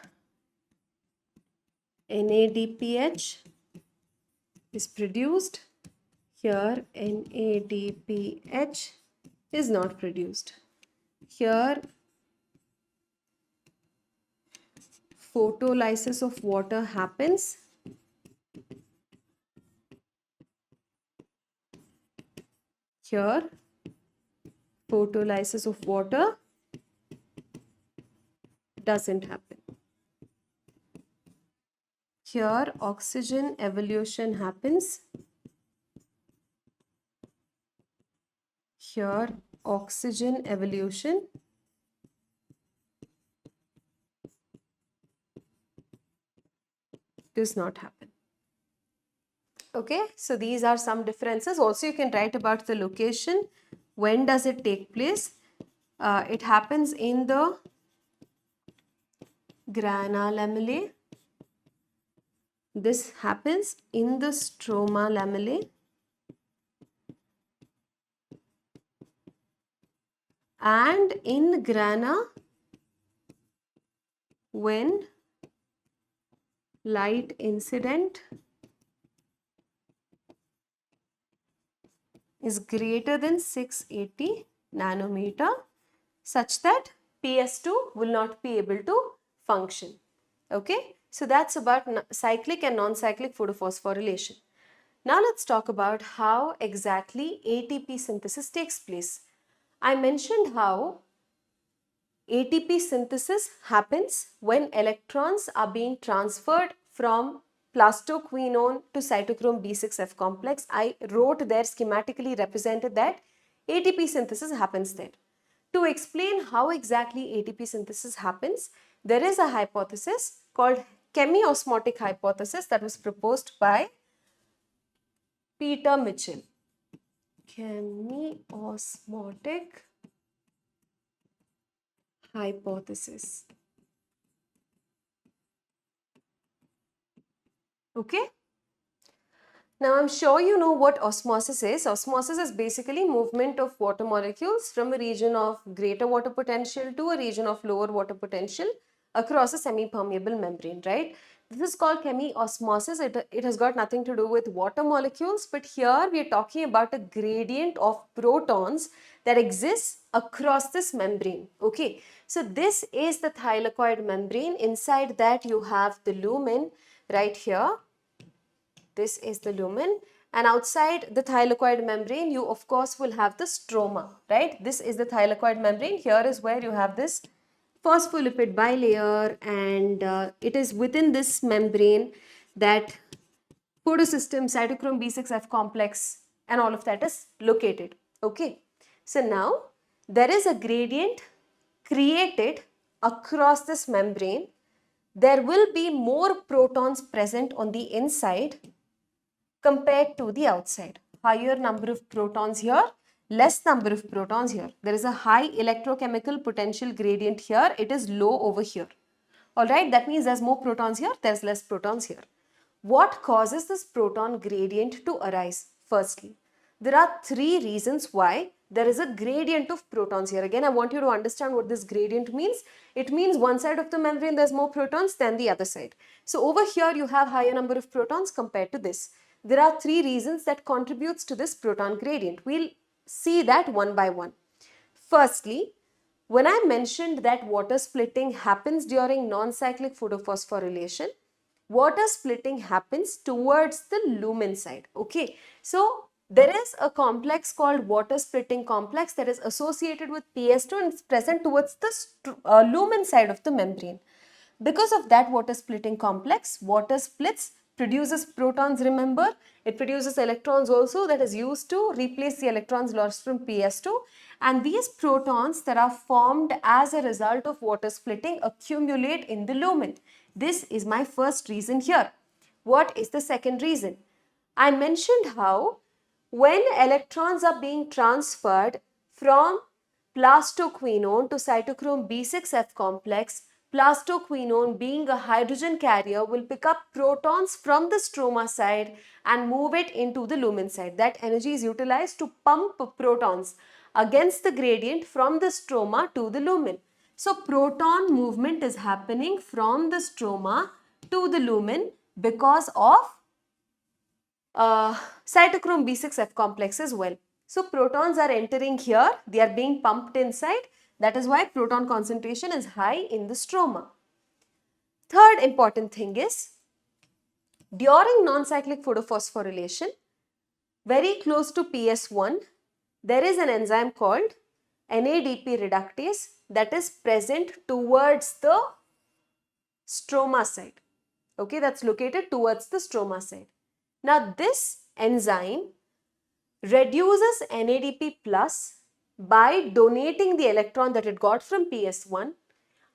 S1: NADPH is produced. Here NADPH is not produced. Here photolysis of water happens. Here photolysis of water doesn't happen. Here oxygen evolution happens. Here oxygen evolution does not happen. Okay, so these are some differences. Also, you can write about the location. When does it take place? It happens in the grana lamellae. This happens in the stroma lamellae. And in grana, when light incident is greater than 680 nanometer, such that PS2 will not be able to function. Okay, so that's about cyclic and non-cyclic photophosphorylation. Now let's talk about how exactly ATP synthesis takes place. I mentioned how ATP synthesis happens when electrons are being transferred from plastoquinone to cytochrome B6F complex. I wrote there, schematically represented that ATP synthesis happens there. To explain how exactly ATP synthesis happens, there is a hypothesis called chemiosmotic hypothesis that was proposed by Peter Mitchell. Chemiosmotic hypothesis. Okay. Now I'm sure you know what osmosis is. Osmosis is basically movement of water molecules from a region of greater water potential to a region of lower water potential across a semi-permeable membrane, right? This is called chemiosmosis. It has got nothing to do with water molecules, but here we are talking about a gradient of protons that exists across this membrane. Okay, so this is the thylakoid membrane. Inside that you have the lumen right here. This is the lumen, and outside the thylakoid membrane you of course will have the stroma, right? This is the thylakoid membrane. Here is where you have this phospholipid bilayer, and it is within this membrane that Photosystems, cytochrome B6F complex, and all of that is located. Okay. So now there is a gradient created across this membrane. There will be more protons present on the inside compared to the outside. Higher number of protons here, less number of protons here. There is a high electrochemical potential gradient here. It is low over here. Alright, that means there's more protons here, there's less protons here. What causes this proton gradient to arise? Firstly, there are three reasons why there is a gradient of protons here. Again, I want you to understand what this gradient means. It means one side of the membrane there's more protons than the other side. So over here you have higher number of protons compared to this. There are three reasons that contributes to this proton gradient. We'll see that one by one. Firstly, when I mentioned that water splitting happens during non-cyclic photophosphorylation, water splitting happens towards the lumen side. Okay, so there is a complex called water splitting complex that is associated with PS2 and is present towards the lumen side of the membrane. Because of that water splitting complex, water splits, produces protons, remember, it produces electrons also that is used to replace the electrons lost from PS2, and these protons that are formed as a result of water splitting accumulate in the lumen. This is my first reason here. What is the second reason? I mentioned how when electrons are being transferred from plastoquinone to cytochrome B6F complex, plastoquinone being a hydrogen carrier will pick up protons from the stroma side and move it into the lumen side. That energy is utilized to pump protons against the gradient from the stroma to the lumen. So proton movement is happening from the stroma to the lumen because of cytochrome B6F complex as well. So protons are entering here, they are being pumped inside. That is why proton concentration is high in the stroma. Third important thing is, during non-cyclic photophosphorylation, very close to PS1, there is an enzyme called NADP reductase that is present towards the stroma side. Okay, that's located towards the stroma side. Now this enzyme reduces NADP plus by donating the electron that it got from PS1.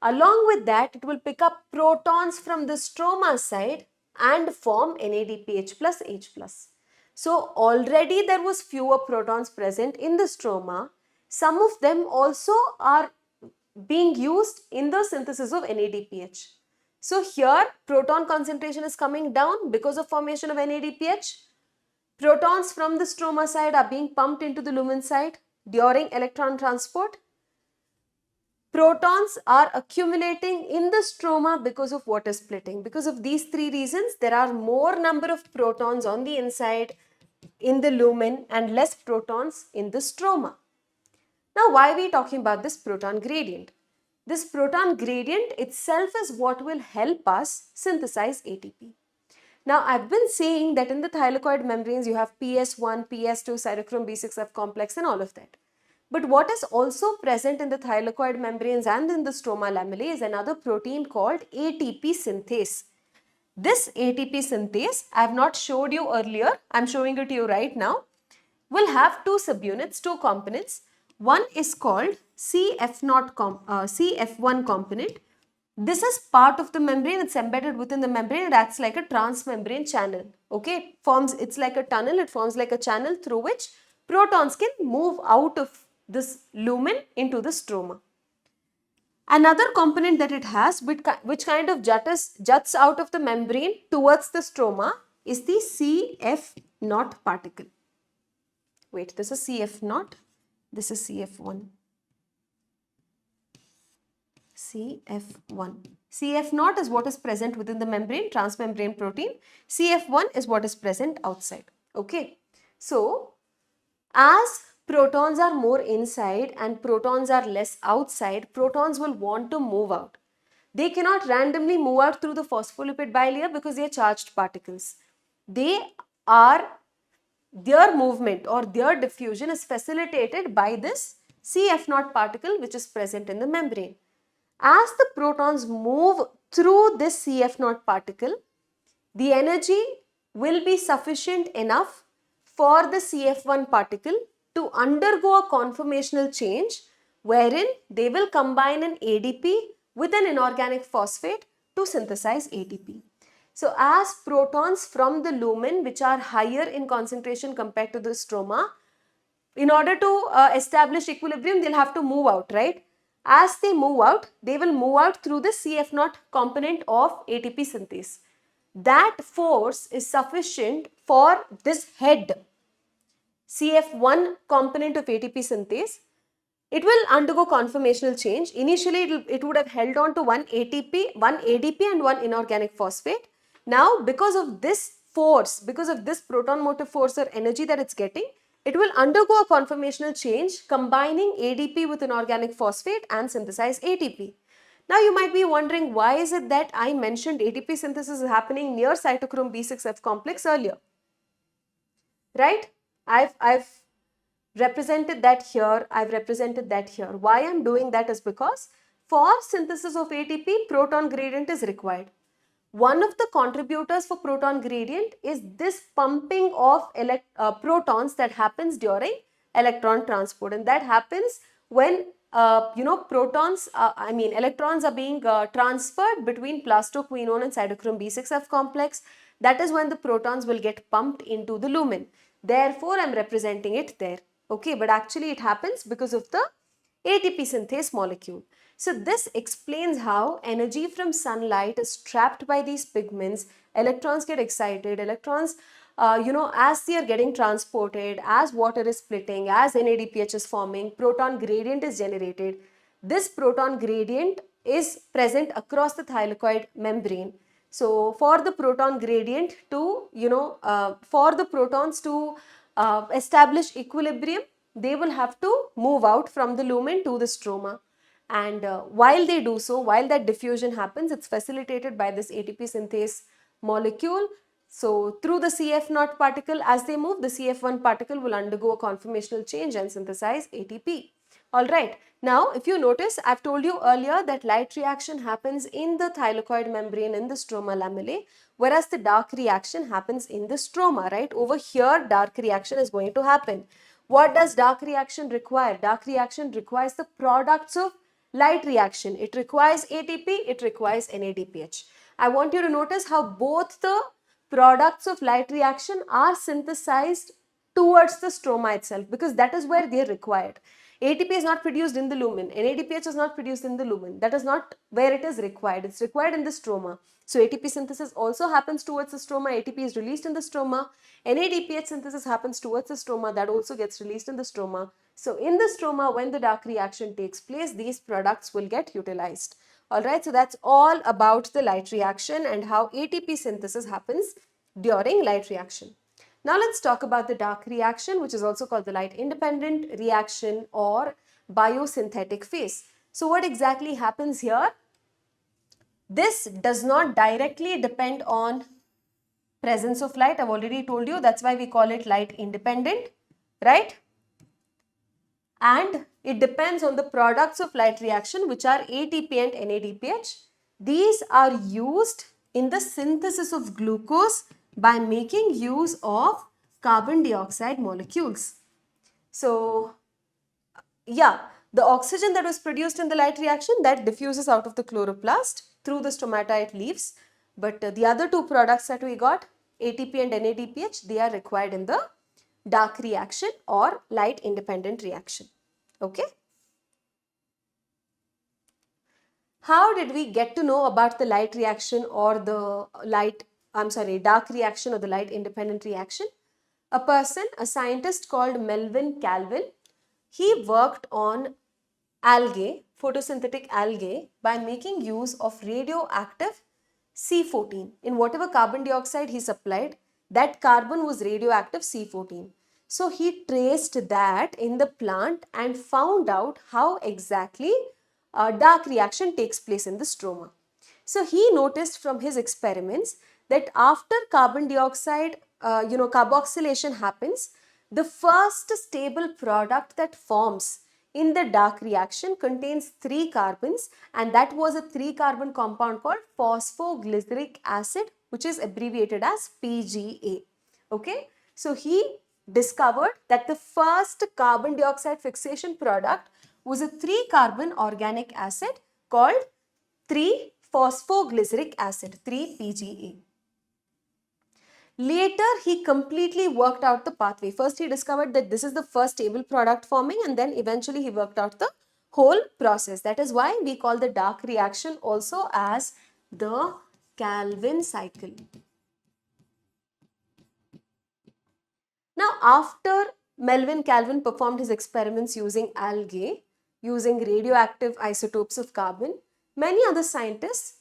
S1: Along with that, it will pick up protons from the stroma side and form NADPH plus H plus. So already there was fewer protons present in the stroma. Some of them also are being used in the synthesis of NADPH. So here proton concentration is coming down because of formation of NADPH. Protons from the stroma side are being pumped into the lumen side during electron transport. Protons are accumulating in the stroma because of water splitting. Because of these three reasons, there are more number of protons on the inside in the lumen and less protons in the stroma. Now, why are we talking about this proton gradient? This proton gradient itself is what will help us synthesize ATP. Now, I've been saying that in the thylakoid membranes, you have PS1, PS2, cytochrome B6F complex and all of that. But what is also present in the thylakoid membranes and in the stroma lamellae is another protein called ATP synthase. This ATP synthase, I have not showed you earlier, I am showing it to you right now, will have two subunits, two components. One is called CF1 component. This is part of the membrane, it's embedded within the membrane, it acts like a transmembrane channel. Okay, it's like a tunnel, it forms like a channel through which protons can move out of this lumen into the stroma. Another component that it has, which kind of juts out of the membrane towards the stroma, is the CF0 particle. Wait, this is CF0, this is CF1. CF1. CF0 is what is present within the membrane, transmembrane protein. CF1 is what is present outside. Okay. So, as protons are more inside and protons are less outside, protons will want to move out. They cannot randomly move out through the phospholipid bilayer because they are charged particles. Their movement or their diffusion is facilitated by this CF0 particle which is present in the membrane. As the protons move through this CF0 particle, the energy will be sufficient enough for the CF1 particle to undergo a conformational change wherein they will combine an ADP with an inorganic phosphate to synthesize ATP. So as protons from the lumen, which are higher in concentration compared to the stroma, in order to establish equilibrium, they'll have to move out, right? As they move out, they will move out through the CF0 component of ATP synthase. That force is sufficient for this head CF1 component of ATP synthase. It will undergo conformational change. Initially, it would have held on to one ATP, one ADP and one inorganic phosphate. Now, because of this force, because of this proton motive force or energy that it's getting, it will undergo a conformational change combining ADP with inorganic phosphate and synthesize ATP. Now, you might be wondering, why is it that I mentioned ATP synthesis is happening near cytochrome B6F complex earlier? Right? I've represented that here, I've represented that here. Why I'm doing that is because for synthesis of ATP, proton gradient is required. One of the contributors for proton gradient is this pumping of protons that happens during electron transport, and that happens when electrons are being transferred between plastoquinone and cytochrome B6F complex. That is when the protons will get pumped into the lumen. Therefore, I am representing it there. Okay, but actually it happens because of the ATP synthase molecule. So this explains how energy from sunlight is trapped by these pigments. Electrons get excited. Electrons, as they are getting transported, as water is splitting, as NADPH is forming, proton gradient is generated. This proton gradient is present across the thylakoid membrane. So for the proton gradient to, for the protons to establish equilibrium, they will have to move out from the lumen to the stroma. And while they do so, while that diffusion happens, it's facilitated by this ATP synthase molecule. So through the CF0 particle, as they move, the CF1 particle will undergo a conformational change and synthesize ATP. Alright, now if you notice, I've told you earlier that light reaction happens in the thylakoid membrane in the stroma lamellae, whereas the dark reaction happens in the stroma, right? Over here, dark reaction is going to happen. What does dark reaction require? Dark reaction requires the products of light reaction. It requires ATP, it requires NADPH. I want you to notice how both the products of light reaction are synthesized towards the stroma itself, because that is where they are required. ATP is not produced in the lumen, NADPH is not produced in the lumen. That is not where it is required. It's required in the stroma. So ATP synthesis also happens towards the stroma. ATP is released in the stroma. NADPH synthesis happens towards the stroma. That also gets released in the stroma. So in the stroma, when the dark reaction takes place, these products will get utilized. Alright, so that's all about the light reaction and how ATP synthesis happens during light reaction. Now let's talk about the dark reaction, which is also called the light independent reaction or biosynthetic phase. So what exactly happens here? This does not directly depend on presence of light. I've already told you, that's why we call it light independent, right? And it depends on the products of light reaction, which are ATP and NADPH. These are used in the synthesis of glucose by making use of carbon dioxide molecules. So, yeah, the oxygen that was produced in the light reaction, that diffuses out of the chloroplast. Through the stomata it leaves. But the other two products that we got, ATP and NADPH, they are required in the dark reaction or light independent reaction. Okay. How did we get to know about the light reaction or the dark reaction or the light independent reaction? A person, a scientist called Melvin Calvin, he worked on algae, photosynthetic algae, by making use of radioactive C14. In whatever carbon dioxide he supplied, that carbon was radioactive C14. So he traced that in the plant and found out how exactly dark reaction takes place in the stroma. So he noticed from his experiments that after carbon dioxide, carboxylation happens, the first stable product that forms in the dark reaction contains 3 carbons, and that was a 3-carbon compound called phosphoglyceric acid, which is abbreviated as PGA. Okay, so he discovered that the first carbon dioxide fixation product was a 3-carbon organic acid called 3-phosphoglyceric acid, 3-PGA. Later, he completely worked out the pathway. First, he discovered that this is the first stable product forming, and then eventually he worked out the whole process. That is why we call the dark reaction also as the Calvin cycle. Now, after Melvin Calvin performed his experiments using algae, using radioactive isotopes of carbon, many other scientists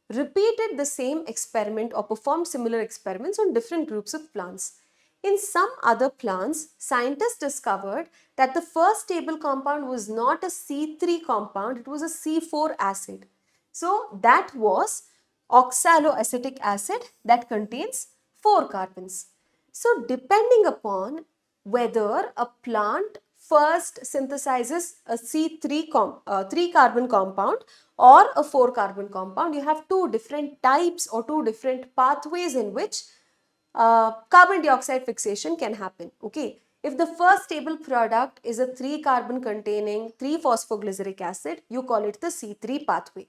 S1: repeated the same experiment or performed similar experiments on different groups of plants. In some other plants, scientists discovered that the first stable compound was not a C3 compound, it was a C4 acid. So that was oxaloacetic acid that contains 4 carbons. So depending upon whether a plant first synthesizes a three-carbon compound or a 4-carbon compound, you have 2 different types or 2 different pathways in which carbon dioxide fixation can happen. Okay, if the first stable product is a 3-carbon containing 3-phosphoglyceric acid, you call it the C3 pathway.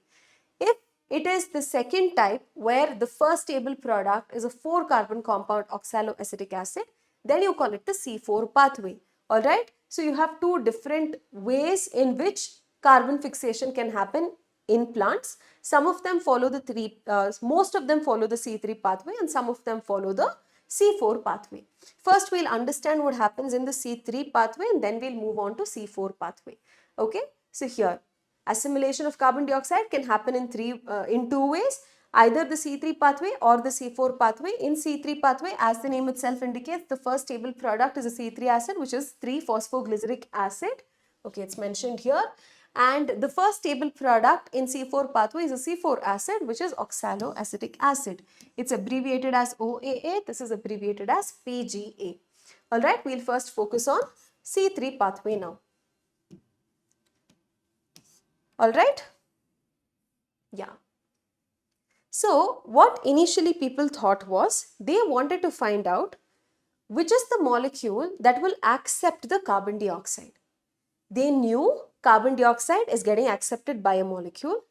S1: If it is the second type where the first stable product is a 4-carbon compound oxaloacetic acid, then you call it the C4 pathway. Alright, so you have 2 different ways in which carbon fixation can happen in plants. Some of them follow the most of them follow the C3 pathway, and some of them follow the C4 pathway. First, we'll understand what happens in the C3 pathway, and then we'll move on to C4 pathway. Okay, so here, assimilation of carbon dioxide can happen in 2 ways, either the C3 pathway or the C4 pathway. In C3 pathway, as the name itself indicates, the first stable product is a C3 acid, which is 3-phosphoglyceric acid. Okay, it's mentioned here. And the first stable product in C4 pathway is a C4 acid, which is oxaloacetic acid. It's abbreviated as OAA. This is abbreviated as PGA. Alright, we'll first focus on C3 pathway now. Alright? Yeah. So, what initially people thought was, they wanted to find out which is the molecule that will accept the carbon dioxide. They knew carbon dioxide is getting accepted by a molecule.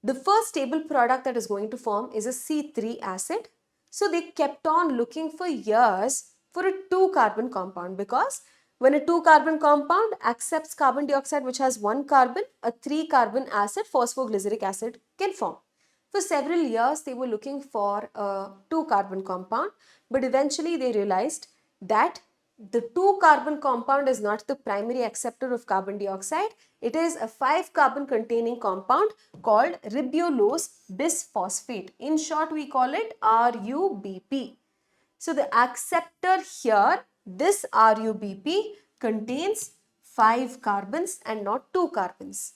S1: The first stable product that is going to form is a C3 acid. So, they kept on looking for years for a 2-carbon compound, because when a 2-carbon compound accepts carbon dioxide which has 1 carbon, a 3-carbon acid, phosphoglyceric acid, can form. For several years, they were looking for a 2-carbon compound, but eventually they realized that the 2-carbon compound is not the primary acceptor of carbon dioxide. It is a 5-carbon containing compound called ribulose bisphosphate. In short, we call it RUBP. So the acceptor here, this RUBP, contains 5 carbons and not 2 carbons.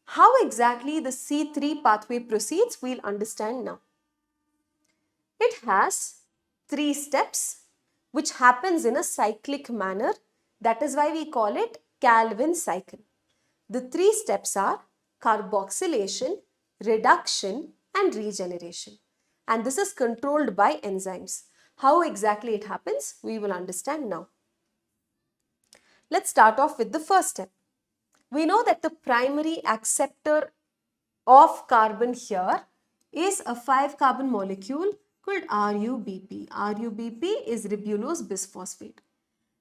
S1: How exactly the C3 pathway proceeds, we'll understand now. It has 3 steps which happens in a cyclic manner. That is why we call it Calvin cycle. The 3 steps are carboxylation, reduction and regeneration. And this is controlled by enzymes. How exactly it happens, we will understand now. Let's start off with the first step. We know that the primary acceptor of carbon here is a 5-carbon molecule called RUBP. RUBP is ribulose bisphosphate.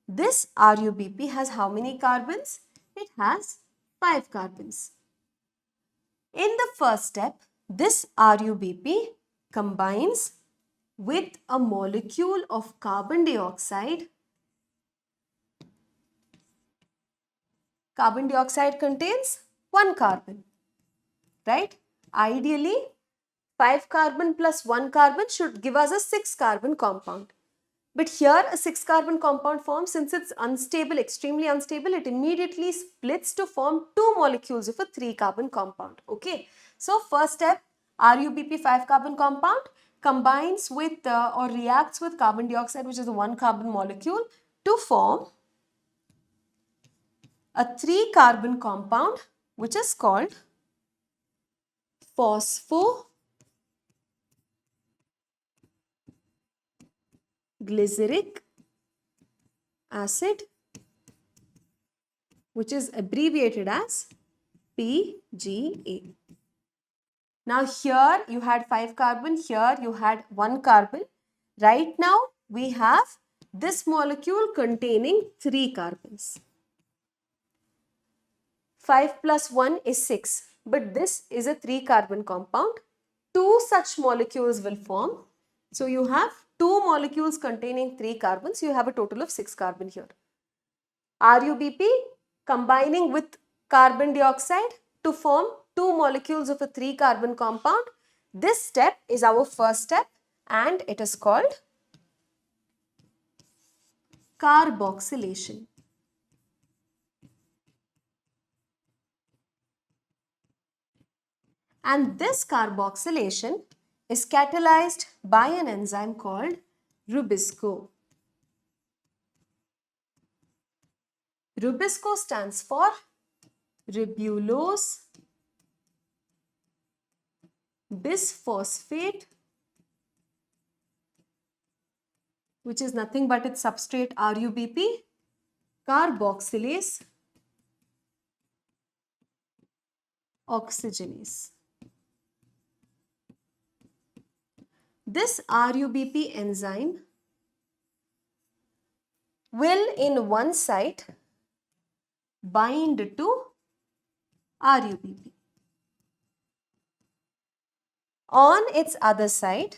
S1: This RUBP has how many carbons? It has 5 carbons. In the first step, this RUBP combines with a molecule of carbon dioxide. Carbon dioxide contains 1 carbon, right? Ideally, 5 carbon plus 1 carbon should give us a 6-carbon compound. But here a 6-carbon compound forms. Since it's unstable, extremely unstable, it immediately splits to form 2 molecules of a 3-carbon compound. Okay. So first step, RUBP 5-carbon compound combines with or reacts with carbon dioxide, which is a 1-carbon molecule, to form a 3-carbon compound which is called phosphoglyceric acid, which is abbreviated as PGA. Now here you had 5 carbon, here you had 1 carbon. Right now we have this molecule containing 3 carbons. 5 plus 1 is 6, but this is a 3-carbon compound. 2 such molecules will form. So you have 2 molecules containing 3 carbons. You have a total of 6 carbon here. RUBP combining with carbon dioxide to form 2 molecules of a 3-carbon compound. This step is our first step and it is called carboxylation. And this carboxylation is catalyzed by an enzyme called Rubisco. Rubisco stands for ribulose bisphosphate, which is nothing but its substrate RUBP, carboxylase oxygenase. This RUBP enzyme will in one site bind to RUBP. On its other side,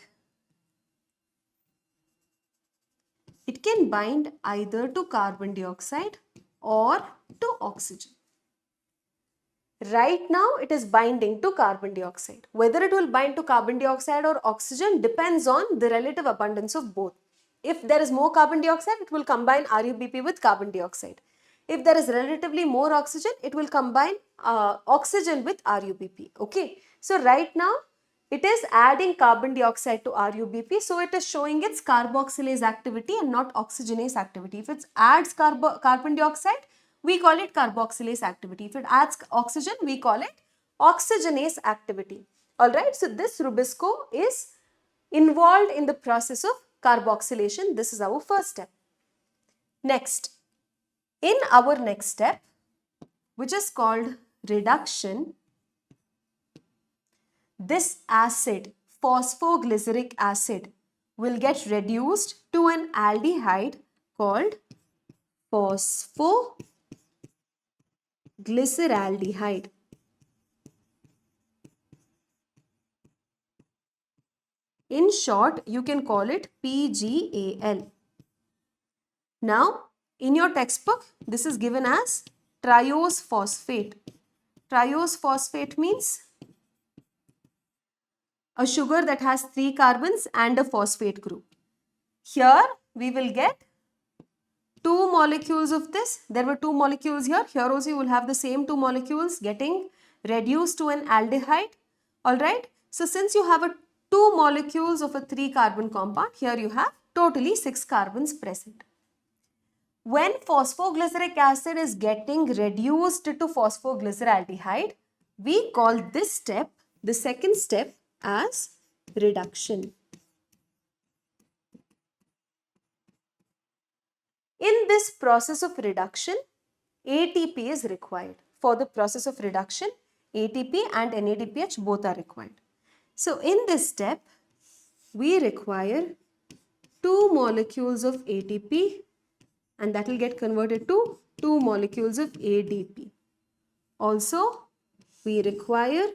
S1: it can bind either to carbon dioxide or to oxygen. Right now, it is binding to carbon dioxide. Whether it will bind to carbon dioxide or oxygen depends on the relative abundance of both. If there is more carbon dioxide, it will combine RUBP with carbon dioxide. If there is relatively more oxygen, it will combine oxygen with RUBP. Okay. So right now, it is adding carbon dioxide to RUBP. So it is showing its carboxylase activity and not oxygenase activity. If it adds carbon dioxide, we call it carboxylase activity. If it adds oxygen, we call it oxygenase activity. Alright, so this Rubisco is involved in the process of carboxylation. This is our first step. Next, in our next step, which is called reduction, this acid, phosphoglyceric acid, will get reduced to an aldehyde called phosphoglyceraldehyde. In short, you can call it PGAL. Now, in your textbook, this is given as triose phosphate. Triose phosphate means a sugar that has 3 carbons and a phosphate group. Here, we will get 2 molecules of this. There were 2 molecules here. Here also you will have the same 2 molecules getting reduced to an aldehyde. Alright. So since you have 2 molecules of a 3 carbon compound, here you have totally 6 carbons present. When phosphoglyceric acid is getting reduced to phosphoglyceraldehyde, we call this step, the second step, as reduction. In this process of reduction, ATP is required. For the process of reduction, ATP and NADPH both are required. So in this step, we require 2 molecules of ATP and that will get converted to 2 molecules of ADP. Also, we require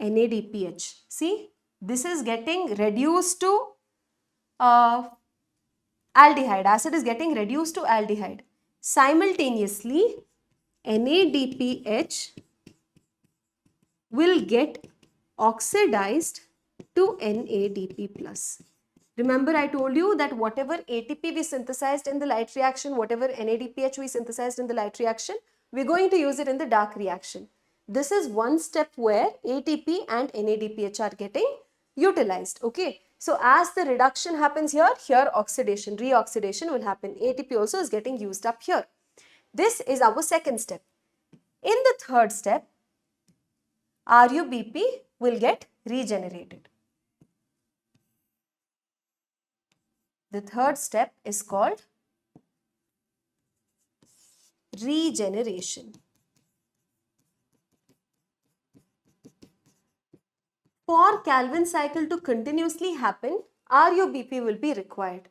S1: NADPH. See, this is getting reduced to aldehyde. Acid is getting reduced to aldehyde. Simultaneously, NADPH will get oxidized to NADP+. Remember, I told you that whatever ATP we synthesized in the light reaction, whatever NADPH we synthesized in the light reaction, we're going to use it in the dark reaction. This is one step where ATP and NADPH are getting utilized. Okay. So as the reduction happens here, oxidation, reoxidation will happen. ATP also is getting used up here. This is our second step. In the third step, RuBP will get regenerated. The third step is called regeneration. For Calvin cycle to continuously happen, RuBP will be required.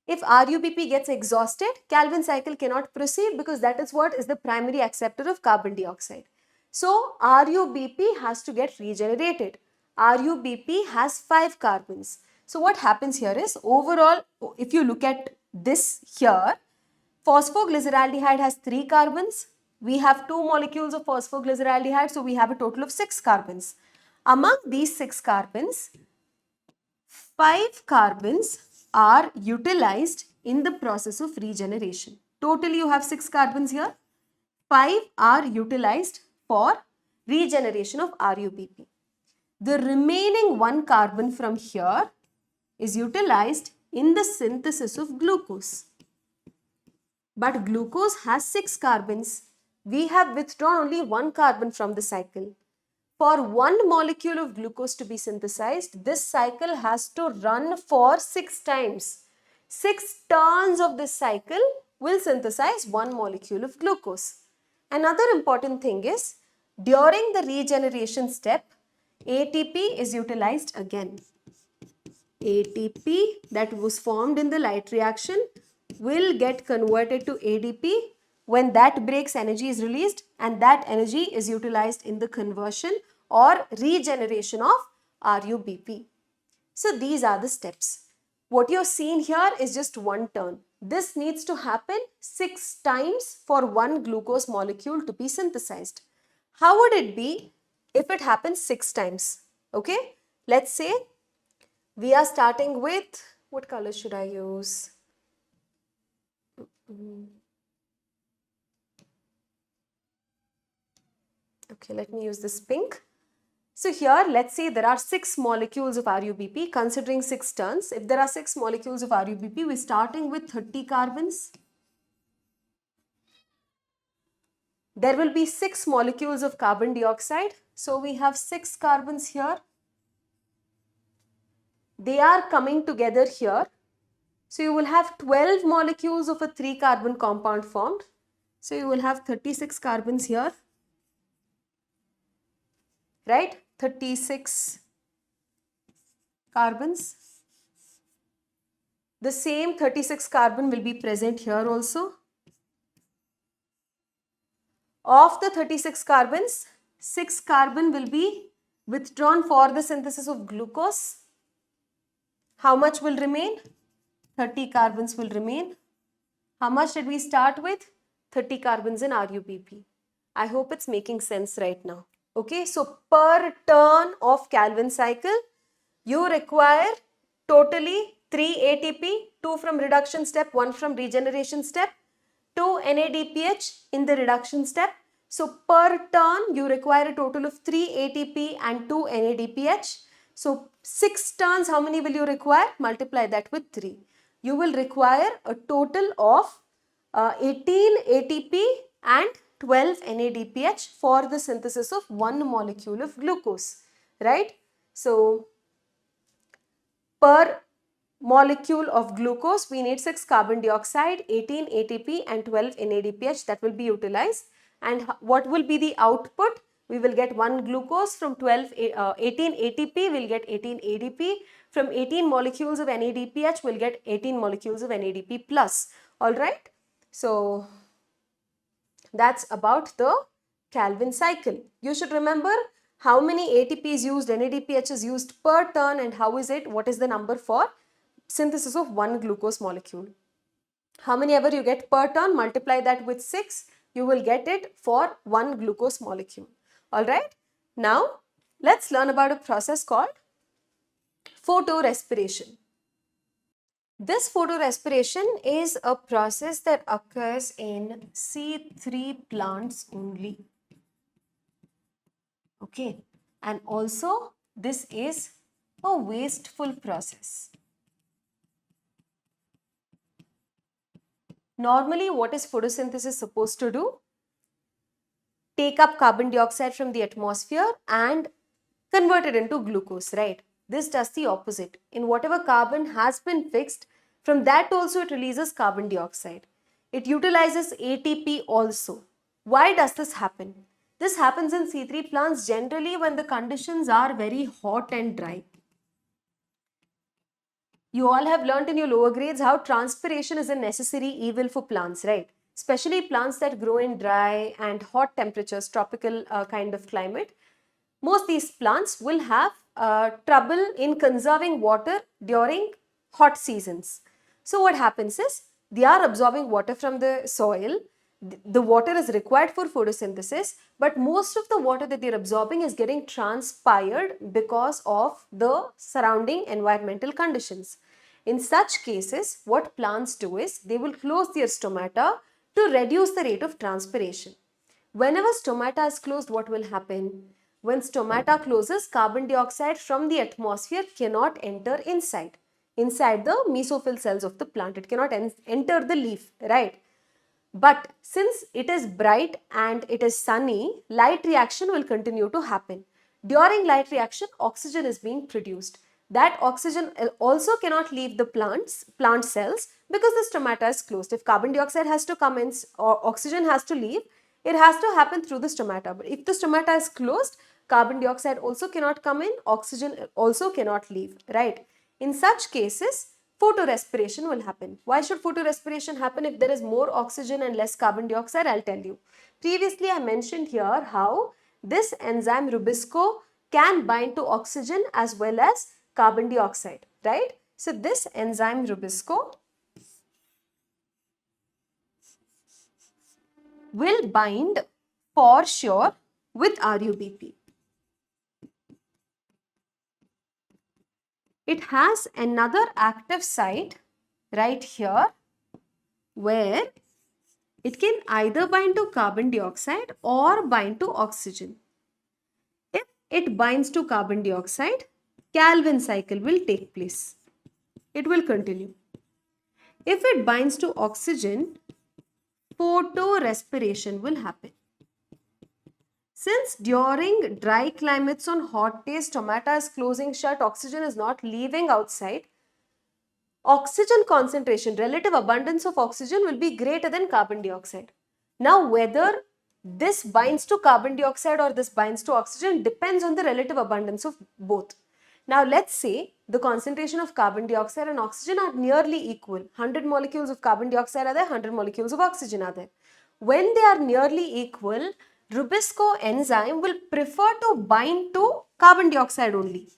S1: If RuBP gets exhausted, Calvin cycle cannot proceed because that is what is the primary acceptor of carbon dioxide. So RuBP has to get regenerated. RuBP has 5 carbons. So what happens here is, overall, if you look at this here, phosphoglyceraldehyde has 3 carbons. We have 2 molecules of phosphoglyceraldehyde, so we have a total of 6 carbons. Among these 6 carbons, 5 carbons are utilized in the process of regeneration. Totally you have 6 carbons here. 5 are utilized for regeneration of RuBP. The remaining 1 carbon from here is utilized in the synthesis of glucose. But glucose has 6 carbons. We have withdrawn only 1 carbon from the cycle. For 1 molecule of glucose to be synthesized, this cycle has to run for 6 times. 6 turns of this cycle will synthesize 1 molecule of glucose. Another important thing is, during the regeneration step, ATP is utilized again. ATP that was formed in the light reaction will get converted to ADP. When that breaks, energy is released and that energy is utilized in the conversion or regeneration of RuBP. So these are the steps. What you're seeing here is just 1 turn. This needs to happen 6 times for 1 glucose molecule to be synthesized. How would it be if it happens 6 times? Okay, let's say we are starting with, what color should I use? Okay, let me use this pink. So here, let's say there are 6 molecules of RuBP, considering 6 turns. If there are 6 molecules of RuBP, we're starting with 30 carbons. There will be 6 molecules of carbon dioxide. So we have 6 carbons here. They are coming together here. So you will have 12 molecules of a 3 carbon compound formed. So you will have 36 carbons here. Right? 36 carbons. The same 36 carbon will be present here also. Of the 36 carbons, 6 carbon will be withdrawn for the synthesis of glucose. How much will remain? 30 carbons will remain. How much did we start with? 30 carbons in RuBP. I hope it's making sense right now. Okay, so per turn of Calvin cycle, you require totally 3 ATP, 2 from reduction step, 1 from regeneration step, 2 NADPH in the reduction step. So per turn, you require a total of 3 ATP and 2 NADPH. So 6 turns, how many will you require? Multiply that with 3. You will require a total of 18 ATP and 12 NADPH for the synthesis of 1 molecule of glucose, right? So per molecule of glucose, we need 6 carbon dioxide, 18 ATP and 12 NADPH that will be utilized. And what will be the output? We will get 1 glucose from 18 ATP, we'll get 18 ADP. From 18 molecules of NADPH, we'll get 18 molecules of NADP plus. Alright, so that's about the Calvin cycle. You should remember how many ATP is used, NADPH is used per turn, and how is it, what is the number for synthesis of 1 glucose molecule. How many ever you get per turn, multiply that with 6, you will get it for 1 glucose molecule. Alright, now let's learn about a process called photorespiration. This photorespiration is a process that occurs in C3 plants only. Okay, and also this is a wasteful process. Normally, what is photosynthesis supposed to do? take up carbon dioxide from the atmosphere and convert it into glucose, right? This does the opposite. In whatever carbon has been fixed, from that also it releases carbon dioxide. It utilizes ATP also. Why does this happen? This happens in C3 plants generally when the conditions are very hot and dry. You all have learnt in your lower grades how transpiration is a necessary evil for plants, right? Especially plants that grow in dry and hot temperatures, tropical kind of climate. Most these plants will have trouble in conserving water during hot seasons. So what happens is they are absorbing water from the soil. The water is required for photosynthesis, but most of the water that they're absorbing is getting transpired because of the surrounding environmental conditions. In such cases, what plants do is they will close their stomata to reduce the rate of transpiration. Whenever stomata is closed, what will happen? When stomata closes, carbon dioxide from the atmosphere cannot enter inside the mesophyll cells of the plant. It cannot enter the leaf, right? But since it is bright and it is sunny, light reaction will continue to happen. During light reaction, oxygen is being produced. That oxygen also cannot leave the plant cells because the stomata is closed. If carbon dioxide has to come in or oxygen has to leave, it has to happen through the stomata. But if the stomata is closed, carbon dioxide also cannot come in, oxygen also cannot leave, right? In such cases, photorespiration will happen. Why should photorespiration happen if there is more oxygen and less carbon dioxide? I'll tell you. Previously, I mentioned here how this enzyme Rubisco can bind to oxygen as well as carbon dioxide, right? So this enzyme Rubisco will bind for sure with RUBP. It has another active site right here where it can either bind to carbon dioxide or bind to oxygen. If it binds to carbon dioxide, Calvin cycle will take place. It will continue. If it binds to oxygen, photorespiration will happen. Since during dry climates on hot days, stomata is closing shut, oxygen is not leaving outside, oxygen concentration, relative abundance of oxygen will be greater than carbon dioxide. Now, whether this binds to carbon dioxide or this binds to oxygen depends on the relative abundance of both. Now, let's say the concentration of carbon dioxide and oxygen are nearly equal. 100 molecules of carbon dioxide are there, 100 molecules of oxygen are there. When they are nearly equal, Rubisco enzyme will prefer to bind to carbon dioxide only.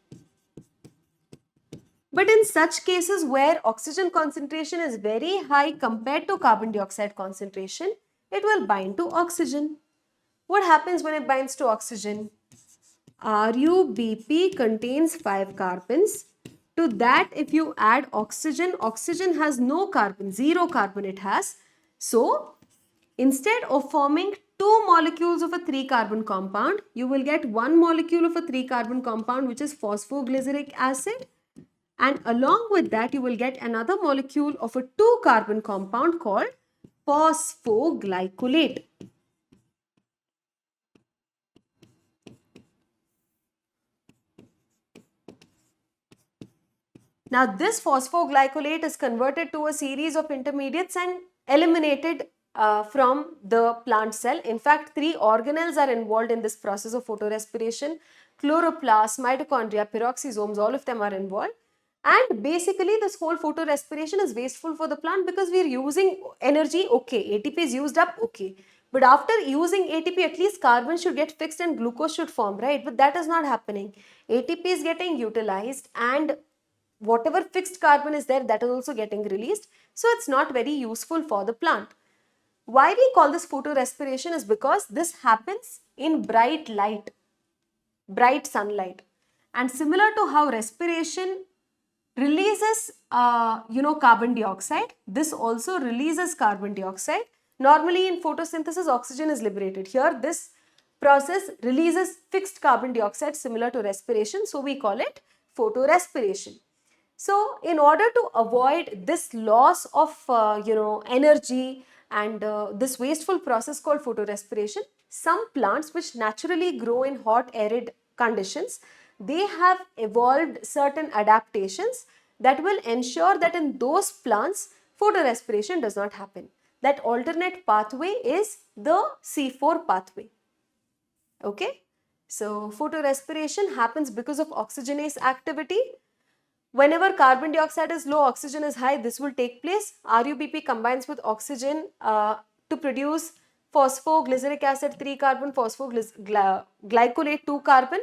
S1: But in such cases where oxygen concentration is very high compared to carbon dioxide concentration, it will bind to oxygen. What happens when it binds to oxygen? RUBP contains 5 carbons. To that, if you add oxygen, oxygen has no carbon, 0 carbon it has. So, instead of forming 2 molecules of a 3 carbon compound, you will get 1 molecule of a 3 carbon compound which is phosphoglyceric acid. And along with that, you will get another molecule of a 2 carbon compound called phosphoglycolate. Now, this phosphoglycolate is converted to a series of intermediates and eliminated from the plant cell. In fact, 3 organelles are involved in this process of photorespiration. Chloroplast, mitochondria, peroxisomes, all of them are involved. And basically, this whole photorespiration is wasteful for the plant because we are using energy, okay, ATP is used up, okay. But after using ATP, at least carbon should get fixed and glucose should form, right? But that is not happening. ATP is getting utilized and whatever fixed carbon is there, that is also getting released. So it's not very useful for the plant. Why we call this photorespiration is because this happens in bright light, bright sunlight. And similar to how respiration releases carbon dioxide, this also releases carbon dioxide. Normally in photosynthesis, oxygen is liberated. Here this process releases fixed carbon dioxide similar to respiration, so we call it photorespiration. So in order to avoid this loss of energy and this wasteful process called photorespiration, some plants which naturally grow in hot arid conditions, they have evolved certain adaptations that will ensure that in those plants photorespiration does not happen. That alternate pathway is the C4 pathway. Okay, so photorespiration happens because of oxygenase activity. Whenever carbon dioxide is low, oxygen is high, this will take place. RUBP combines with oxygen to produce phosphoglyceric acid 3 carbon, phosphoglycolate 2 carbon.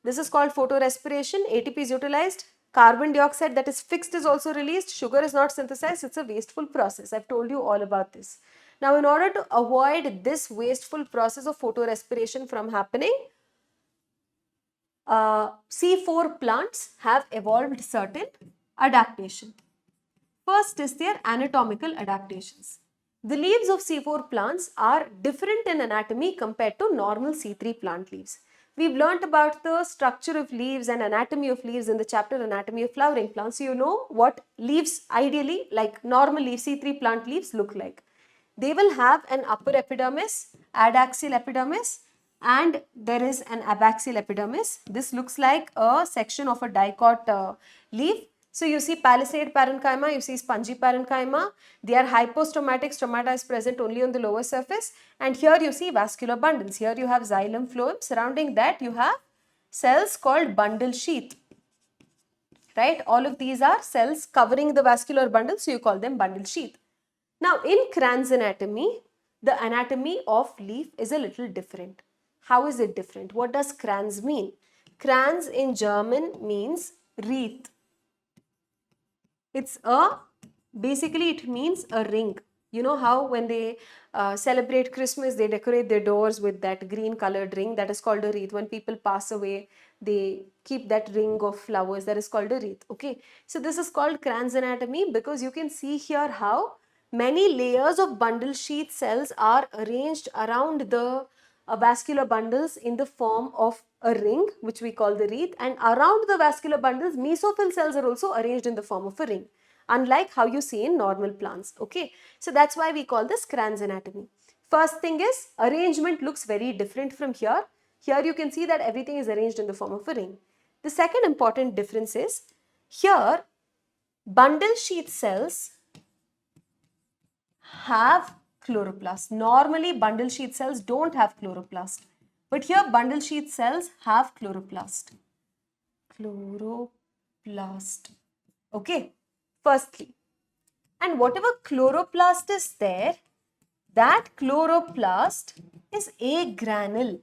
S1: This is called photorespiration. ATP is utilized. Carbon dioxide that is fixed is also released. Sugar is not synthesized. It's a wasteful process. I've told you all about this. Now, in order to avoid this wasteful process of photorespiration from happening, C4 plants have evolved certain adaptation. First is their anatomical adaptations. The leaves of C4 plants are different in anatomy compared to normal C3 plant leaves. We've learnt about the structure of leaves and anatomy of leaves in the chapter Anatomy of Flowering Plants. So you know what leaves ideally, like normal leaves, C3 plant leaves look like. They will have an upper epidermis, adaxial epidermis, and there is an abaxial epidermis. This looks like a section of a dicot leaf. So you see palisade parenchyma, you see spongy parenchyma. They are hypostomatic, stomata is present only on the lower surface. And here you see vascular bundles. Here you have xylem, phloem. Surrounding that you have cells called bundle sheath. Right? All of these are cells covering the vascular bundle, so you call them bundle sheath. Now in crans anatomy, the anatomy of leaf is a little different. How is it different? What does crans mean? Crans in German means wreath. Basically it means a ring. You know how when they celebrate Christmas, they decorate their doors with that green colored ring, that is called a wreath. When people pass away, they keep that ring of flowers, that is called a wreath. Okay, so this is called crans anatomy because you can see here how many layers of bundle sheath cells are arranged around the vascular bundles in the form of a ring, which we call the wreath, and around the vascular bundles mesophyll cells are also arranged in the form of a ring, unlike how you see in normal plants. Okay, so that's why we call this crans anatomy. First thing is, arrangement looks very different from here. Here you can see that everything is arranged in the form of a ring. The second important difference is, here bundle sheath cells have chloroplast. Normally bundle sheath cells don't have chloroplast, but here bundle sheath cells have chloroplast. Chloroplast. Okay, firstly. And whatever chloroplast is there, that chloroplast is agranule,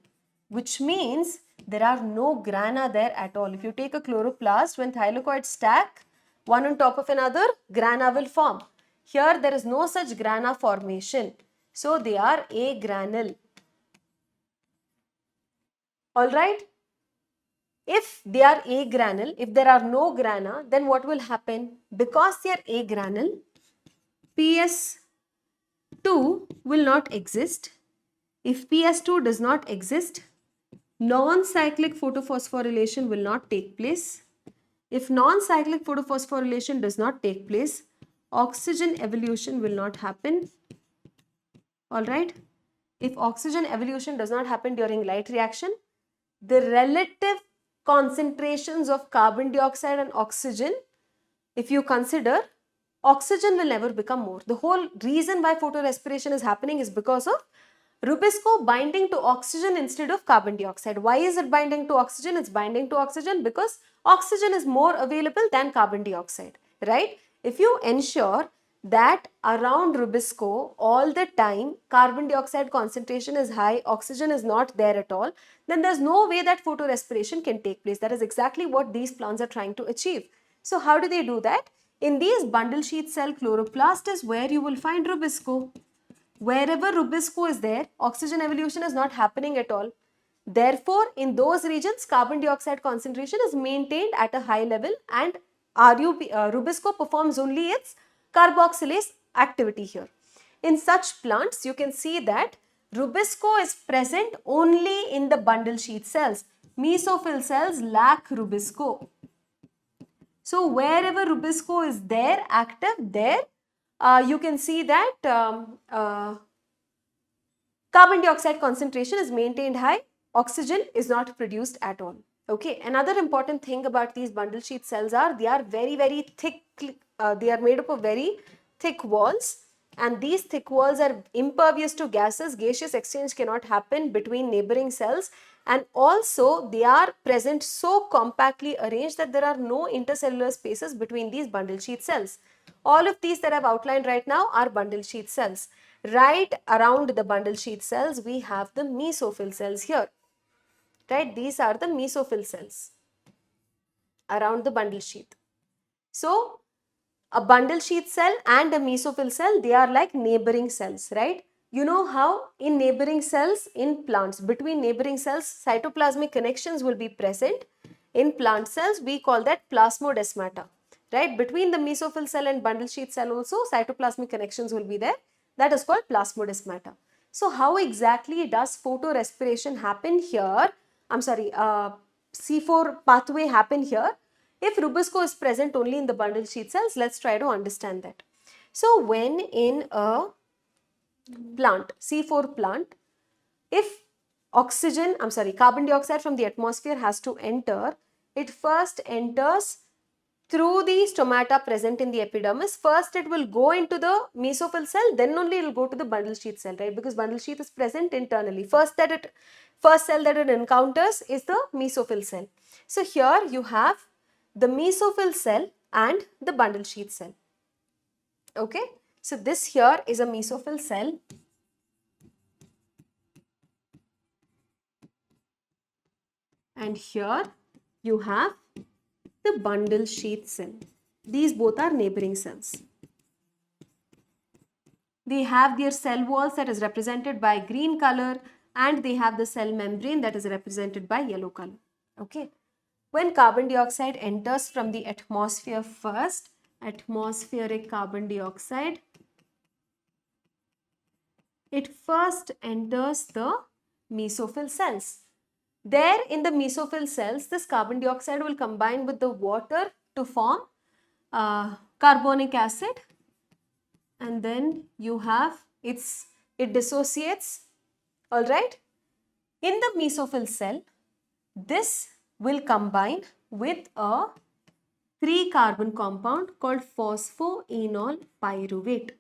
S1: which means there are no grana there at all. If you take a chloroplast, when thylakoids stack one on top of another, grana will form. Here there is no such grana formation. So they are agranule. Alright. If they are agranule, if there are no grana, then what will happen? Because they are agranule, PS2 will not exist. If PS2 does not exist, non-cyclic photophosphorylation will not take place. If non-cyclic photophosphorylation does not take place, oxygen evolution will not happen. Alright. If oxygen evolution does not happen during light reaction, the relative concentrations of carbon dioxide and oxygen, if you consider, oxygen will never become more. The whole reason why photorespiration is happening is because of rubisco binding to oxygen instead of carbon dioxide. Why is it binding to oxygen? It's binding to oxygen because oxygen is more available than carbon dioxide, right? If you ensure that around rubisco all the time carbon dioxide concentration is high, oxygen is not there at all, then there's no way that photorespiration can take place. That is exactly what these plants are trying to achieve. So how do they do that? In these bundle sheath cell, chloroplast is where you will find rubisco. Wherever rubisco is there, oxygen evolution is not happening at all. Therefore, in those regions, carbon dioxide concentration is maintained at a high level and rubisco performs only its carboxylase activity here. In such plants, you can see that rubisco is present only in the bundle sheath cells. Mesophyll cells lack rubisco. So wherever rubisco is there, active there, you can see that Carbon dioxide concentration is maintained high, oxygen is not produced at all. Okay, another important thing about these bundle sheath cells are they are very thick, they are made up of very thick walls, and these thick walls are impervious to gases. Gaseous exchange cannot happen between neighboring cells, and also they are present so compactly arranged that there are no intercellular spaces between these bundle sheath cells. All of these that I have outlined right now are bundle sheath cells. Right around the bundle sheath cells, we have the mesophyll cells here. Right, these are the mesophyll cells around the bundle sheath. So, a bundle sheath cell and a mesophyll cell, they are like neighboring cells, right? You know how in neighboring cells, in plants, between neighboring cells, cytoplasmic connections will be present. In plant cells, we call that plasmodesmata, right? Between the mesophyll cell and bundle sheath cell also, cytoplasmic connections will be there. That is called plasmodesmata. So, how exactly does photorespiration happen here? C4 pathway happen here? If rubisco is present only in the bundle sheath cells, let's try to understand that. So, when in a plant, C4 plant, if carbon dioxide from the atmosphere has to enter, it first enters through the stomata present in the epidermis. First it will go into the mesophyll cell, then only it will go to the bundle sheath cell, right? Because bundle sheath is present internally. First cell that it encounters is the mesophyll cell. So here you have the mesophyll cell and the bundle sheath cell. Okay, so this here is a mesophyll cell. And here you have the bundle sheath cell. These both are neighboring cells. They have their cell walls that is represented by green color, and they have the cell membrane that is represented by yellow color. Okay. When carbon dioxide enters from the atmosphere first, atmospheric carbon dioxide, it first enters the mesophyll cells. There in the mesophyll cells, this carbon dioxide will combine with the water to form carbonic acid, and then you have it dissociates, all right. In the mesophyll cell, this will combine with a 3-carbon compound called phosphoenol pyruvate.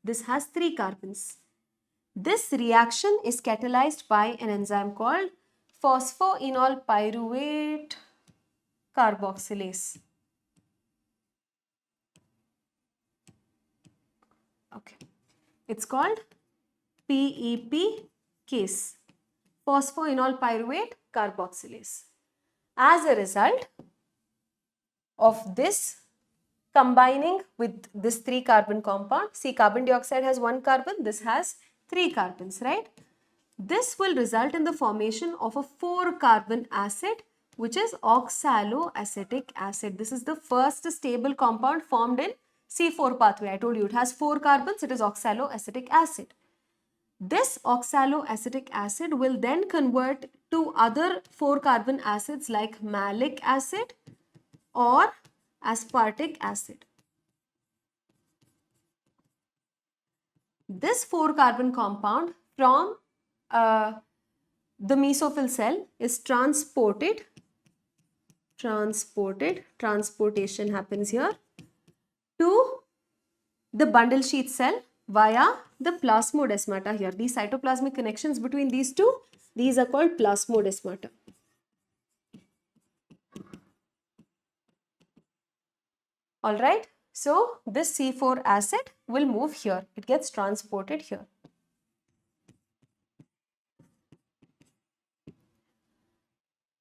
S1: This has 3 carbons. This reaction is catalyzed by an enzyme called phosphoenol pyruvate carboxylase. Okay, it's called PEP case, phosphoenol pyruvate carboxylase. As a result of this combining with this 3-carbon compound, see, carbon dioxide has 1 carbon, this has 3 carbons, right? This will result in the formation of a 4-carbon acid, which is oxaloacetic acid. This is the first stable compound formed in C4 pathway. I told you it has 4 carbons, it is oxaloacetic acid. This oxaloacetic acid will then convert to other 4-carbon acids like malic acid or aspartic acid. This 4-carbon compound from the mesophyll cell is transportation happens here to the bundle sheath cell via the plasmodesmata here. These cytoplasmic connections between these two, these are called plasmodesmata. All right. So this C4 acid will move here. It gets transported here.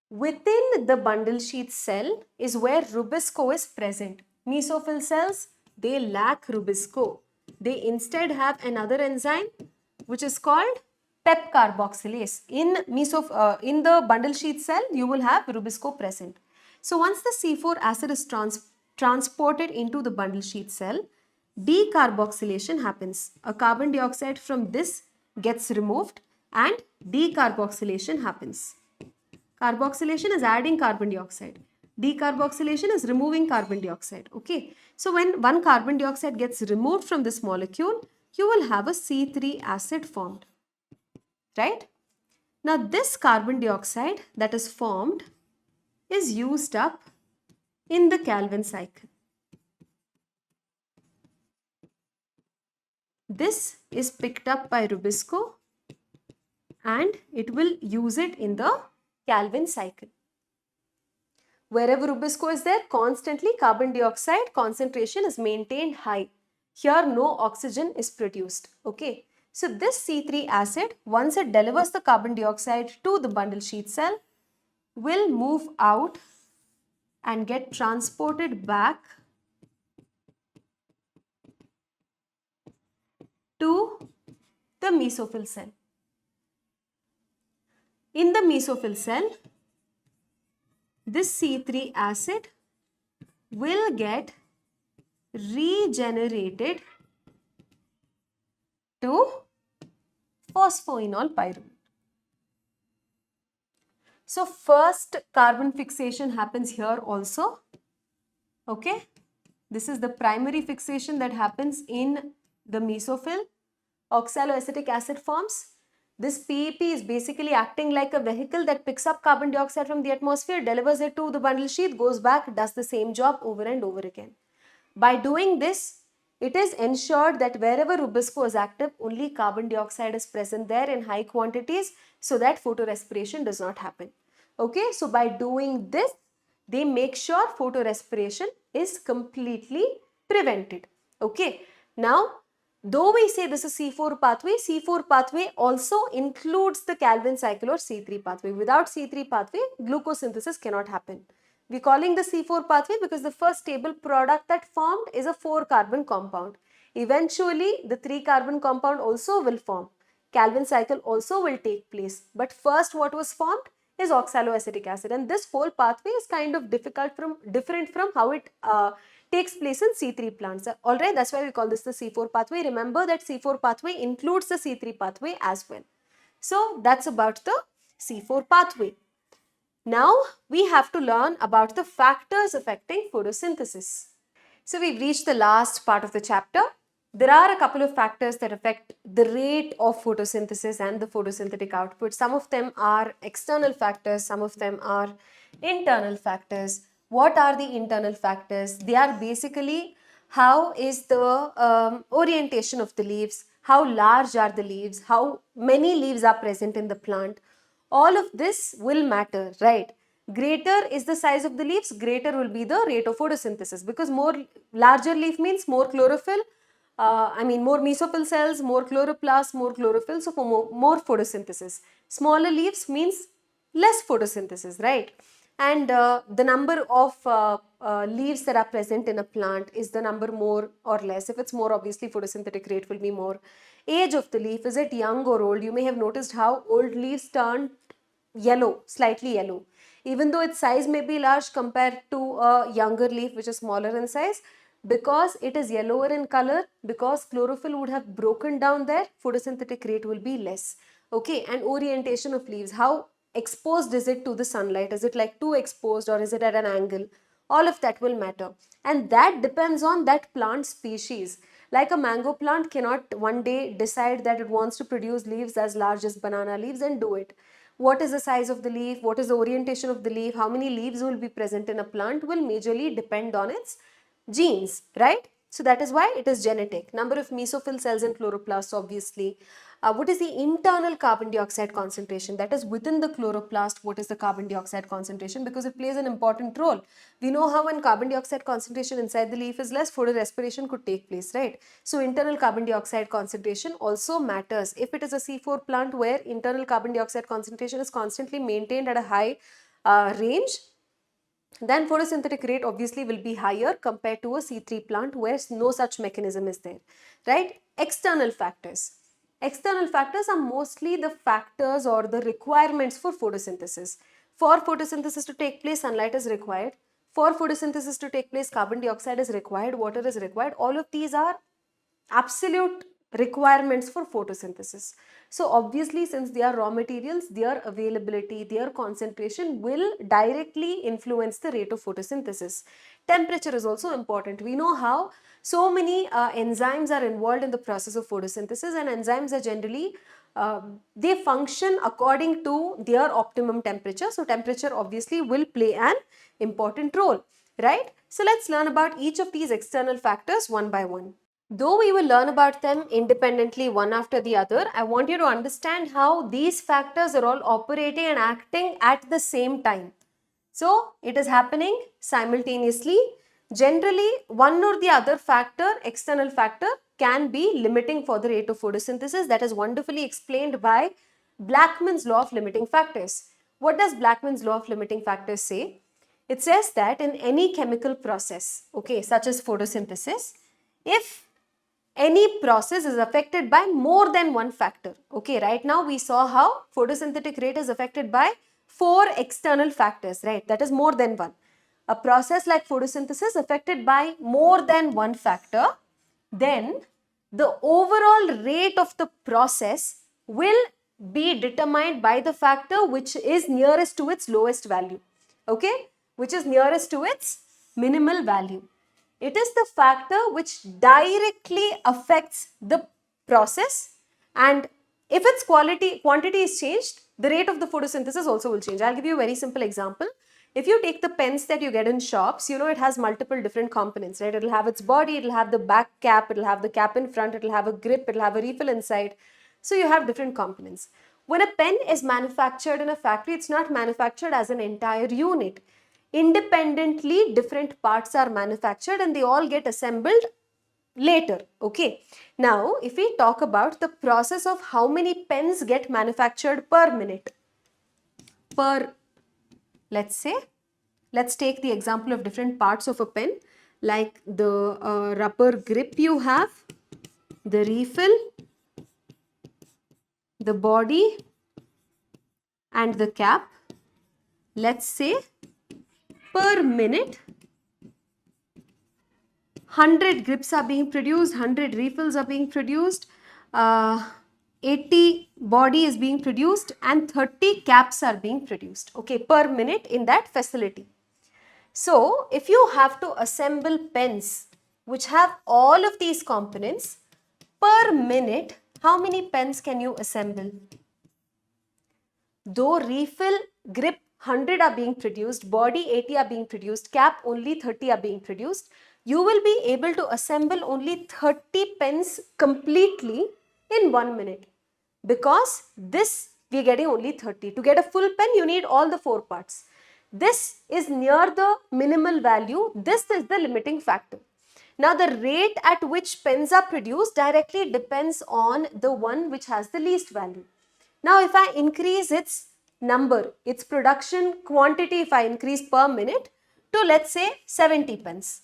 S1: Within the bundle sheath cell is where rubisco is present. Mesophyll cells, they lack rubisco. They instead have another enzyme which is called PEP carboxylase. In the bundle sheath cell, you will have rubisco present. So once the C4 acid is transported into the bundle sheath cell, decarboxylation happens. A carbon dioxide from this gets removed and decarboxylation happens. Carboxylation is adding carbon dioxide. Decarboxylation is removing carbon dioxide. Okay. So when one carbon dioxide gets removed from this molecule, you will have a C3 acid formed. right? Now this carbon dioxide that is formed is used up in the Calvin cycle. This is picked up by Rubisco and it will use it in the Calvin cycle. Wherever Rubisco is there, constantly carbon dioxide concentration is maintained high. Here no oxygen is produced. Okay. So this C3 acid, once it delivers the carbon dioxide to the bundle sheath cell, will move out and get transported back to the mesophyll cell. In the mesophyll cell, this C3 acid will get regenerated to phosphoenol pyruvate. So first carbon fixation happens here also. Okay. This is the primary fixation that happens in the mesophyll. Oxaloacetic acid forms. This PEP is basically acting like a vehicle that picks up carbon dioxide from the atmosphere, delivers it to the bundle sheath, goes back, does the same job over and over again. By doing this, it is ensured that wherever Rubisco is active, only carbon dioxide is present there in high quantities so that photorespiration does not happen. Okay, so by doing this, they make sure photorespiration is completely prevented. Okay, now though we say this is C4 pathway also includes the Calvin cycle or C3 pathway. Without C3 pathway, glucose synthesis cannot happen. We're calling the C4 pathway because the first stable product that formed is a 4-carbon compound. Eventually, the 3-carbon compound also will form. Calvin cycle also will take place. But first what was formed is oxaloacetic acid, and this whole pathway is kind of different from how it takes place in C3 plants. Alright, that's why we call this the C4 pathway. Remember that C4 pathway includes the C3 pathway as well. So that's about the C4 pathway. Now we have to learn about the factors affecting photosynthesis. So we've reached the last part of the chapter. There are a couple of factors that affect the rate of photosynthesis and the photosynthetic output. Some of them are external factors, some of them are internal factors. What are the internal factors? They are basically how is the orientation of the leaves, how large are the leaves, how many leaves are present in the plant. All of this will matter, right? Greater is the size of the leaves, greater will be the rate of photosynthesis, because larger leaf means more chlorophyll, more mesophyll cells, more chloroplast, more chlorophyll, so for more photosynthesis. Smaller leaves means less photosynthesis, right? And the number of leaves that are present in a plant is the number more or less. If it's more, obviously photosynthetic rate will be more. Age of the leaf, is it young or old? You may have noticed how old leaves turn yellow, slightly yellow. Even though its size may be large compared to a younger leaf which is smaller in size, because it is yellower in color, because chlorophyll would have broken down there, photosynthetic rate will be less. Okay, and orientation of leaves, how exposed is it to the sunlight? Is it like too exposed or is it at an angle? All of that will matter, and that depends on that plant species. Like a mango plant cannot one day decide that it wants to produce leaves as large as banana leaves and do it. What is the size of the leaf, what is the orientation of the leaf, how many leaves will be present in a plant will majorly depend on its genes, right? So that is why it is genetic. Number of mesophyll cells and chloroplasts, obviously. What is the internal carbon dioxide concentration? That is within the chloroplast, what is the carbon dioxide concentration? Because it plays an important role. We know how when carbon dioxide concentration inside the leaf is less, photorespiration could take place, right? So internal carbon dioxide concentration also matters. If it is a C4 plant where internal carbon dioxide concentration is constantly maintained at a high range, then photosynthetic rate obviously will be higher compared to a C3 plant where no such mechanism is there, right? External factors. External factors are mostly the factors or the requirements for photosynthesis. For photosynthesis to take place, sunlight is required. For photosynthesis to take place, carbon dioxide is required, water is required. All of these are absolute requirements for photosynthesis. So obviously, since they are raw materials, their availability, their concentration will directly influence the rate of photosynthesis. Temperature is also important. We know how so many enzymes are involved in the process of photosynthesis, and enzymes are generally they function according to their optimum temperature. So temperature obviously will play an important role, right? So let's learn about each of these external factors one by one. Though we will learn about them independently one after the other, I want you to understand how these factors are all operating and acting at the same time. So it is happening simultaneously. Generally, one or the other factor, external factor, can be limiting for the rate of photosynthesis. That is wonderfully explained by Blackman's law of limiting factors. What does Blackman's law of limiting factors say? It says that in any chemical process, okay, such as photosynthesis, if any process is affected by more than one factor. Okay, right now we saw how photosynthetic rate is affected by 4 external factors, right? That is more than one. A process like photosynthesis affected by more than one factor, then the overall rate of the process will be determined by the factor which is nearest to its lowest value, okay, which is nearest to its minimal value. It is the factor which directly affects the process, and if its quantity is changed, the rate of the photosynthesis also will change. I'll give you a very simple example. If you take the pens that you get in shops, you know it has multiple different components, right? It'll have its body, it'll have the back cap, it'll have the cap in front, it'll have a grip, it'll have a refill inside. So you have different components. When a pen is manufactured in a factory, it's not manufactured as an entire unit. Independently, different parts are manufactured and they all get assembled later, okay. Now, if we talk about the process of how many pens get manufactured per minute, let's take the example of different parts of a pen, like the rubber grip you have, the refill, the body and the cap. Let's say per minute 100 grips are being produced, 100 refills are being produced, 80 body is being produced and 30 caps are being produced, okay, per minute in that facility. So if you have to assemble pens which have all of these components per minute, how many pens can you assemble? Though refill, grip 100 are being produced, body 80 are being produced, cap only 30 are being produced, you will be able to assemble only 30 pens completely in 1 minute, because this we are getting only 30. To get a full pen, you need all the 4 parts. This is near the minimal value. This is the limiting factor. Now, the rate at which pens are produced directly depends on the one which has the least value. Now, if I increase its number, its production quantity, if I increase per minute to, let's say, 70 pens.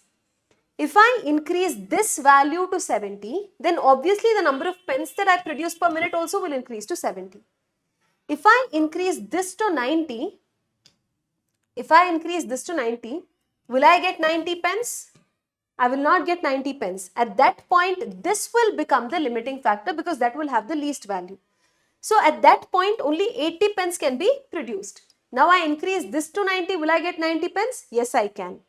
S1: If I increase this value to 70, then obviously the number of pens that I produce per minute also will increase to 70. If I increase this to 90, will I get 90 pens? I will not get 90 pens. At that point, this will become the limiting factor because that will have the least value. So at that point, only 80 pens can be produced. Now I increase this to 90, will I get 90 pens? Yes, I can.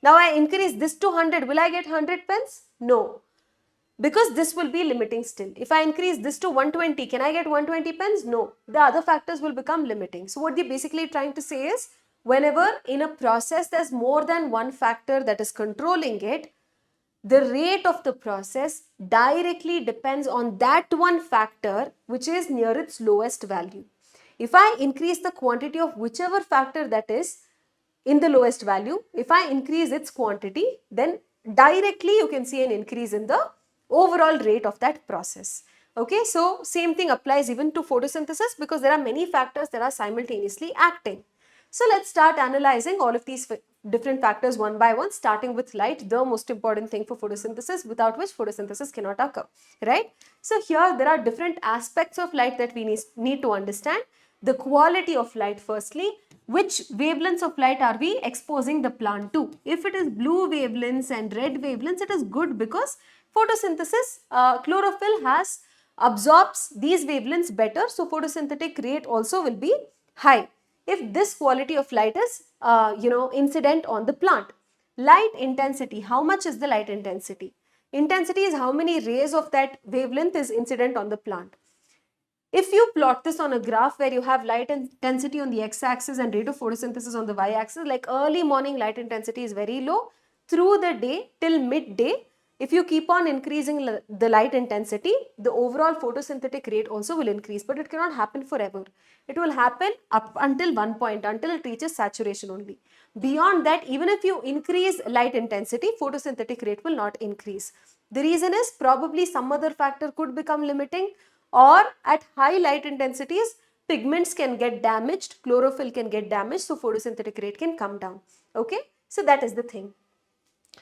S1: Now I increase this to 100, will I get 100 pens? No, because this will be limiting still. If I increase this to 120, can I get 120 pens? No, the other factors will become limiting. So what they're basically trying to say is, whenever in a process there's more than one factor that is controlling it, the rate of the process directly depends on that one factor which is near its lowest value. If I increase the quantity of whichever factor that is in the lowest value, if I increase its quantity, then directly you can see an increase in the overall rate of that process. Okay, so same thing applies even to photosynthesis because there are many factors that are simultaneously acting. So let's start analyzing all of these different factors one by one, starting with light, the most important thing for photosynthesis, without which photosynthesis cannot occur, right? So here there are different aspects of light that we need to understand. The quality of light firstly, which wavelengths of light are we exposing the plant to? If it is blue wavelengths and red wavelengths, it is good because photosynthesis, chlorophyll absorbs these wavelengths better, so photosynthetic rate also will be high if this quality of light is incident on the plant. Light intensity, how much is the light intensity? Intensity is how many rays of that wavelength is incident on the plant. If you plot this on a graph where you have light intensity on the x-axis and rate of photosynthesis on the y-axis, like early morning light intensity is very low, through the day till midday, if you keep on increasing the light intensity, the overall photosynthetic rate also will increase, but it cannot happen forever. It will happen up until one point, until it reaches saturation only. Beyond that, even if you increase light intensity, photosynthetic rate will not increase. The reason is probably some other factor could become limiting, or at high light intensities, pigments can get damaged, chlorophyll can get damaged, so photosynthetic rate can come down. Okay, so that is the thing.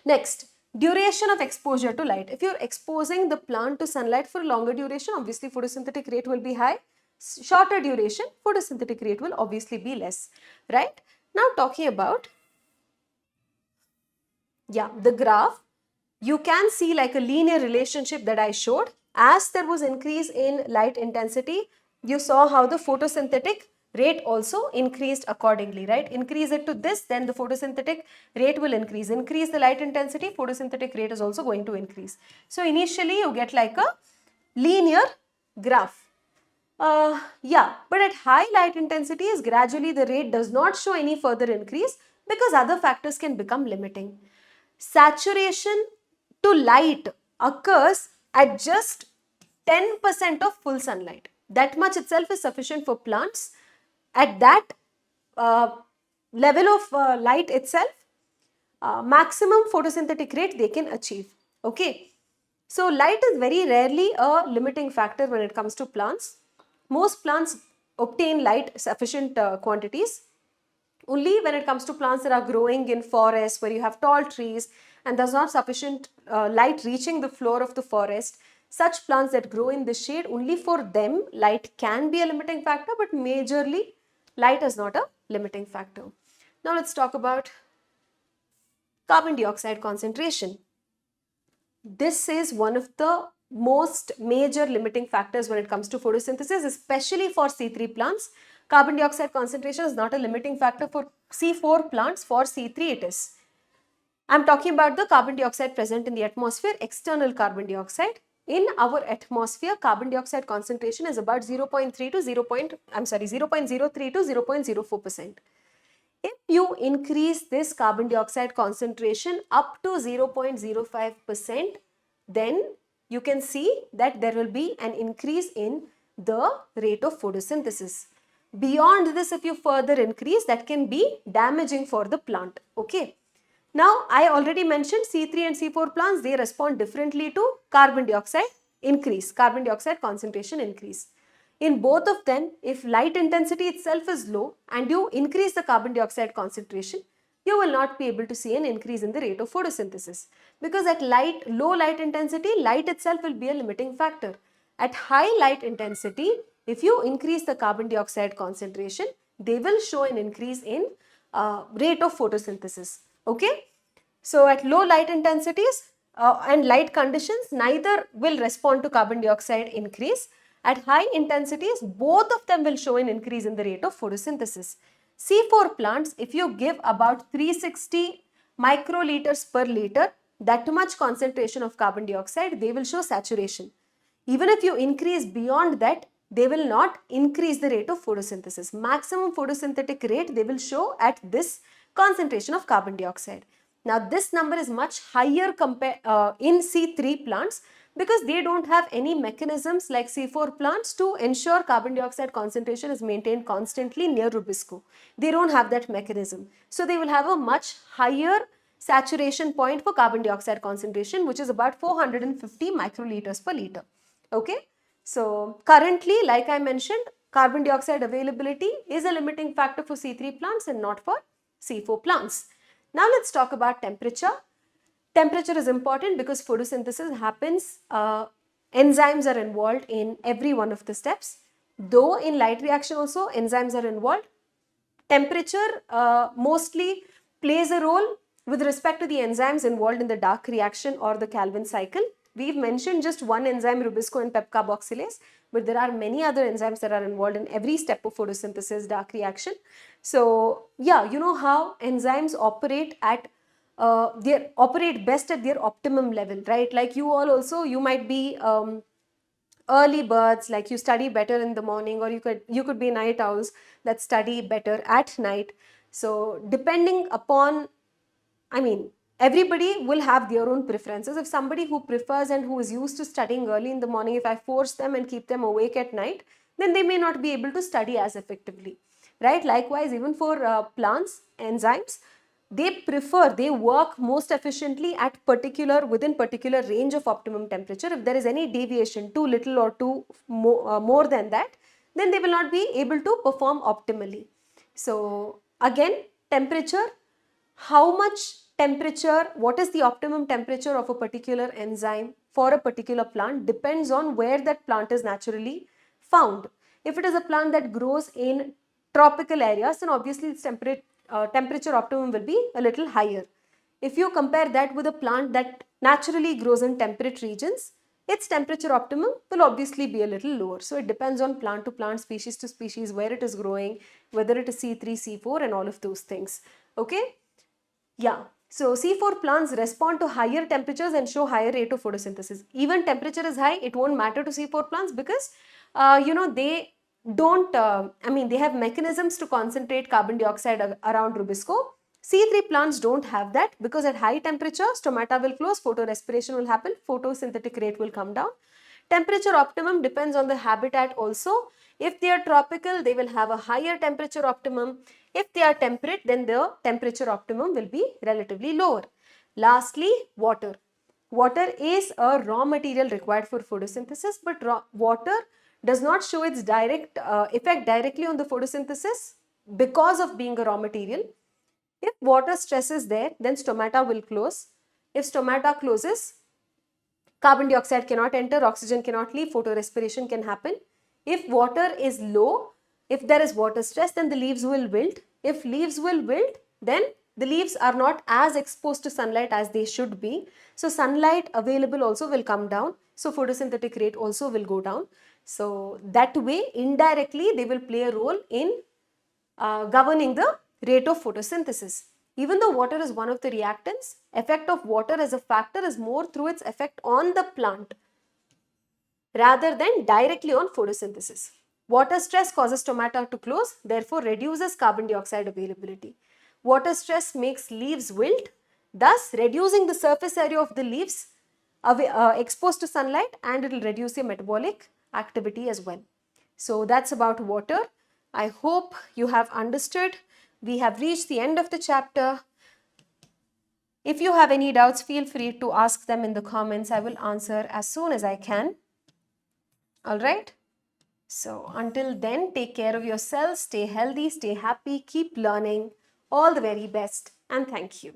S1: Next, duration of exposure to light. If you're exposing the plant to sunlight for a longer duration, obviously photosynthetic rate will be high. Shorter duration, photosynthetic rate will obviously be less, right? Now talking about, the graph, you can see like a linear relationship that I showed. As there was increase in light intensity, you saw how the photosynthetic rate also increased accordingly, right? Increase it to this, then the photosynthetic rate will increase. Increase the light intensity, photosynthetic rate is also going to increase. So initially you get like a linear graph. But at high light intensities, gradually the rate does not show any further increase because other factors can become limiting. Saturation to light occurs at just 10% of full sunlight. That much itself is sufficient for plants. At that level of light itself, maximum photosynthetic rate they can achieve. Okay. So light is very rarely a limiting factor when it comes to plants. Most plants obtain light sufficient quantities. Only when it comes to plants that are growing in forests where you have tall trees and there's not sufficient light reaching the floor of the forest, such plants that grow in the shade, only for them light can be a limiting factor, but majorly light is not a limiting factor. Now let's talk about carbon dioxide concentration. This is one of the most major limiting factors when it comes to photosynthesis, especially for C3 plants. Carbon dioxide concentration is not a limiting factor for C4 plants. For C3 it is. I'm talking about the carbon dioxide present in the atmosphere, external carbon dioxide. In our atmosphere, carbon dioxide concentration is about 0.03 to 0.04%. If you increase this carbon dioxide concentration up to 0.05%, then you can see that there will be an increase in the rate of photosynthesis. Beyond this, if you further increase, that can be damaging for the plant. Okay. Now, I already mentioned C3 and C4 plants, they respond differently to carbon dioxide increase, carbon dioxide concentration increase. In both of them, if light intensity itself is low and you increase the carbon dioxide concentration, you will not be able to see an increase in the rate of photosynthesis, because at low light intensity, light itself will be a limiting factor. At high light intensity, if you increase the carbon dioxide concentration, they will show an increase in rate of photosynthesis. Okay. So at low light intensities and light conditions, neither will respond to carbon dioxide increase. At high intensities, both of them will show an increase in the rate of photosynthesis. C4 plants, if you give about 360 microliters per liter, that much concentration of carbon dioxide, they will show saturation. Even if you increase beyond that, they will not increase the rate of photosynthesis. Maximum photosynthetic rate they will show at this concentration of carbon dioxide. Now this number is much higher in C3 plants, because they don't have any mechanisms like C4 plants to ensure carbon dioxide concentration is maintained constantly near rubisco. They don't have that mechanism. So they will have a much higher saturation point for carbon dioxide concentration, which is about 450 microliters per liter. Okay. So currently, like I mentioned, carbon dioxide availability is a limiting factor for C3 plants and not for C4 plants. Now let's talk about temperature. Temperature is important because photosynthesis happens, enzymes are involved in every one of the steps. Though in light reaction also enzymes are involved, temperature mostly plays a role with respect to the enzymes involved in the dark reaction or the Calvin cycle. We've mentioned just one enzyme, rubisco and pep carboxylase, but there are many other enzymes that are involved in every step of photosynthesis, dark reaction. So yeah, you know how enzymes operate at operate best at their optimum level, right? Like you all also, you might be early birds, like you study better in the morning, or you could be night owls that study better at night. So depending upon, I mean, everybody will have their own preferences. If somebody who prefers and who is used to studying early in the morning, if I force them and keep them awake at night, then they may not be able to study as effectively, right? Likewise, even for plants, enzymes, they work most efficiently at within particular range of optimum temperature. If there is any deviation, too little or too more than that, then they will not be able to perform optimally. So again, temperature, how much temperature, what is the optimum temperature of a particular enzyme for a particular plant depends on where that plant is naturally found. If it is a plant that grows in tropical areas, then obviously its temperature optimum will be a little higher. If you compare that with a plant that naturally grows in temperate regions, its temperature optimum will obviously be a little lower. So it depends on plant to plant, species to species, where it is growing, whether it is C3, C4 and all of those things. Okay. Yeah, so C4 plants respond to higher temperatures and show higher rate of photosynthesis. Even temperature is high, it won't matter to C4 plants because, they don't, they have mechanisms to concentrate carbon dioxide around rubisco. C3 plants don't have that because at high temperature, stomata will close, photorespiration will happen, photosynthetic rate will come down. Temperature optimum depends on the habitat also. If they are tropical, they will have a higher temperature optimum. If they are temperate, then the temperature optimum will be relatively lower. Lastly, water. Water is a raw material required for photosynthesis, but water does not show its direct effect directly on the photosynthesis because of being a raw material. If water stress is there, then stomata will close. If stomata closes, carbon dioxide cannot enter, oxygen cannot leave, photorespiration can happen. If water is low, if there is water stress, then the leaves will wilt. If leaves will wilt, then the leaves are not as exposed to sunlight as they should be. So sunlight available also will come down. So photosynthetic rate also will go down. So that way, indirectly, they will play a role in governing the rate of photosynthesis. Even though water is one of the reactants, effect of water as a factor is more through its effect on the plant rather than directly on photosynthesis. Water stress causes stomata to close, therefore reduces carbon dioxide availability. Water stress makes leaves wilt, thus reducing the surface area of the leaves exposed to sunlight, and it will reduce your metabolic activity as well. So that's about water. I hope you have understood. We have reached the end of the chapter. If you have any doubts, feel free to ask them in the comments. I will answer as soon as I can. All right. So until then, take care of yourself, stay healthy, stay happy, keep learning. All the very best, and thank you.